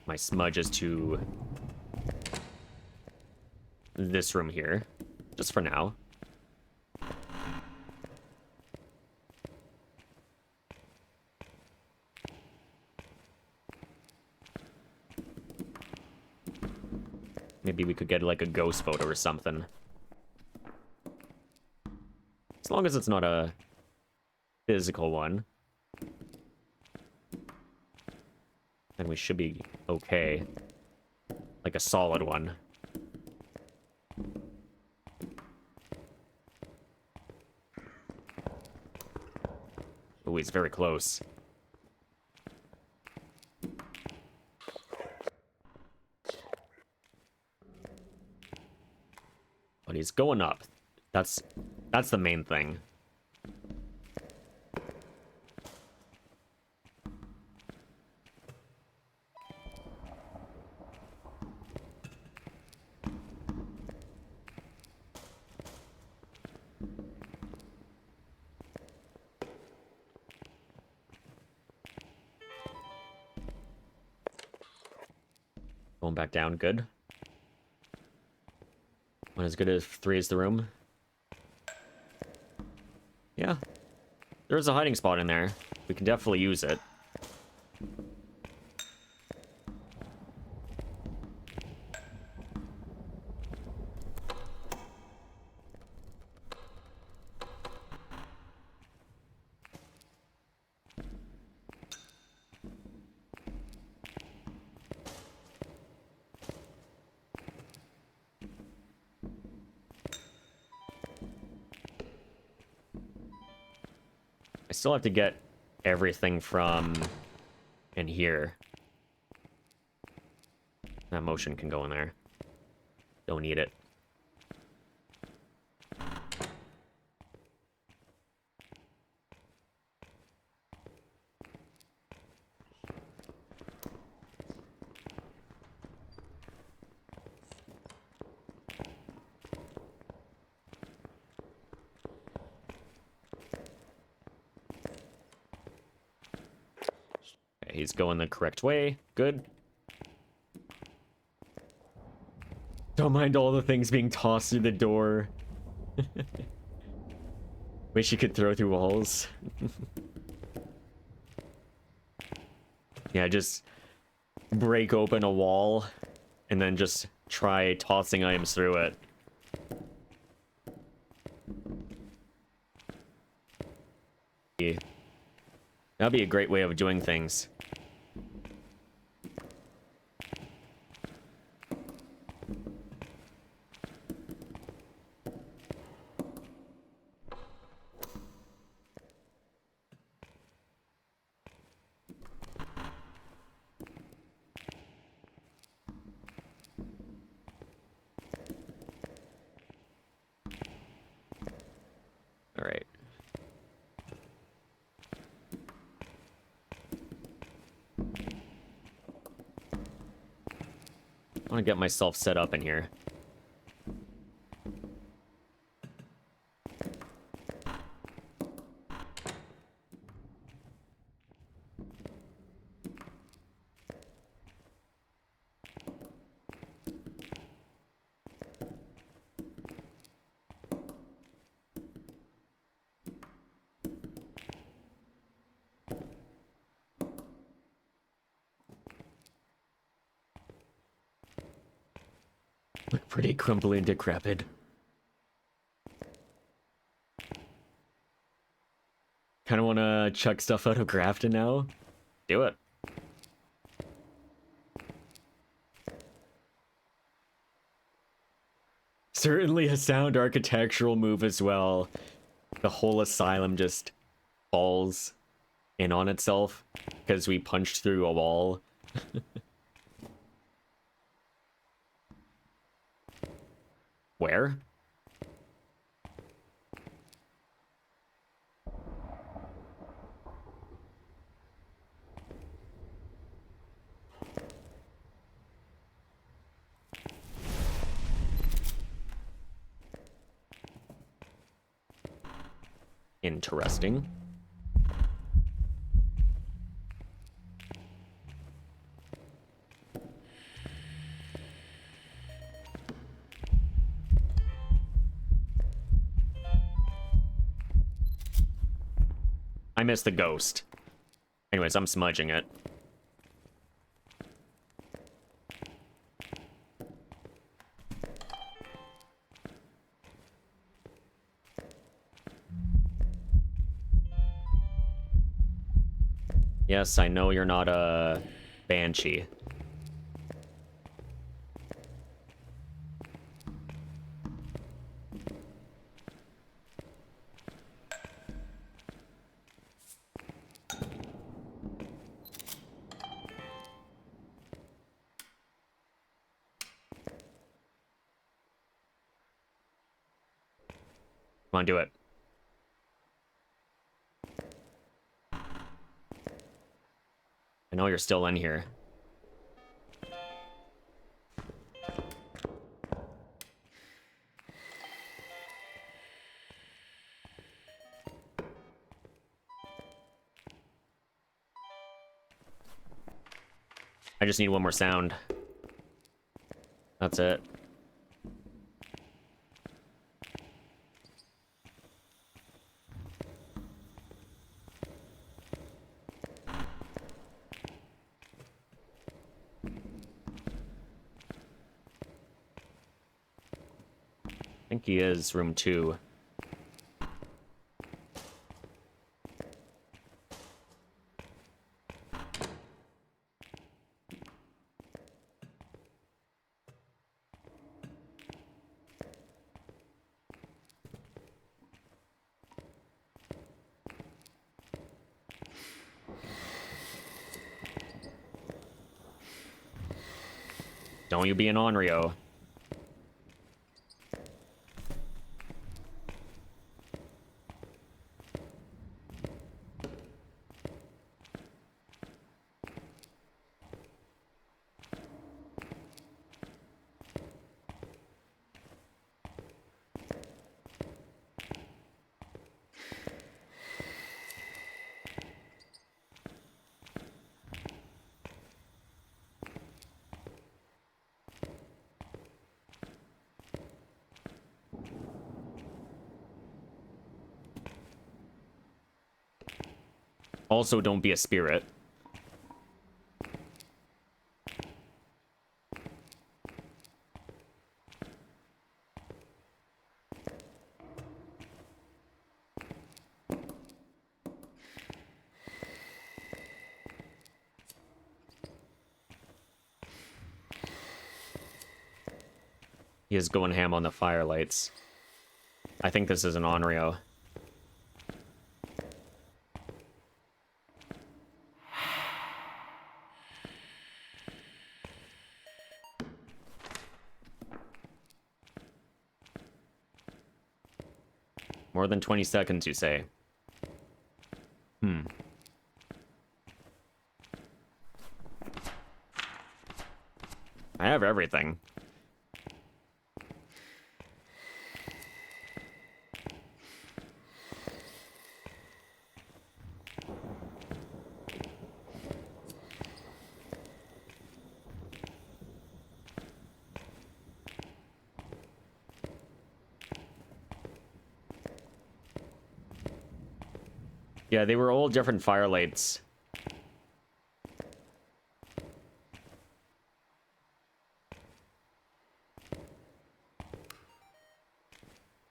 my smudges to this room here. Just for now. Maybe we could get like a ghost photo or something. As long as it's not a physical one. Then we should be okay. Like a solid one. Oh, he's very close. But he's going up. That's the main thing. Going back down, good. One as good as 3 is the room. Yeah. There's a hiding spot in there. We can definitely use it. I still have to get everything from in here. That motion can go in there. Don't need it. He's going the correct way. Good. Don't mind all the things being tossed through the door. Wish you could throw through walls. Yeah, just break open a wall and then just try tossing items through it. Yeah. That'd be a great way of doing things. All right. I want to get myself set up in here. Look pretty crumbly and decrepit. Kind of want to chuck stuff out of Grafton now. Do it. Certainly a sound architectural move as well. The whole asylum just falls in on itself because we punched through a wall. Where? Interesting. I missed the ghost. Anyways, I'm smudging it. Yes, I know you're not a banshee. Come on, do it. I know you're still in here. I just need one more sound. That's it. I think he is room 2. Don't you be an Onryo. Also, don't be a spirit. He is going ham on the firelights. I think this is an Onryo. More than 20 seconds, you say? I have everything. Yeah, they were all different firelights.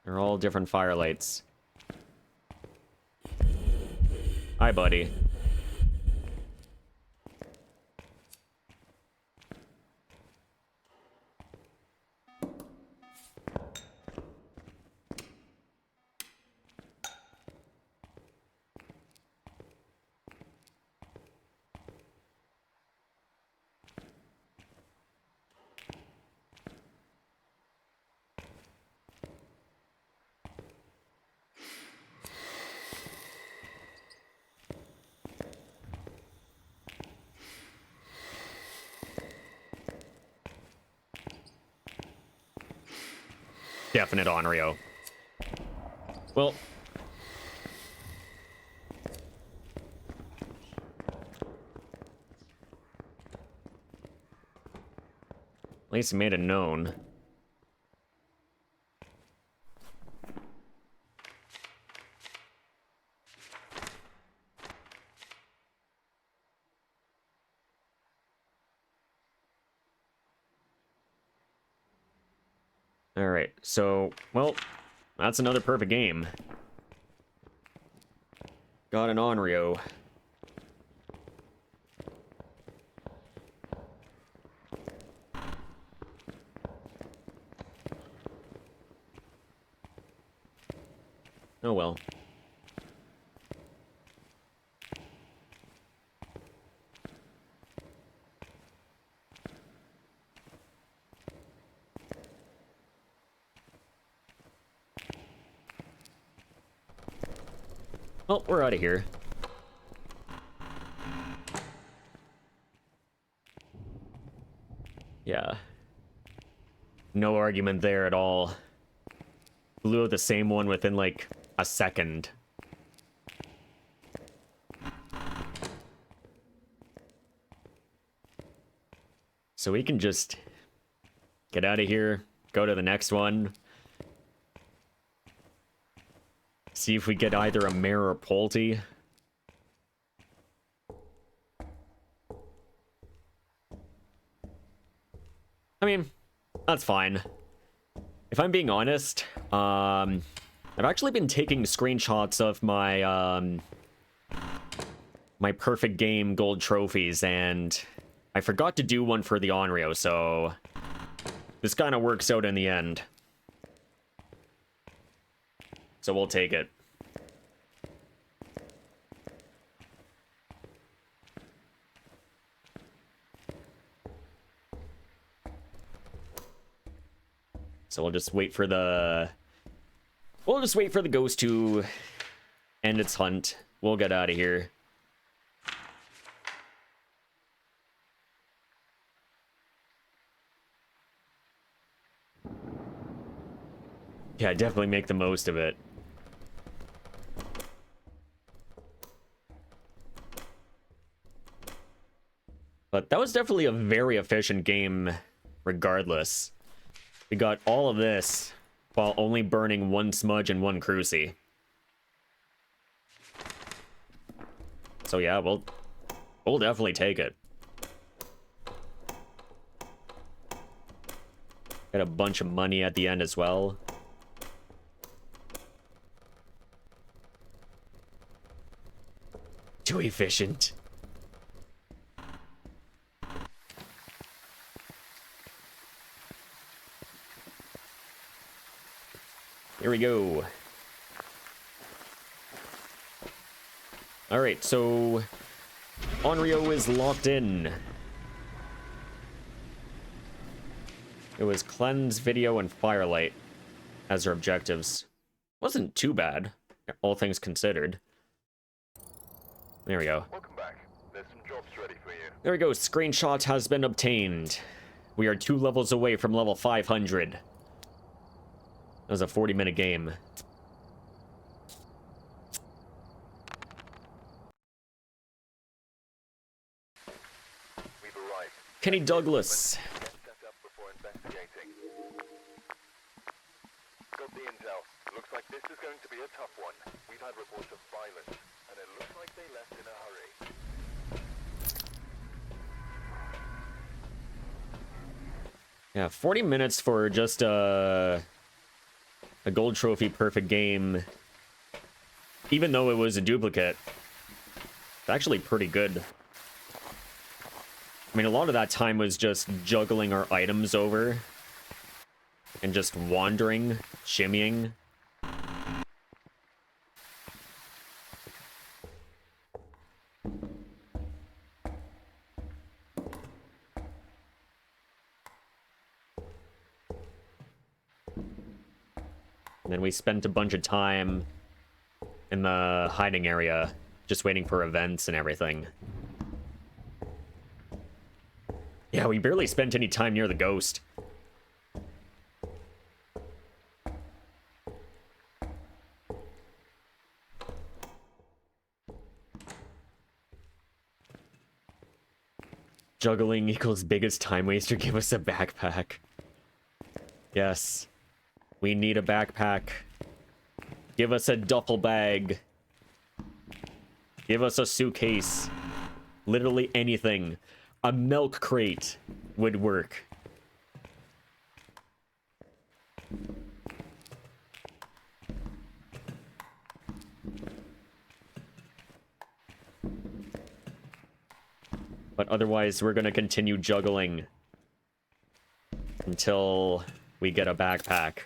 They're all different firelights. Hi, buddy. Definite Onryo. Well, least made it known. Alright, so, well, that's another perfect game. Got an Onryo. Oh well. Well, we're out of here. Yeah. No argument there at all. Blew out the same one within like a second. So we can just get out of here, go to the next one. See if we get either a mare or Polty. I mean, that's fine. If I'm being honest, I've actually been taking screenshots of my, my perfect game gold trophies, and I forgot to do one for the Onryo, so this kind of works out in the end. So we'll take it. So we'll just wait for the... We'll just wait for the ghost to end its hunt. We'll get out of here. Yeah, definitely make the most of it. But that was definitely a very efficient game regardless. We got all of this while only burning one smudge and one cruci. So yeah, we'll definitely take it. Got a bunch of money at the end as well. Too efficient. Here we go. Alright, so Onryo is locked in. It was Cleanse, Video, and Firelight as our objectives. Wasn't too bad, all things considered. There we go. Welcome back. There's some jobs ready for you. There we go, screenshot has been obtained. We are 2 levels away from level 500. That was a 40-minute game. We've arrived. Kenny Douglas. Get set up before investigating. Got the intel. Looks like this is going to be a tough one. We've had reports of violence, and it looks like they left in a hurry. Yeah, 40 minutes for just a gold trophy perfect game. Even though it was a duplicate. It's actually pretty good. I mean, a lot of that time was just juggling our items over. And just wandering, shimmying. And then we spent a bunch of time in the hiding area, just waiting for events and everything. Yeah, we barely spent any time near the ghost. Juggling equals biggest time waster. Give us a backpack. Yes. We need a backpack. Give us a duffel bag. Give us a suitcase. Literally anything. A milk crate would work. But otherwise, we're gonna continue juggling until we get a backpack.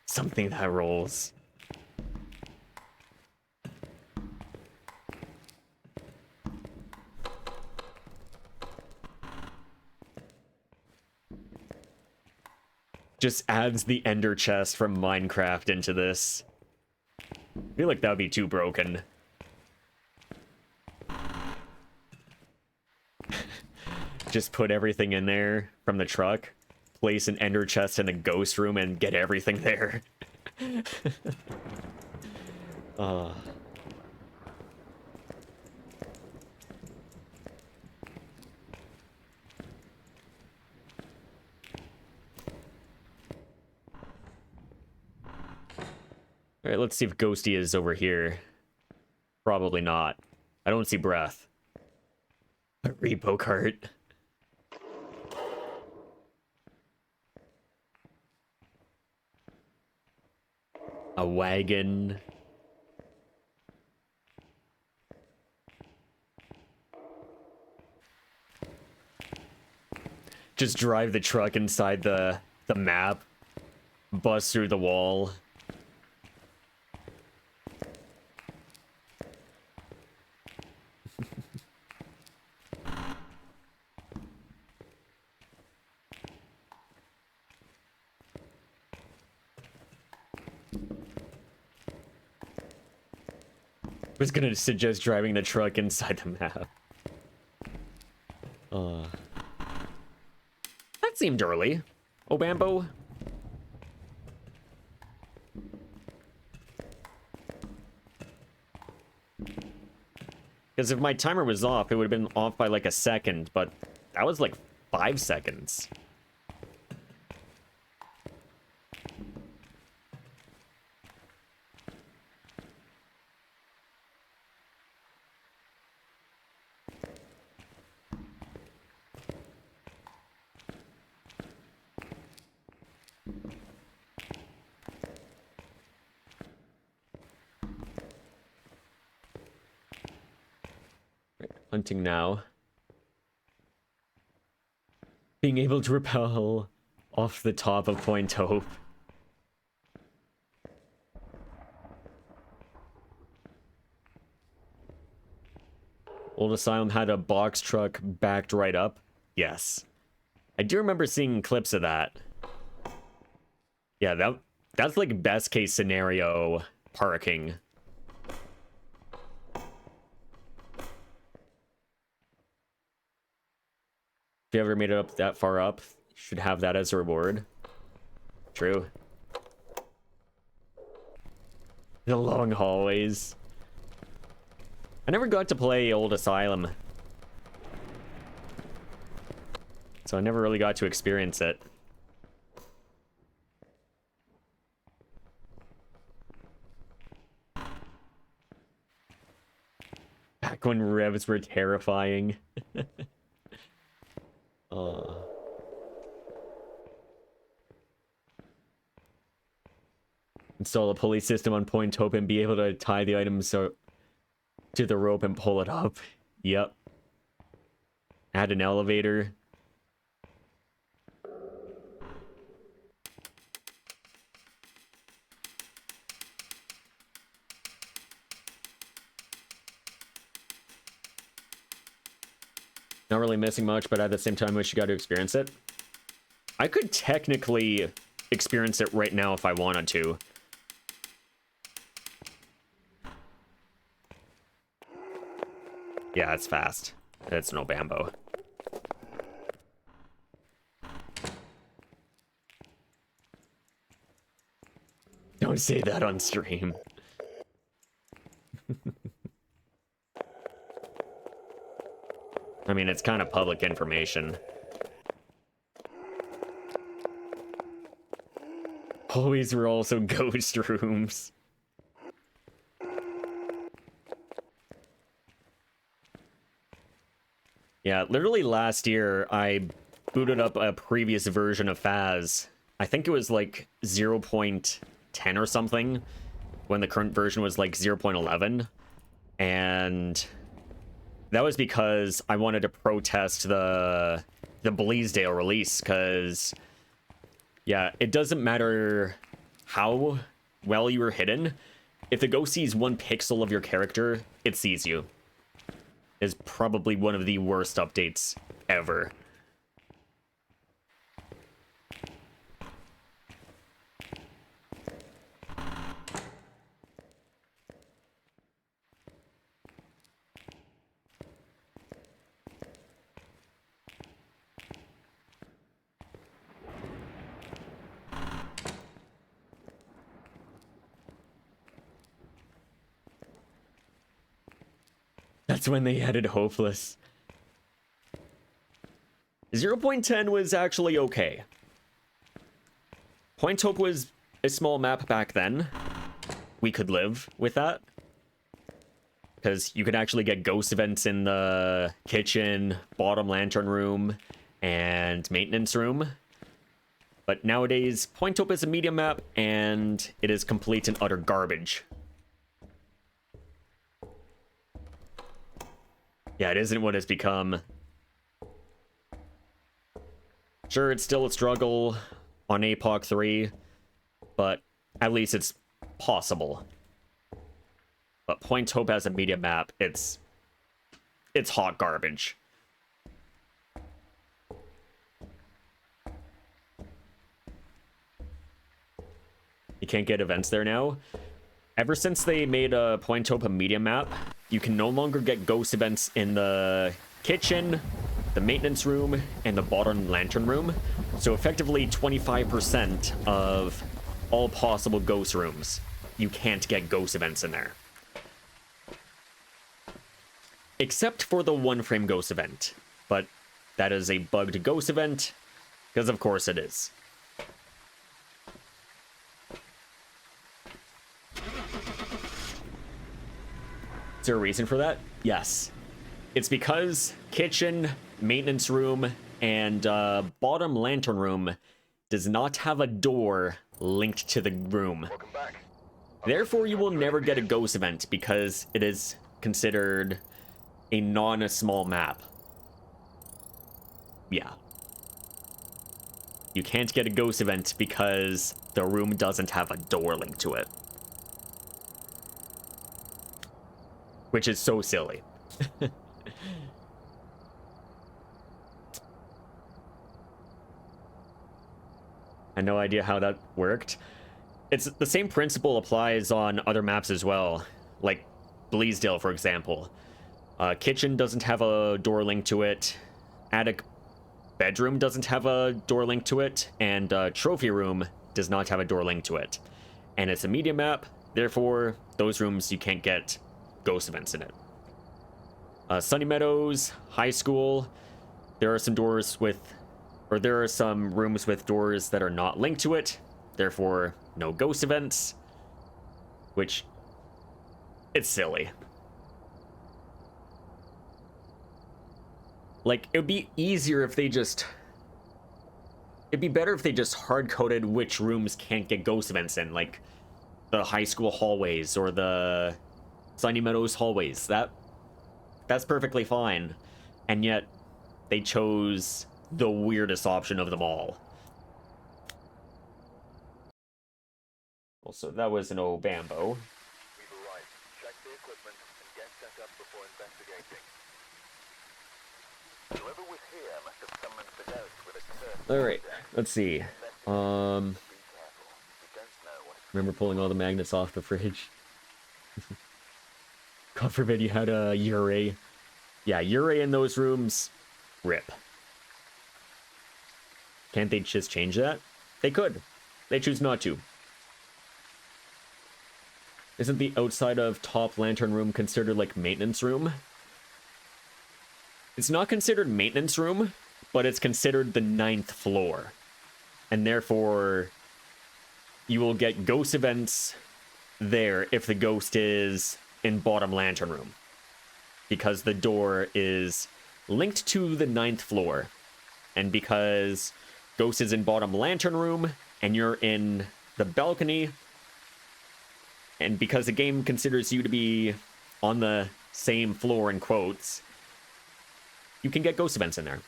Something that rolls. Just adds the ender chest from Minecraft into this. I feel like that would be too broken. Just put everything in there from the truck, place an ender chest in the ghost room, and get everything there. Alright, let's see if Ghosty is over here. Probably not. I don't see breath. A repo cart. A wagon. Just drive the truck inside the map. Bust through the wall. I was gonna suggest driving the truck inside the map. That seemed early. Oh, Bambo. Because if my timer was off, it would have been off by like a second, but that was like 5 seconds. Hunting now. Being able to rappel off the top of Point Hope. Old Asylum had a box truck backed right up. Yes. I do remember seeing clips of that. Yeah, that's like best case scenario parking. If you ever made it up that far up, you should have that as a reward. True. The long hallways. I never got to play Old Asylum, so I never really got to experience it. Back when revs were terrifying. Install a pulley system on Point Hope and be able to tie the items to the rope and pull it up. Yep. Add an elevator. Not really missing much, but at the same time, wish you got to experience it. I could technically experience it right now if I wanted to. Yeah, it's fast. It's no Bambo. Don't say that on stream. I mean, it's kind of public information. Always were also ghost rooms. Yeah, literally last year, I booted up a previous version of Faz. I think it was like 0.10 or something, when the current version was like 0.11. And that was because I wanted to protest the Bleasdale release, because, yeah, it doesn't matter how well you were hidden. If the ghost sees 1 pixel of your character, it sees you. Is probably one of the worst updates ever. That's when they added Hopeless. 0.10 was actually okay. Point Hope was a small map back then. We could live with that. Because you could actually get ghost events in the kitchen, bottom lantern room, and maintenance room. But nowadays, Point Hope is a medium map, and it is complete and utter garbage. Yeah, it isn't what it's become. Sure, it's still a struggle on APOC 3, but at least it's possible. But Point Hope as a media map, it's hot garbage. You can't get events there now. Ever since they made a Point Hope a media map, you can no longer get ghost events in the kitchen, the maintenance room, and the bottom lantern room. So effectively 25% of all possible ghost rooms, you can't get ghost events in there. Except for the 1-frame ghost event. But that is a bugged ghost event, because of course it is. Is there a reason for that? Yes. It's because kitchen, maintenance room, and bottom lantern room does not have a door linked to the room. Welcome back. Therefore, you will never get a ghost event because it is considered a non-small map. Yeah. You can't get a ghost event because the room doesn't have a door linked to it. Which is so silly. I had no idea how that worked. It's the same principle applies on other maps as well, like Bleasdale, for example. Kitchen doesn't have a door link to it. Attic bedroom doesn't have a door link to it, and trophy room does not have a door link to it. And it's a media map, therefore those rooms you can't get ghost events in it. Sunny Meadows, high school, there are some doors with, or there are some rooms with doors that are not linked to it, therefore no ghost events, which, it's silly. Like, it would be easier if they just, it'd be better if they just hard-coded which rooms can't get ghost events in, like the high school hallways or the Sunny Meadows hallways. That's perfectly fine. And yet, they chose the weirdest option of them all. Also, that was an old Bambo. We've arrived. Check the equipment and get set up before investigating. Whoever was here must have summoned the ghost with a curse. Alright, let's see. Be careful. We don't know what Remember pulling all the magnets off the fridge? God forbid you had a Yurei. Yeah, Yurei in those rooms, rip. Can't they just change that? They could. They choose not to. Isn't the outside of top lantern room considered like maintenance room? It's not considered maintenance room, but it's considered the 9th floor. And therefore, you will get ghost events there if the ghost is in bottom lantern room. Because the door is linked to the 9th floor. And because ghost is in bottom lantern room and you're in the balcony, and because the game considers you to be on the same floor in quotes, you can get ghost events in there.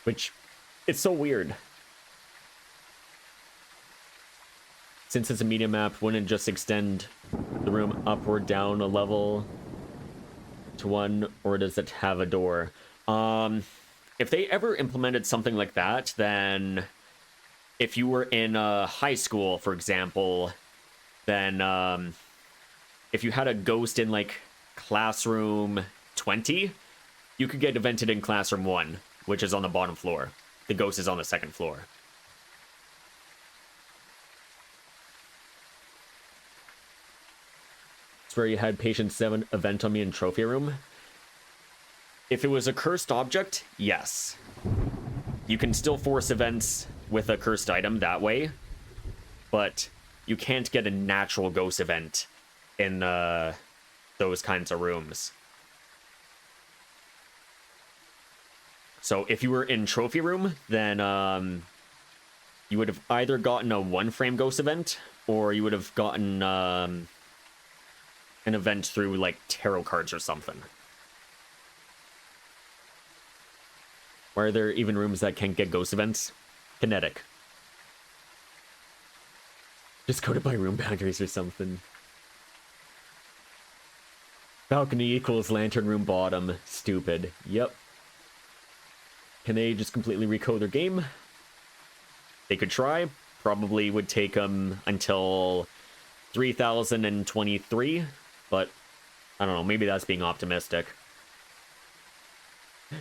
Which, it's so weird. Since it's a media map, wouldn't it just extend the room up or down a level to one, or does it have a door? If they ever implemented something like that, then if you were in high school, for example, then if you had a ghost in like classroom 20, you could get evented in classroom 1, which is on the bottom floor. The ghost is on the 2nd floor. It's where you had patient 7 event on me in trophy room. If it was a cursed object, yes. You can still force events with a cursed item that way, but you can't get a natural ghost event in those kinds of rooms. So if you were in trophy room, then you would have either gotten a 1-frame ghost event, or you would have gotten an event through like tarot cards or something. Why are there even rooms that can't get ghost events? Kinetic. Just coded by room boundaries or something. Balcony equals lantern room bottom. Stupid. Yep. Can they just completely recode their game? They could try. Probably would take them until 3023, but I don't know, maybe that's being optimistic.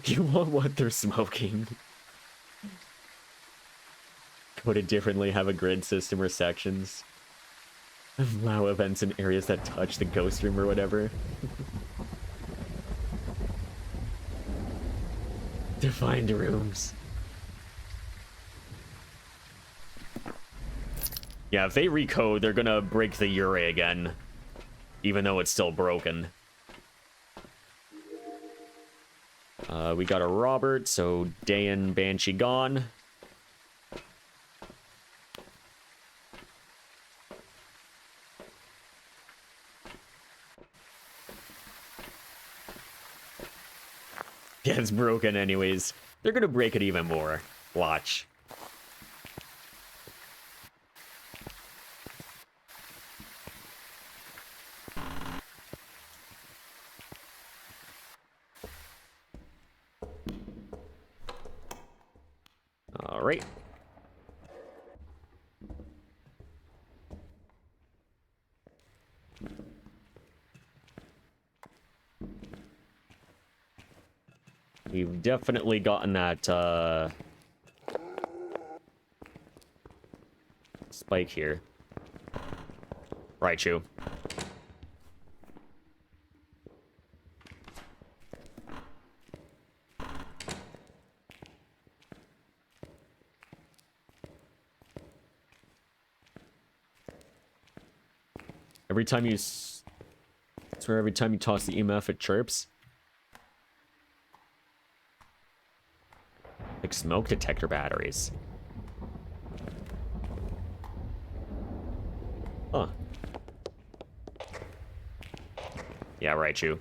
You want what they're smoking. Code it differently, have a grid system or sections. Allow events in areas that touch the ghost room or whatever. Defined rooms. Yeah, if they recode, they're gonna break the Ure again. Even though it's still broken. We got a Robert, so Dayan Banshee gone. Yeah, it's broken anyways. They're gonna break it even more. Watch. All right. We've definitely gotten that, spike here. Raichu. Every time you... I swear every time you toss the EMF, it chirps. Like smoke detector batteries. Huh. Yeah, Raichu.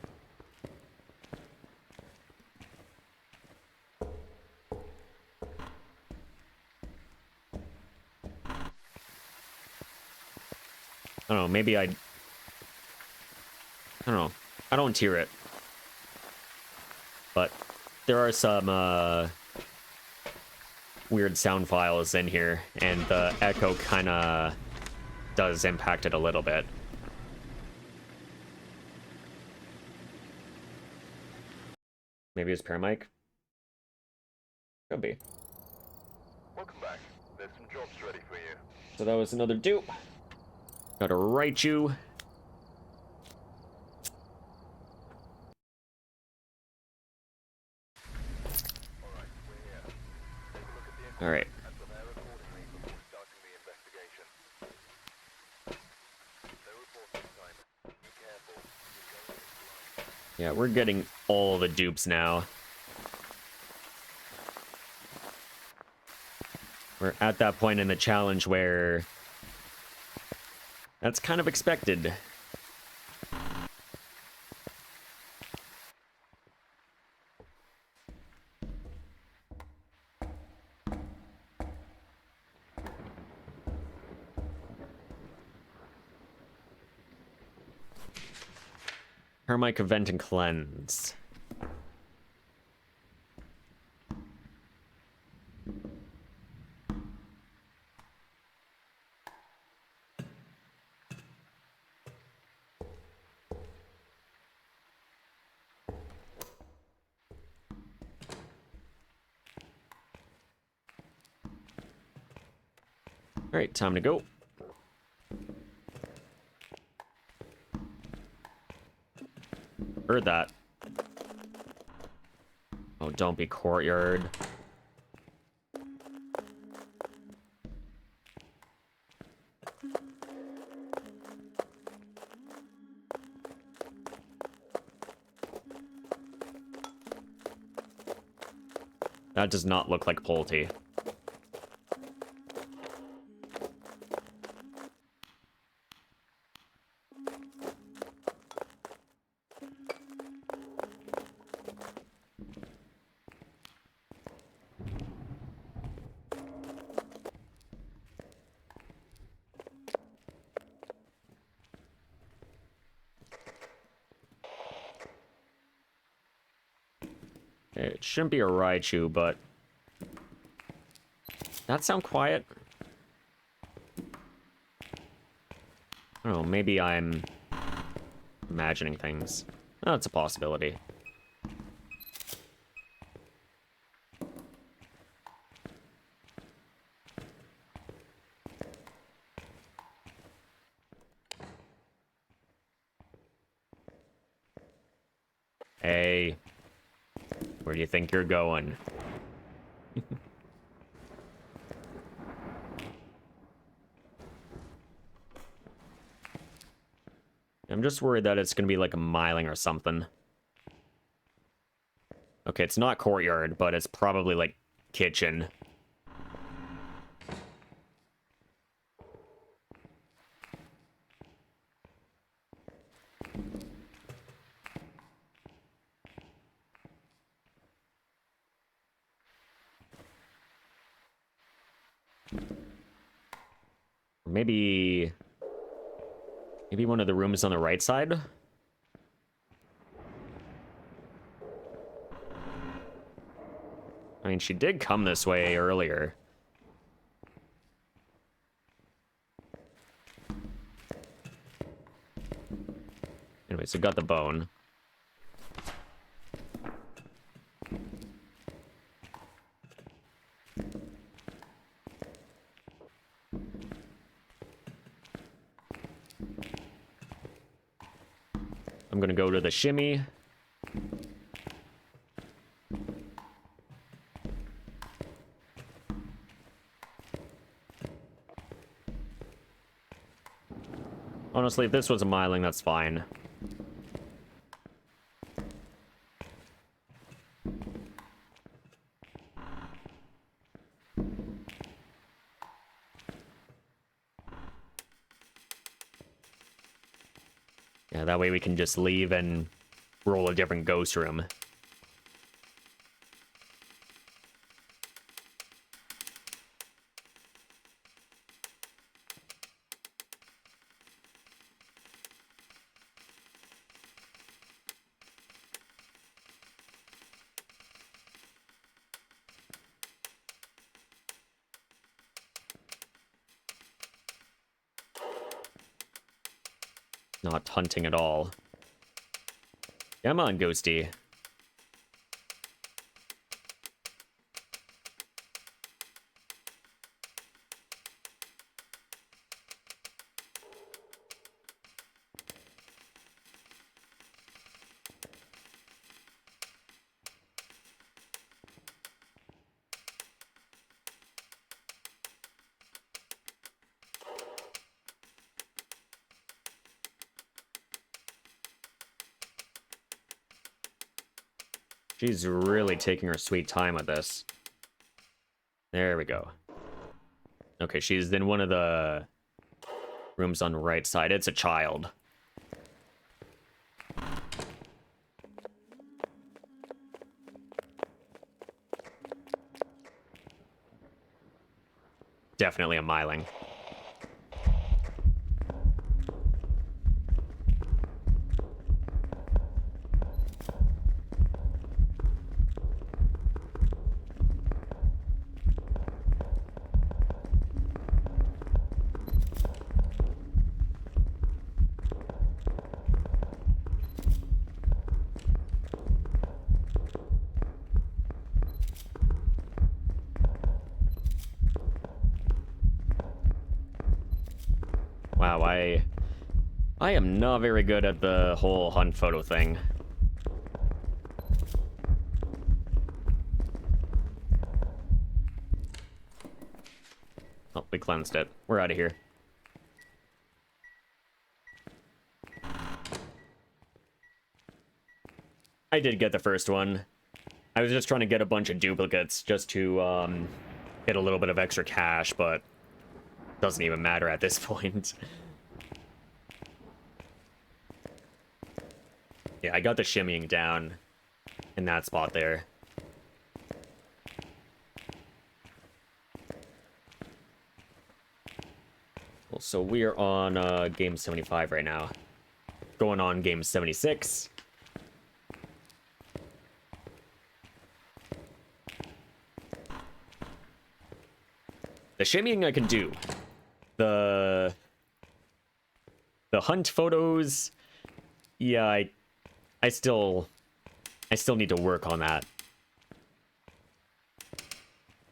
I don't know, maybe I don't know. I don't tier it. But there are some weird sound files in here, and the echo kind of does impact it a little bit. Maybe it's Paramic? Could be. Welcome back. There's some jobs ready for you. So that was another dupe. Gotta write you. All right. and prepare accordingly before starting the investigation. No report this time. Be careful. You're going in blind. Yeah, we're getting all the dupes now. We're at that point in the challenge where that's kind of expected. Hermite Vent and Cleanse. All right, time to go. Heard that. Oh, don't be courtyard. That does not look like Pulte. It shouldn't be a Raichu, but... That sound quiet? I don't know, maybe I'm imagining things. Oh, it's a possibility. Hey, where do you think you're going? I'm just worried that it's gonna be like a Myling or something. Okay, it's not courtyard, but it's probably like kitchen. Maybe one of the rooms on the right side? I mean, she did come this way earlier. Anyway, so got the bone. I'm gonna go to the shimmy. Honestly, if this was a Myling, that's fine. Yeah, that way we can just leave and roll a different ghost room. Not hunting at all. Come on, Ghosty. She's really taking her sweet time with this. There we go. Okay, she's in one of the rooms on the right side. It's a child. Definitely a Myling. Wow, I am not very good at the whole hunt photo thing. Oh, we cleansed it. We're out of here. I did get the first one. I was just trying to get a bunch of duplicates just to get a little bit of extra cash, but doesn't even matter at this point. Yeah, I got the shimmying down in that spot there. Well, so we are on game 75 right now. Going on game 76. The shimmying I can do. The hunt photos, yeah, I still need to work on that.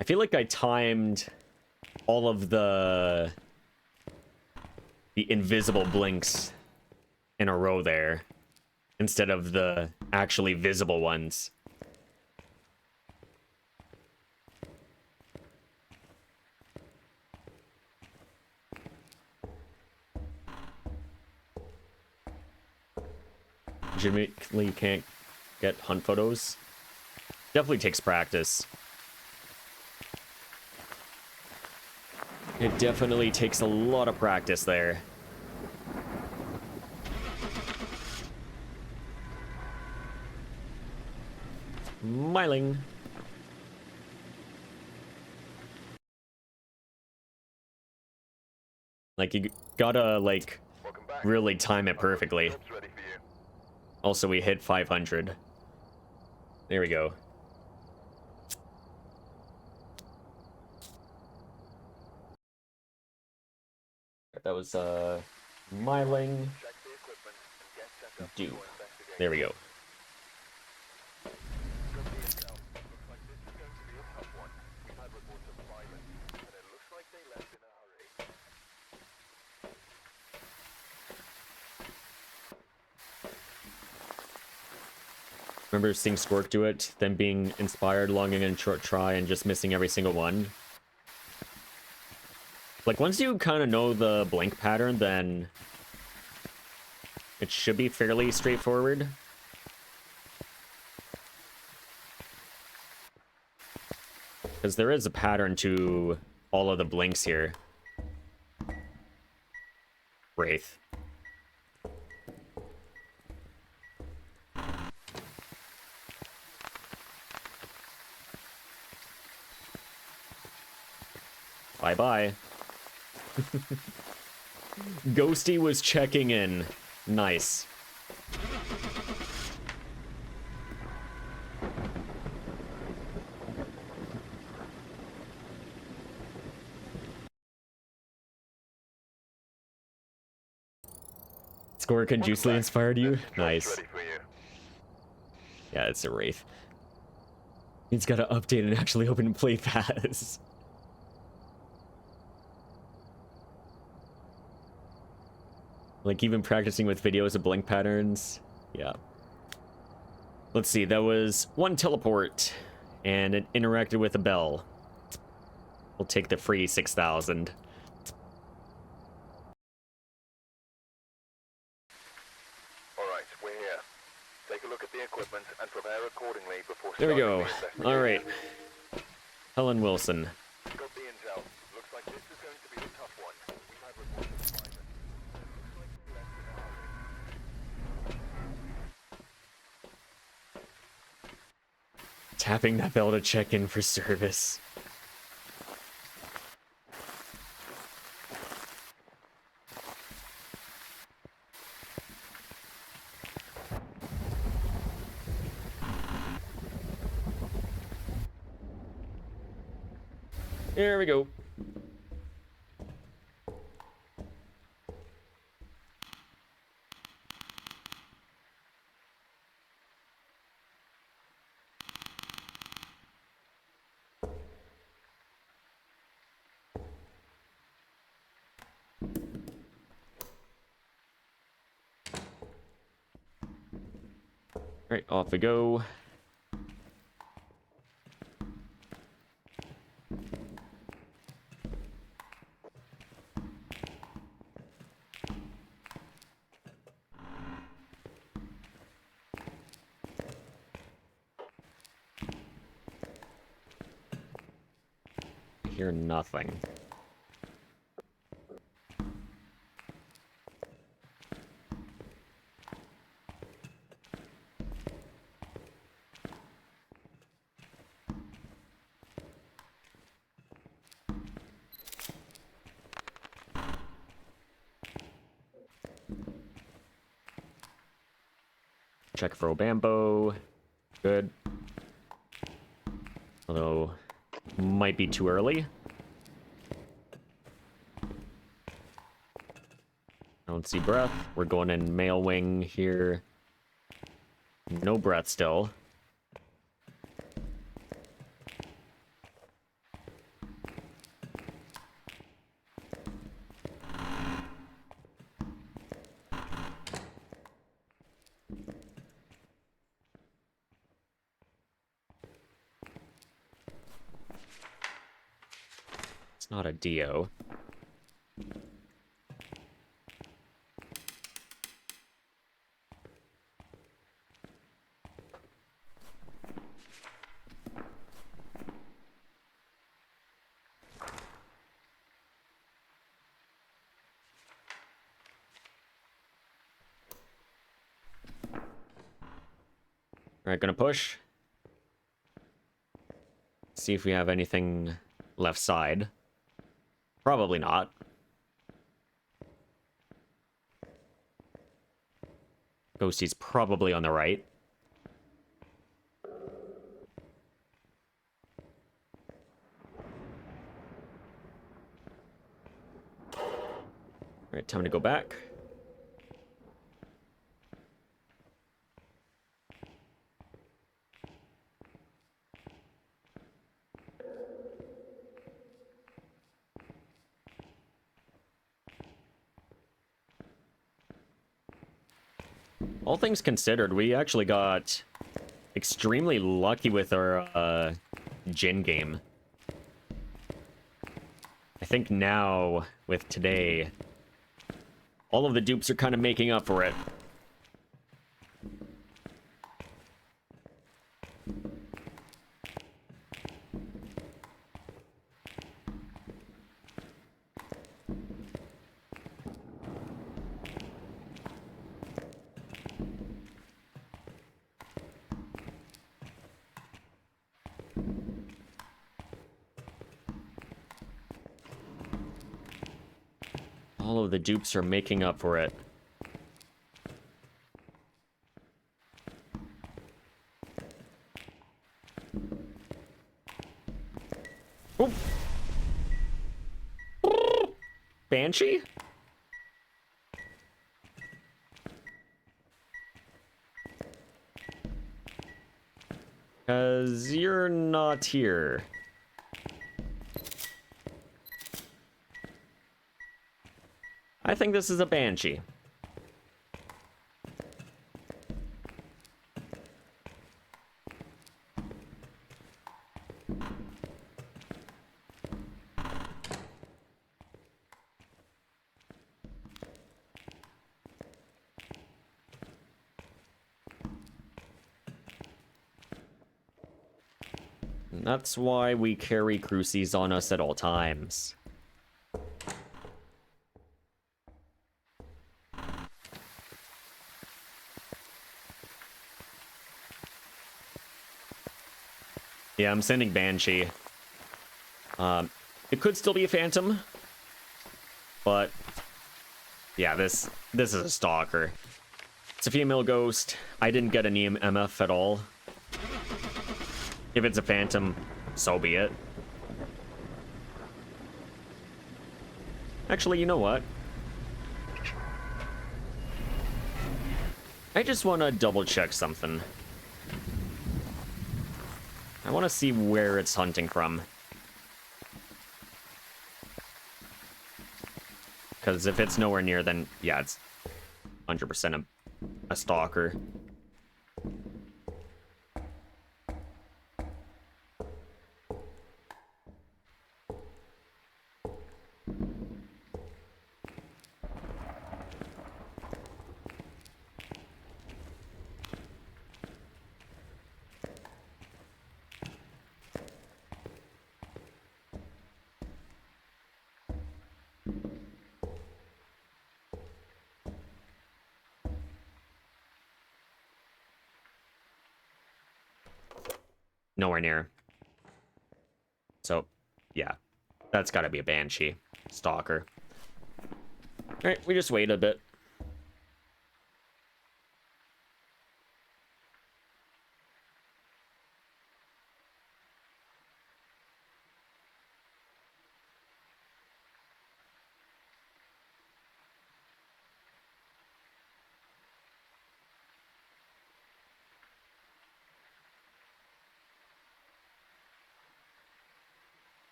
I feel like I timed all of the invisible blinks in a row there instead of the actually visible ones. Legitimately can't get hunt photos. Definitely takes practice. It definitely takes a lot of practice there. Myling. Like, you gotta, like, really time it perfectly. Also, we hit 500. There we go. That was, Myling. Dupe. There we go. Remember seeing Squirk do it, then being inspired, longing in a short try, and just missing every single one? Like, once you kind of know the blink pattern, then it should be fairly straightforward. Because there is a pattern to all of the blinks here. Wraith. Bye-bye. Ghosty was checking in. Nice. Squirk and Juicely inspired you? Nice. Yeah, it's a Wraith. He's got to update and actually open Play Pass. Like, even practicing with videos of blink patterns. Yeah. Let's see, that was one teleport, and it interacted with a bell. We'll take the free 6,000. Alright, we're here. Take a look at the equipment and prepare accordingly before There we go. Starting the All right. investigation. Helen Wilson. Got the intel. Looks like this is going to be a tough one. We've had reports of violence. Looks like they left in a hurry. Tapping that bell to check in for service. There we go. Right, off we go. I hear nothing. Check for Obambo. Good. Although, might be too early. I don't see breath. We're going in male wing here. No breath still. It's not a Dio. Alright, gonna push. See if we have anything left side. Probably not. Ghosty's probably on the right. Alright, time to go back. All things considered, we actually got extremely lucky with our Jin game. I think now, with today, all of the dupes are kind of making up for it. All of the dupes are making up for it. Oh. Banshee? Because you're not here. I think this is a Banshee. That's why we carry crucies on us at all times. Yeah, I'm sending Banshee. It could still be a Phantom, but yeah, this is a Stalker. It's a female ghost. I didn't get any MF at all. If it's a Phantom, so be it. Actually, you know what? I just want to double check something. I want to see where it's hunting from. Because if it's nowhere near, then yeah, it's 100% a stalker. Nowhere near. So, yeah. That's gotta be a Banshee. Stalker. Alright, we just wait a bit.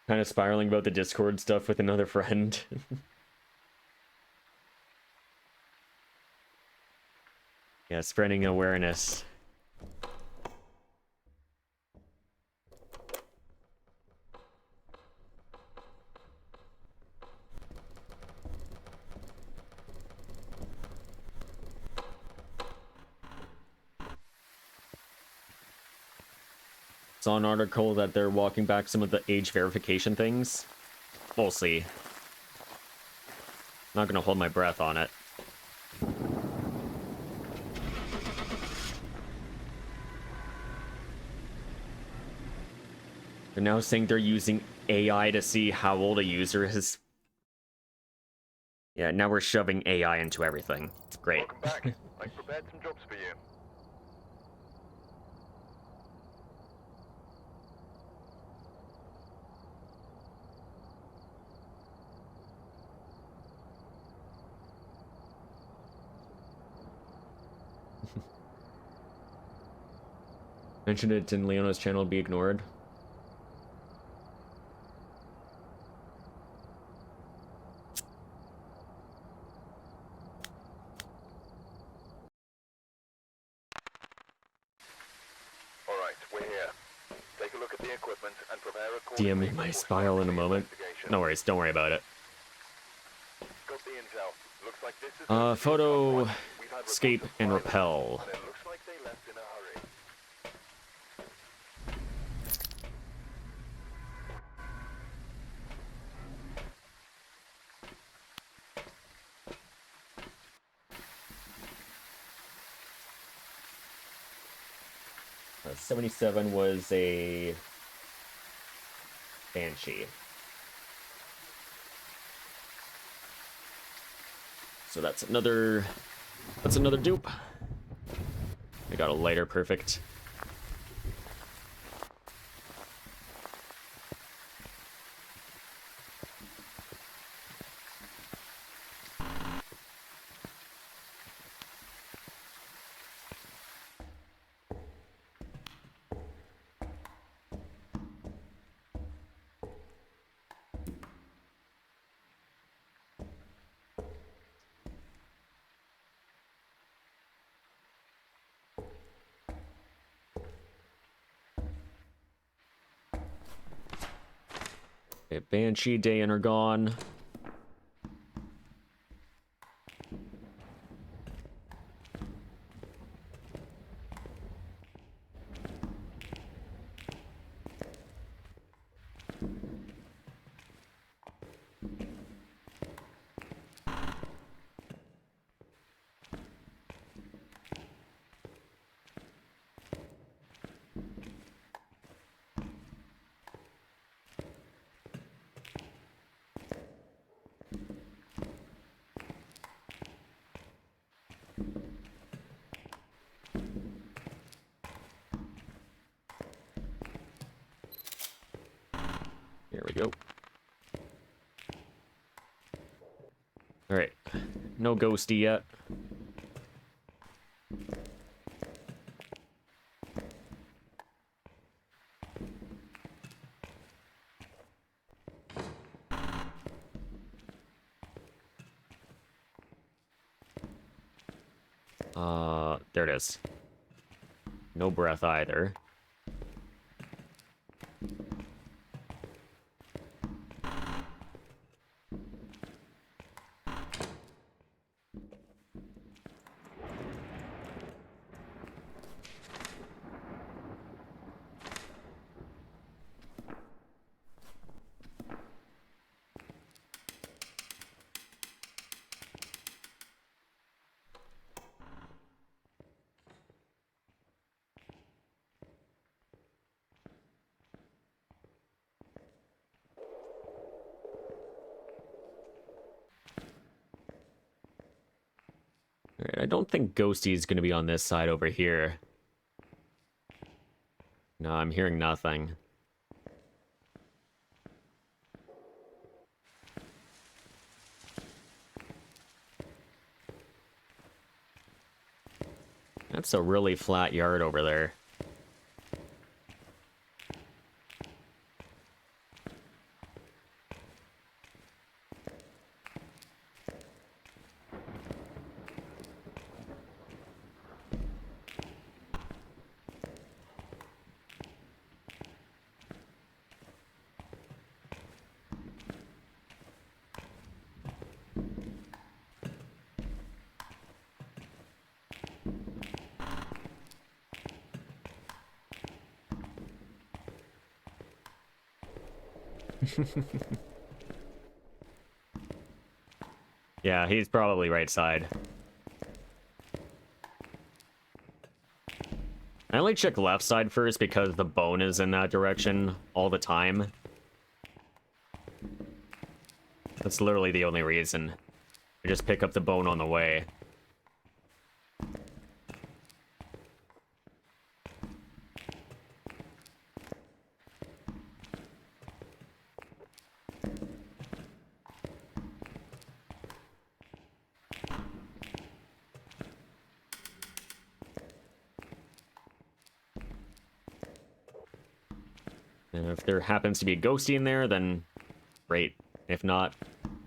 Kind of spiraling about the Discord stuff with another friend. Yeah, spreading awareness. Saw an article that they're walking back some of the age verification things. We'll see. Not gonna hold my breath on it. They're now saying they're using AI to see how old a user is. Yeah, now we're shoving AI into everything. It's great. Welcome back. I've prepared some jobs for you. Mentioned it in Leona's channel, be ignored. All right, we're here. Take a look at the equipment and prepare accordingly. DM me my before file in a starting the moment. investigation. No worries, don't worry about it. Got the intel. Looks like this is going to be a tough Photo, one. We've had escape, reports of and violence, repel. and it looks like they left in a hurry. 77 was a Banshee. So that's another dupe. I got a lighter, perfect. Okay, Banshee, Dayan are gone. Here we go. Alright. No ghosty yet. There it is. No breath either. Alright, I don't think Ghosty is going to be on this side over here. No, I'm hearing nothing. That's a really flat yard over there. Yeah, he's probably right side. I only check left side first because the bone is in that direction all the time. That's literally the only reason. I just pick up the bone on the way. And if there happens to be a ghosty in there, then great. If not,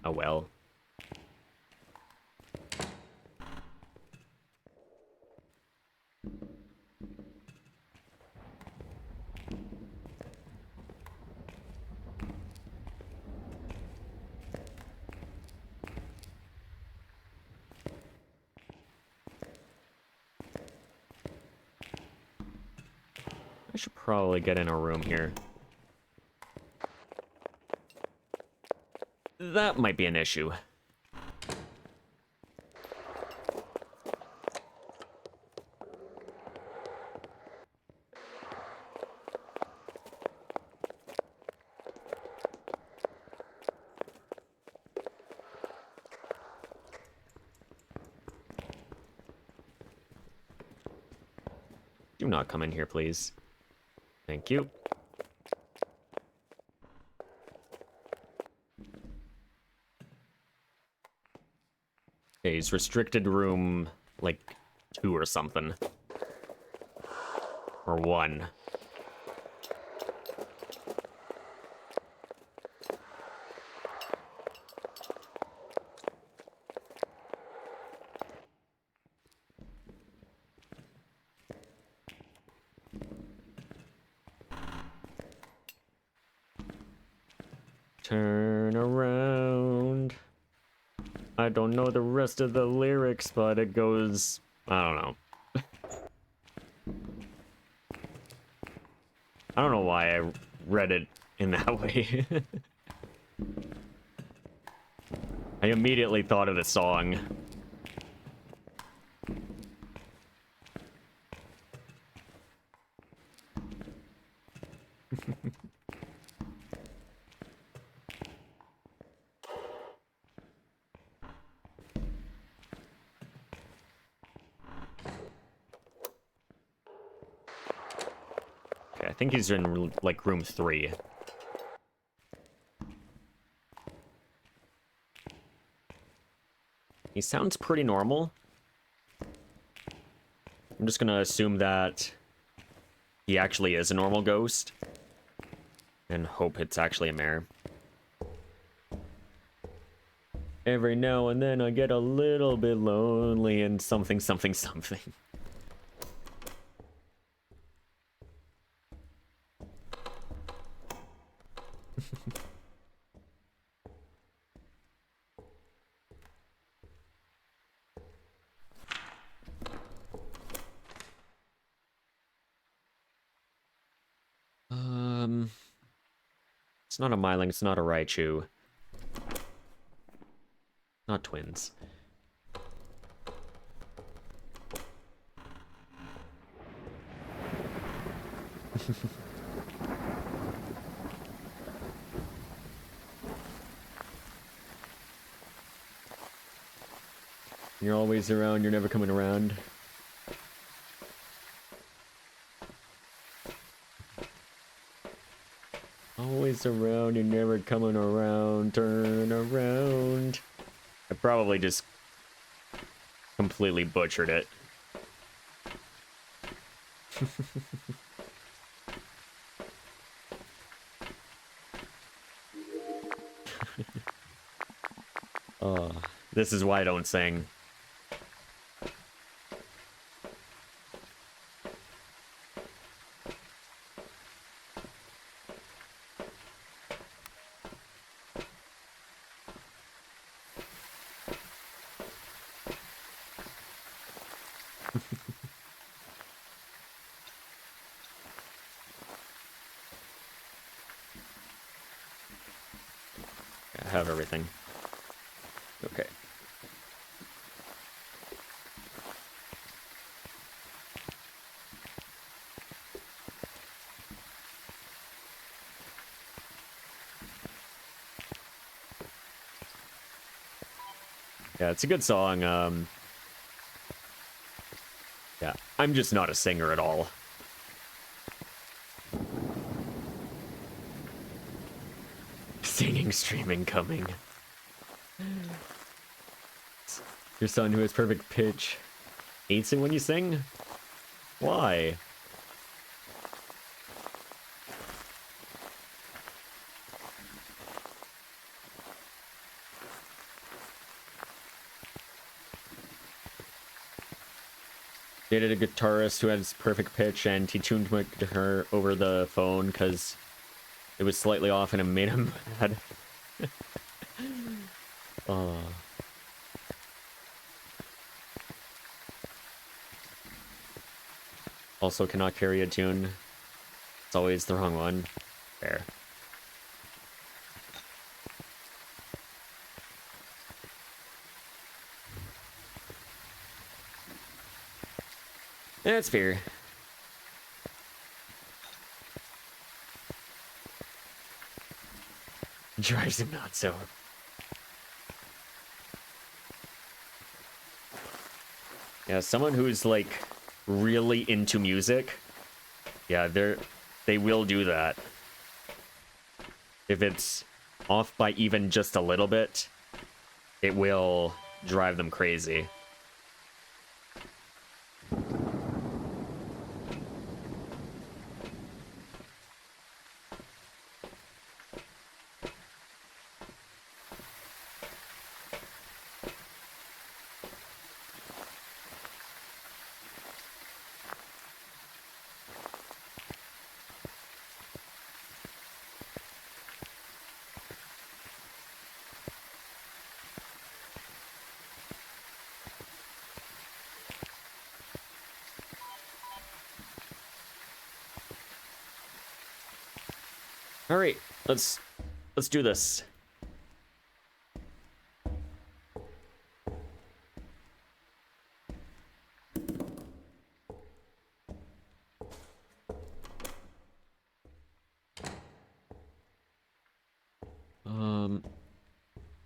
oh well. I should probably get in a room here. That might be an issue. Do not come in here, please. Thank you. Okay, he's restricted room, like, 2 or something. Or 1. Turn around. I don't know the rest of the lyrics, but it goes... I don't know. I don't know why I read it in that way. I immediately thought of the song. Okay, I think he's in, like, room 3. He sounds pretty normal. I'm just gonna assume that he actually is a normal ghost. And hope it's actually a mare. Every now and then I get a little bit lonely and something, something, something. It's not a Myling, it's not a Raichu. Not twins. You're always around, you're never coming around. Always around, you're never coming around. Turn around. I probably just completely butchered it. Oh, this is why I don't sing. I have everything. Okay. Yeah, it's a good song. Yeah, I'm just not a singer at all. Singing stream incoming. Your son who has perfect pitch hates it when you sing? Why? Dated a guitarist who has perfect pitch and he tuned my guitar over the phone because it was slightly off and it made him mad. Oh. Also cannot carry a tune. It's always the wrong one. Fair. That's fair. Drives him nuts, so. Yeah, someone who's like really into music, yeah, they will do that. If it's off by even just a little bit, it will drive them crazy. All right, let's do this.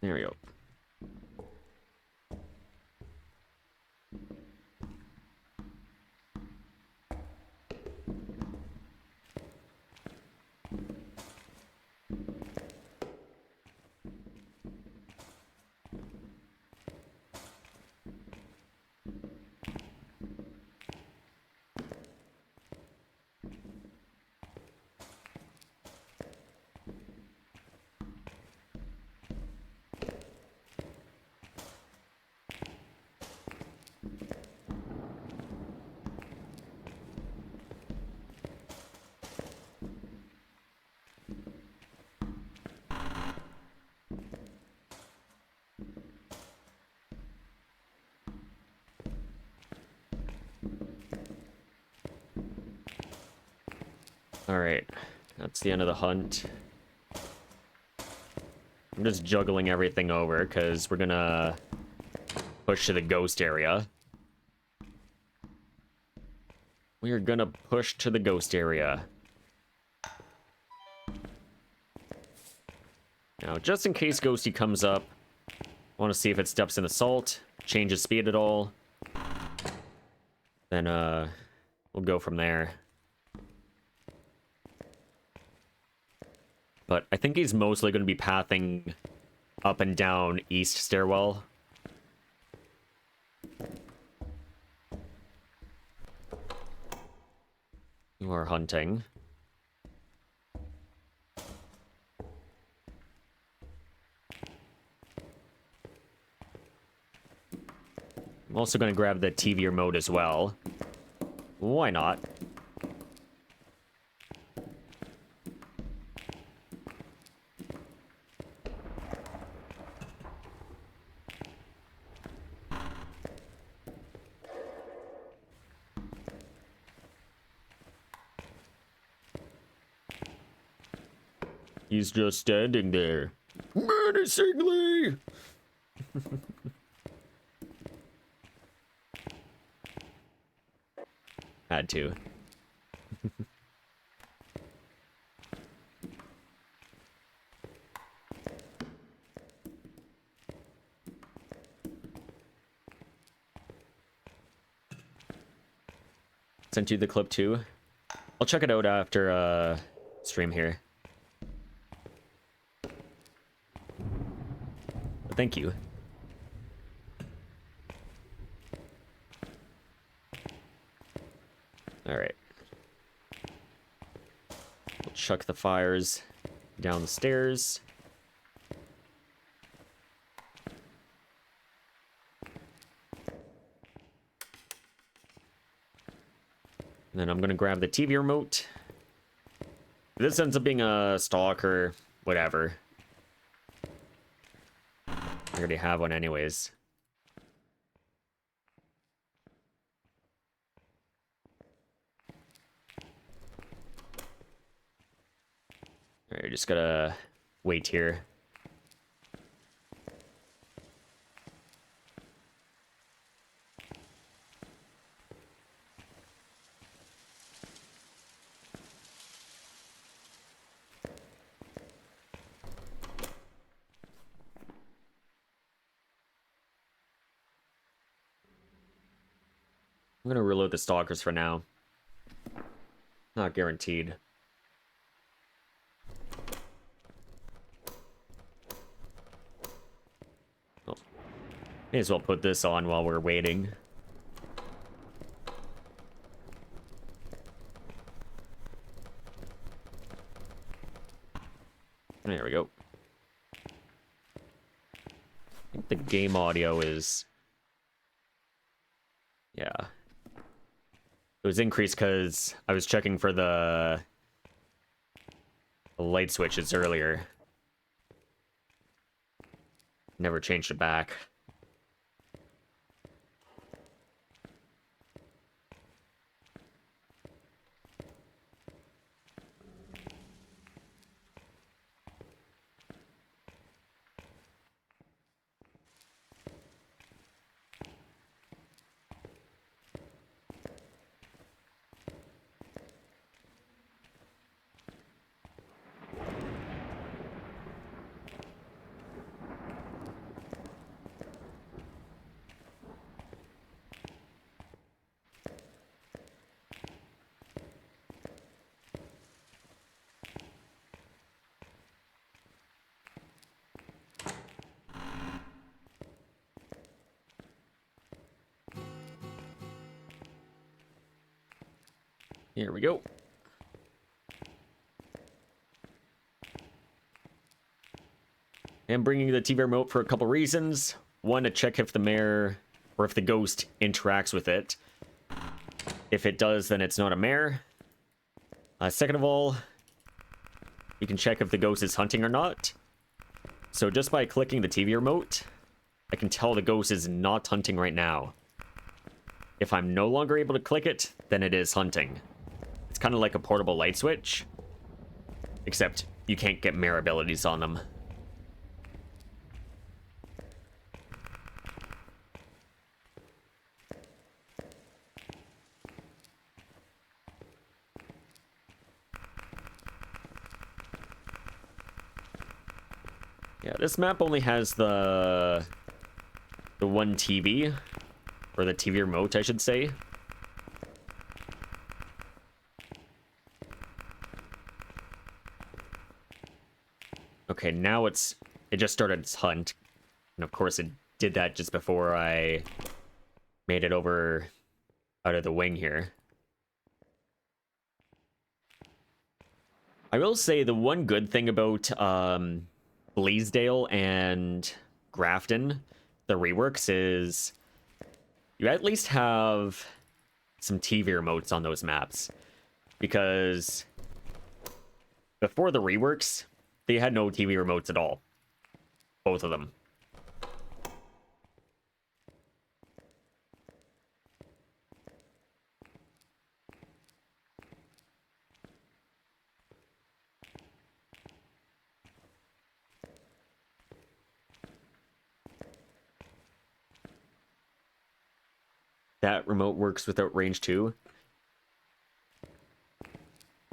There we go. Alright, that's the end of the hunt. I'm just juggling everything over because we're gonna push to the ghost area. We are gonna push to the ghost area. Now, just in case Ghosty comes up, I want to see if it steps in assault, changes speed at all. Then, we'll go from there. But I think he's mostly going to be pathing up and down east stairwell. You are hunting. I'm also going to grab the TV remote as well. Why not? He's just standing there. Menacingly! Had to. Sent you the clip too. I'll check it out after stream here. Thank you. All right. We'll chuck the fires down the stairs. And then I'm gonna grab the TV remote. If this ends up being a stalker, whatever. I already have one anyways. Alright, just gotta wait here. I'm gonna reload the stalkers for now. Not guaranteed. Oh. May as well put this on while we're waiting. There we go. I think the game audio is... yeah. It was increased because I was checking for the light switches earlier. Never changed it back. Here we go. I'm bringing the TV remote for a couple reasons. One, to check if the mare or if the ghost interacts with it. If it does, then it's not a mare. Second of all, you can check if the ghost is hunting or not. So just by clicking the TV remote, I can tell the ghost is not hunting right now. If I'm no longer able to click it, then it is hunting. It's kind of like a portable light switch, except you can't get mirror abilities on them. Yeah, this map only has the one TV, or the TV remote, I should say. Okay, now it just started its hunt. And of course it did that just before I made it over out of the wing here. I will say the one good thing about Bleasdale and Grafton, the reworks, is you at least have some TV remotes on those maps. Because before the reworks, they had no TV remotes at all. Both of them. That remote works without range too.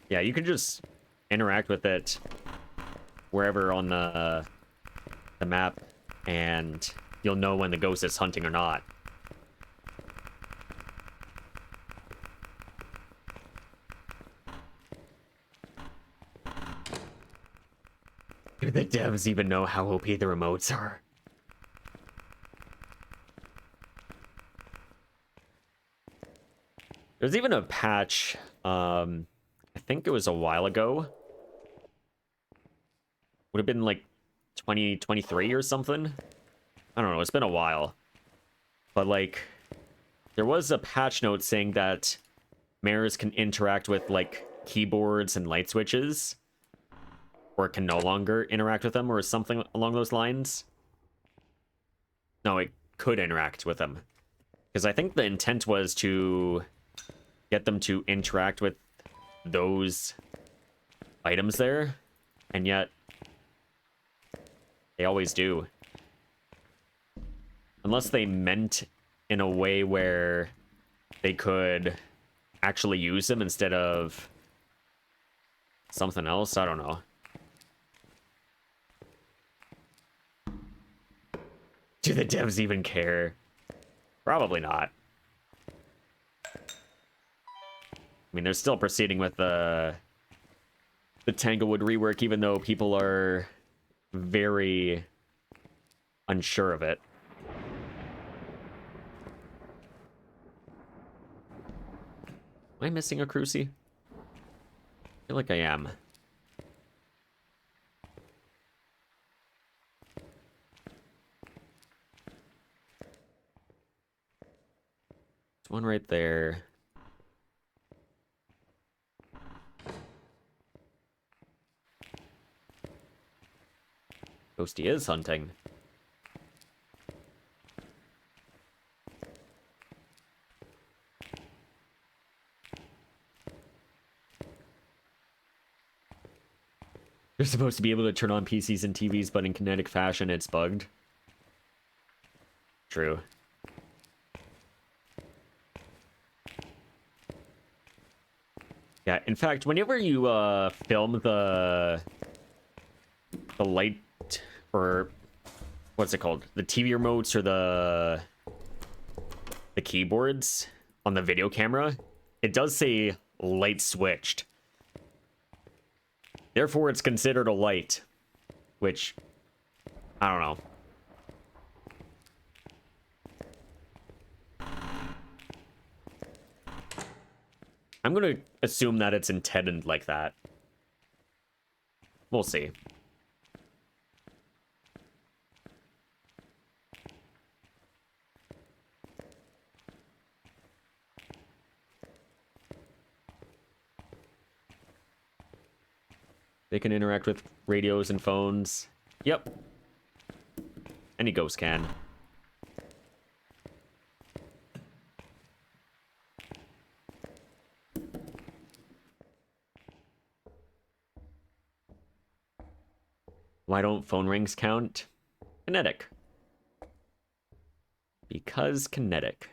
Yeah, you can just interact with it wherever on the map, and you'll know when the ghost is hunting or not. Do the devs even know how OP the remotes are? There's even a patch, I think it was a while ago. Would have been like 2023 or something. I don't know, it's been a while. But like, there was a patch note saying that mirrors can interact with like keyboards and light switches, or can no longer interact with them, or something along those lines. No, it could interact with them. Because I think the intent was to get them to interact with those items there, and yet they always do. Unless they meant in a way where they could actually use them instead of something else, I don't know. Do the devs even care? Probably not. I mean, they're still proceeding with the Tanglewood rework, even though people are very unsure of it. Am I missing a Cruci? I feel like I am. There's one right there. Ghosty is hunting. You're supposed to be able to turn on PCs and TVs, but in kinetic fashion, it's bugged. True. Yeah, in fact, whenever you film the light, or what's it called? The TV remotes or the keyboards on the video camera, it does say light switched. Therefore, it's considered a light, which, I don't know. I'm gonna assume that it's intended like that. We'll see. They can interact with radios and phones. Yep. Any ghost can. Why don't phone rings count? Kinetic. Because kinetic.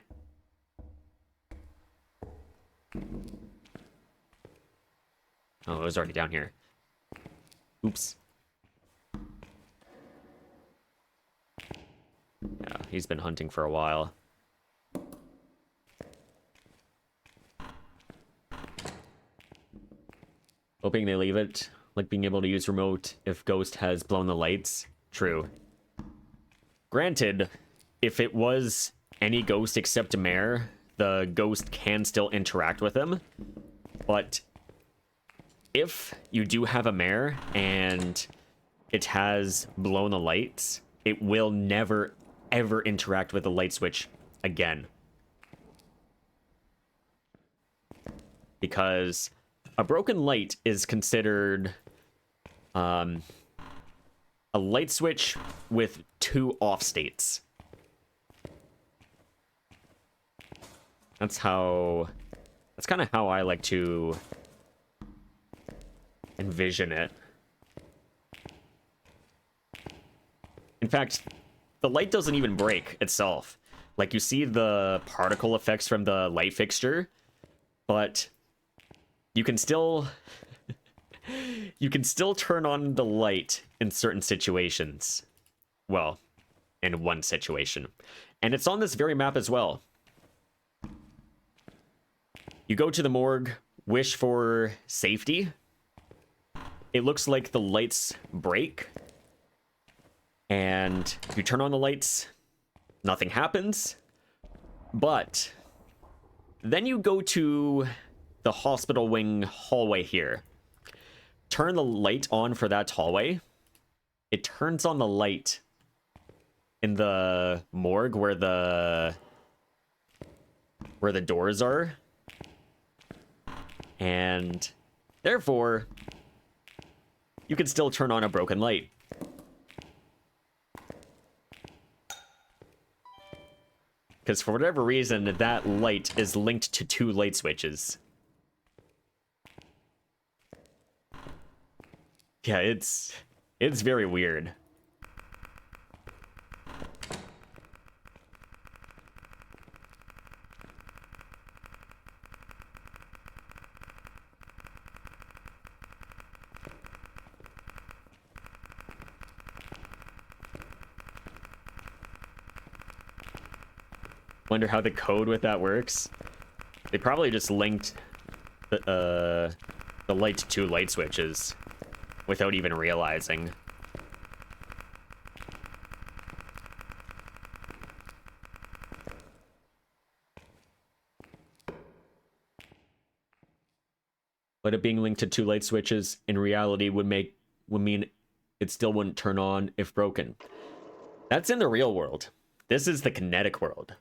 Oh, it was already down here. Oops. Yeah, he's been hunting for a while. Hoping they leave it. Like being able to use remote if Ghost has blown the lights. True. Granted, if it was any Ghost except a Mare, the Ghost can still interact with him. But if you do have a Mare and it has blown the lights, it will never, ever interact with the light switch again. Because a broken light is considered a light switch with 2 off states. That's kind of how I like to envision it. In fact, the light doesn't even break itself. Like, you see the particle effects from the light fixture, but you can still turn on the light in certain situations. Well, in one situation. And it's on this very map as well. You go to the morgue, wish for safety. It looks like the lights break. And you turn on the lights, nothing happens. But then you go to the hospital wing hallway here. Turn the light on for that hallway. It turns on the light in the morgue where the doors are. And therefore, you can still turn on a broken light. Because for whatever reason, that light is linked to 2 light switches. Yeah, it's very weird. Wonder how the code with that works. They probably just linked the light to 2 light switches without even realizing. But it being linked to 2 light switches in reality would mean it still wouldn't turn on if broken. That's in the real world. This is the kinetic world.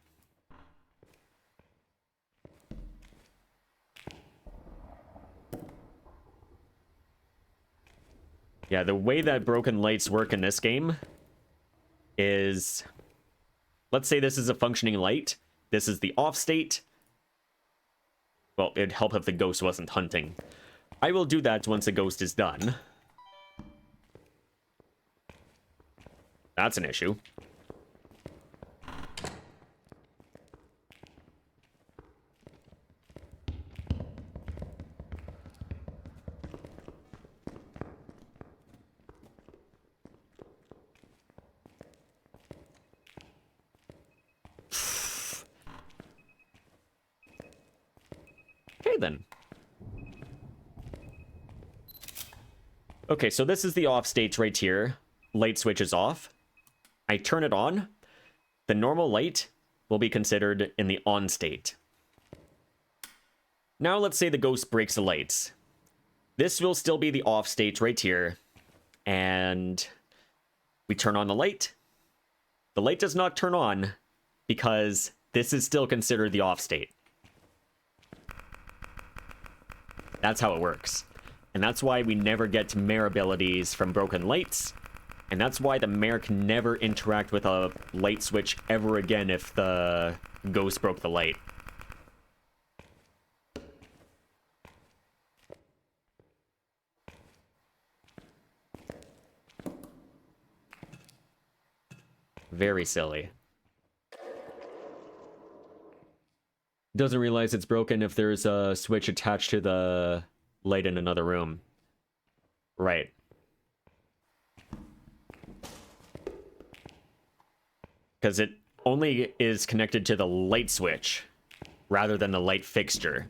Yeah, the way that broken lights work in this game is, let's say this is a functioning light. This is the off state. Well, it'd help if the ghost wasn't hunting. I will do that once the ghost is done. That's an issue. Okay, then. Okay, so this is the off state right here. Light switch is off. I turn it on. The normal light will be considered in the on state. Now let's say the ghost breaks the lights. This will still be the off state right here. And we turn on the light. The light does not turn on because this is still considered the off state. That's how it works. And that's why we never get Mare abilities from broken lights. And that's why the Mare can never interact with a light switch ever again if the ghost broke the light. Very silly. Doesn't realize it's broken if there's a switch attached to the light in another room. Right. Because it only is connected to the light switch rather than the light fixture.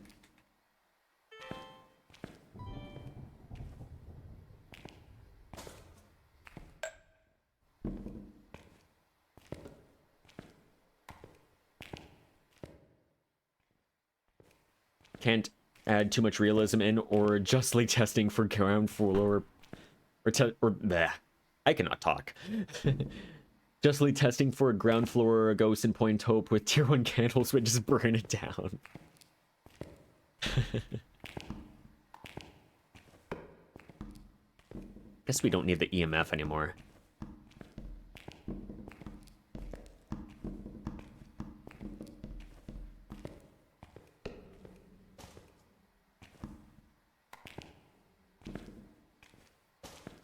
Can't add too much realism in or justly testing for ground floor or bleh. I cannot talk. Justly testing for a ground floor ghost in Point Hope with tier 1 candles would just burn it down. Guess we don't need the EMF anymore.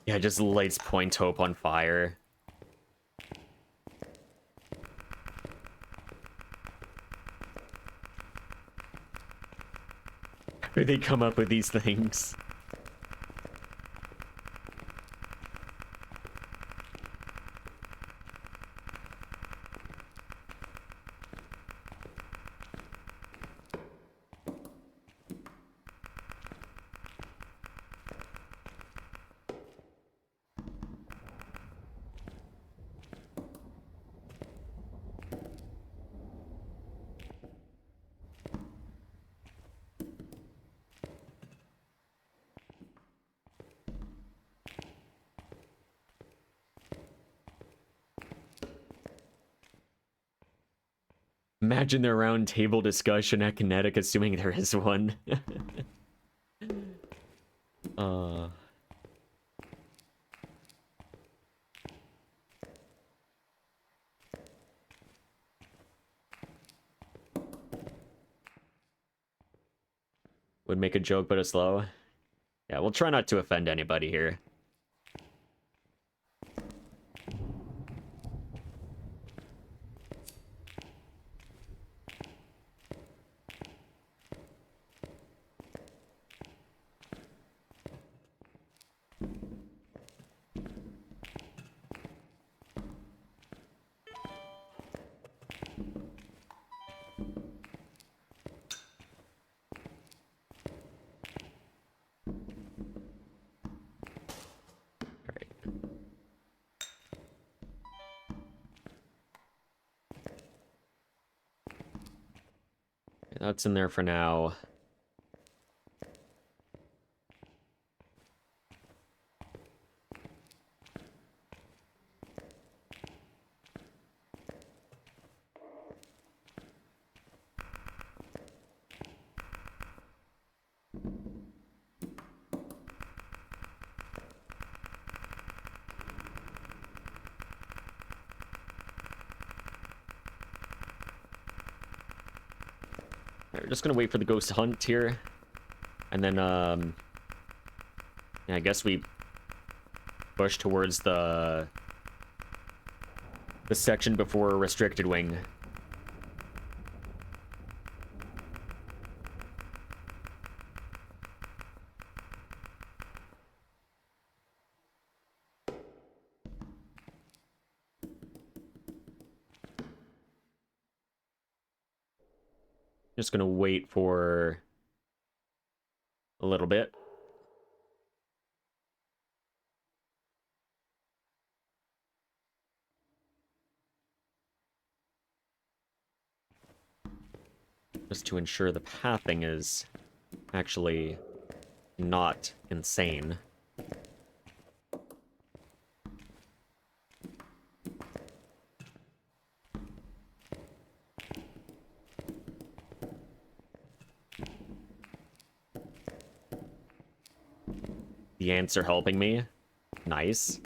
Yeah, it just lights Point Hope on fire. How do they come up with these things? Imagine the round table discussion at Kinetic, assuming there is one. uh... Would make a joke, but a slow. Yeah, we'll try not to offend anybody here. That's in there for now. We're just gonna wait for the ghost hunt here. And then, yeah, I guess we push towards the section before restricted wing. Just gonna wait for a little bit. Just to ensure the pathing is actually not insane. The ants are helping me. Nice.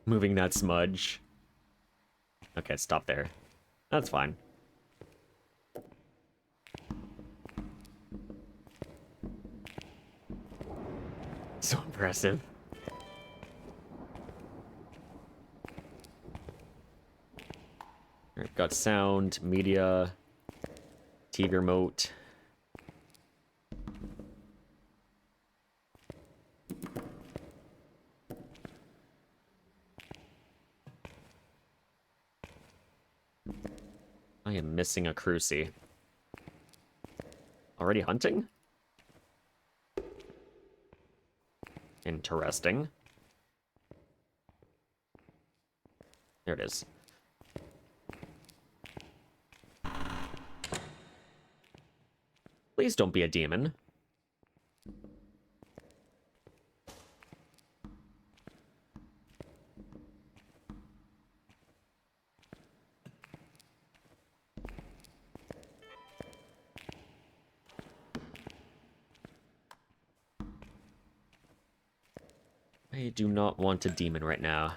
Moving that smudge. Okay, stop there. That's fine. So impressive. Alright, got sound, media, TV remote. I am missing a cruci. Already hunting? Interesting. There it is. Please don't be a demon. I do not want a demon right now.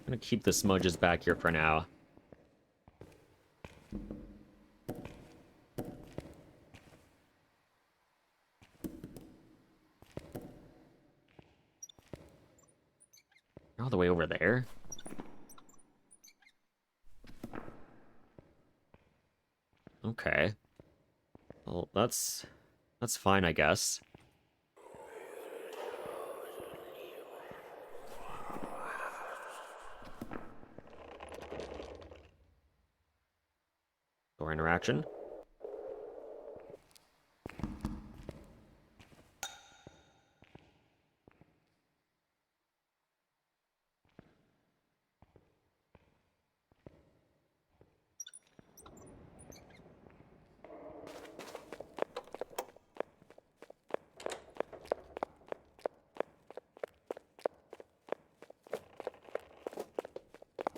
I'm gonna keep the smudges back here for now. All the way over there. Okay. Well, that's fine, I guess. Door interaction.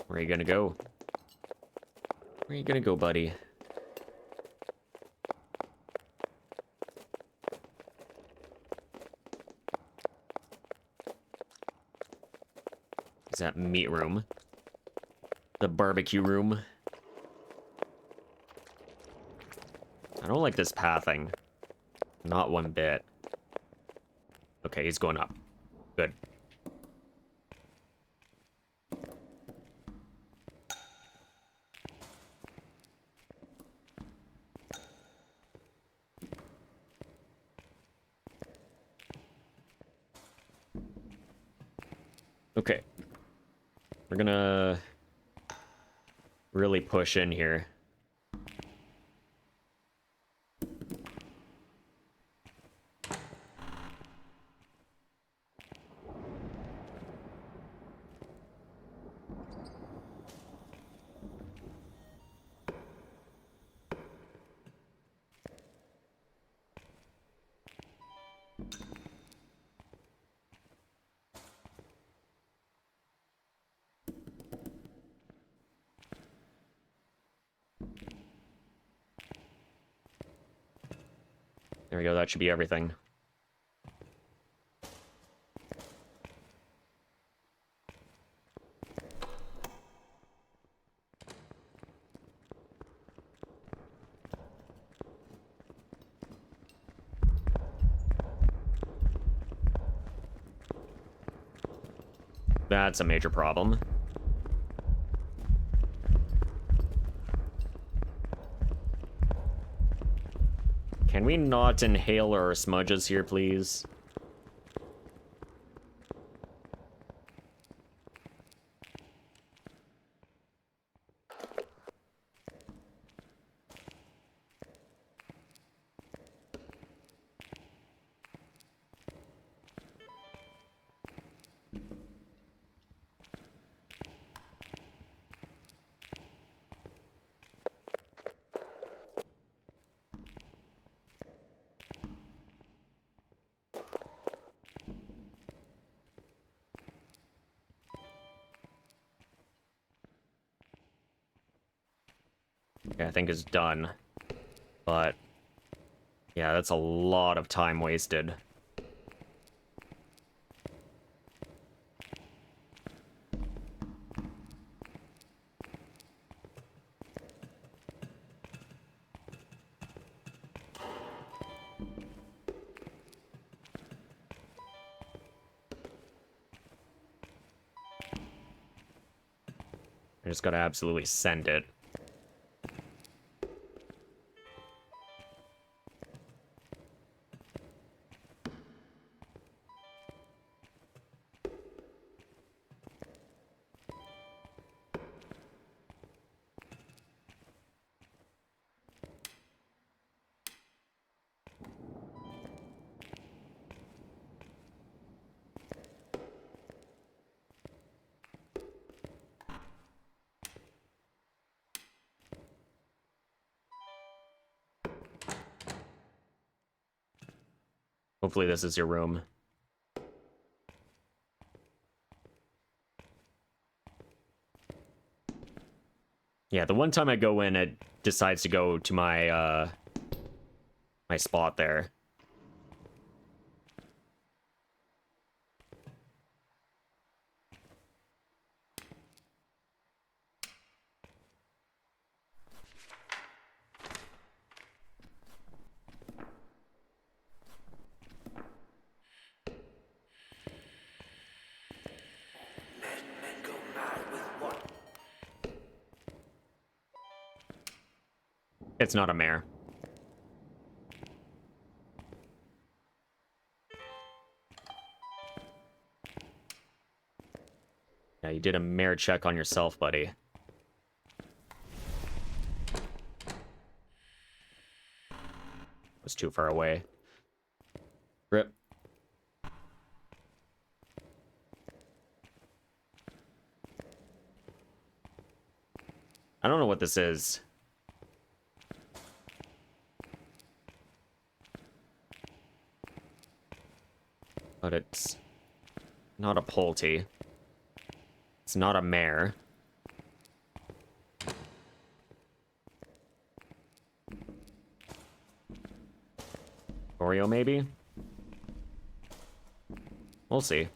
Where are you gonna go? Where are you gonna go, buddy? Is that meat room? The barbecue room? I don't like this pathing. Not one bit. Okay, he's going up. Good. Okay. We're gonna really push in here. There we go, that should be everything. That's a major problem. Can we not inhale our smudges here, please? Okay, I think is done. But yeah, that's a lot of time wasted. I just gotta absolutely send it. Hopefully this is your room. Yeah, the one time I go in, it decides to go to my, my spot there. It's not a mare. Yeah, you did a mare check on yourself, buddy. Was too far away. Rip. I don't know what this is. But it's not a Polty. It's not a mare. Oreo, maybe? We'll see.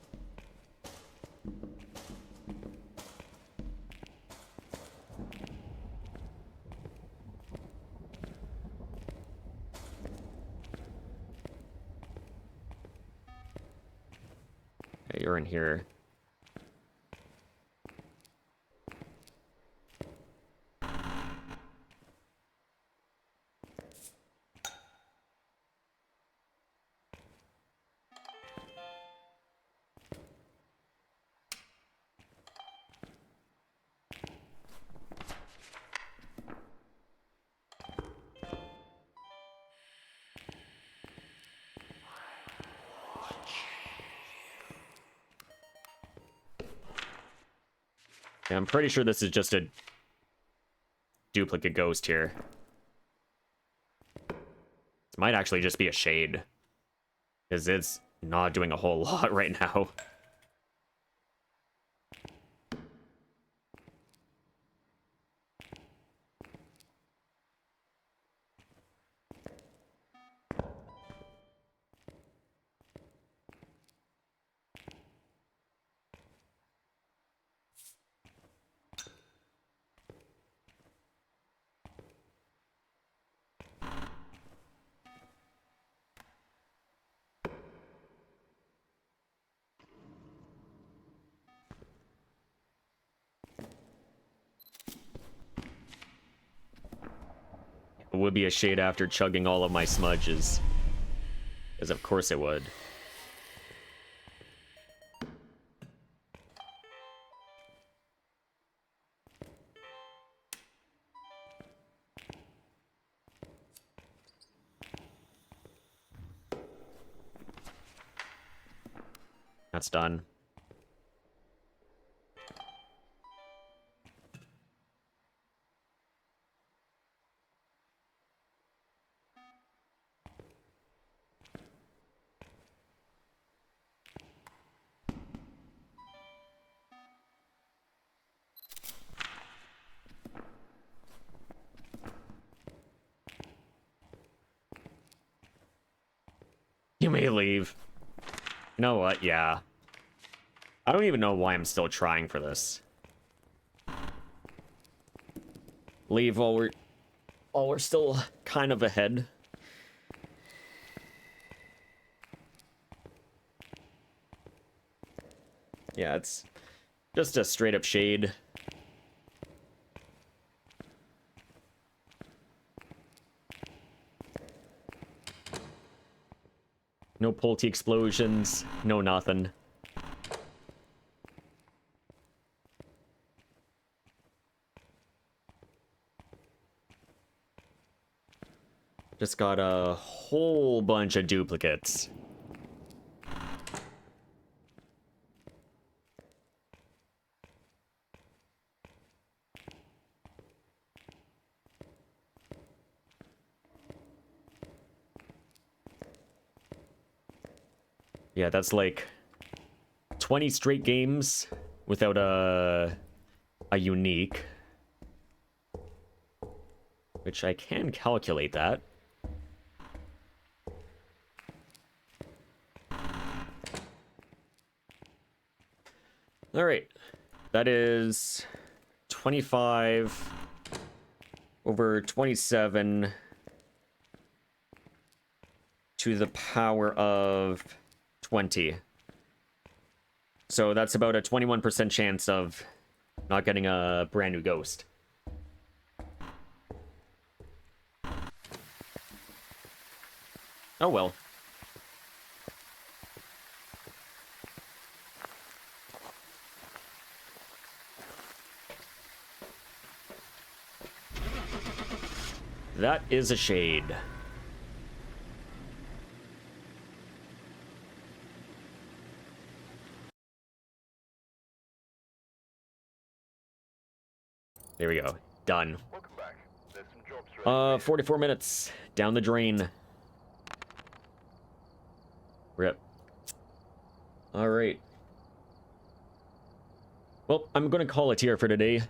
Okay, you're in here. Yeah, I'm pretty sure this is just a duplicate ghost here. This might actually just be a shade. Because it's not doing a whole lot right now. It would be a shade after chugging all of my smudges. Because of course it would. That's done. You may leave. You know what? Yeah. I don't even know why I'm still trying for this. Leave while we're still kind of ahead. Yeah, it's just a straight up shade. No Pulte explosions, no nothing. Just got a whole bunch of duplicates. Yeah, that's like 20 straight games without a unique. Which I can calculate that. All right, that is 25 over 27 to the power of 20. So that's about a 21% chance of not getting a brand new ghost. Oh well. That is a shade. There we go. Done. Welcome back. There's some jobs ready. 44 minutes down the drain. Rip. All right. Well, I'm going to call it here for today.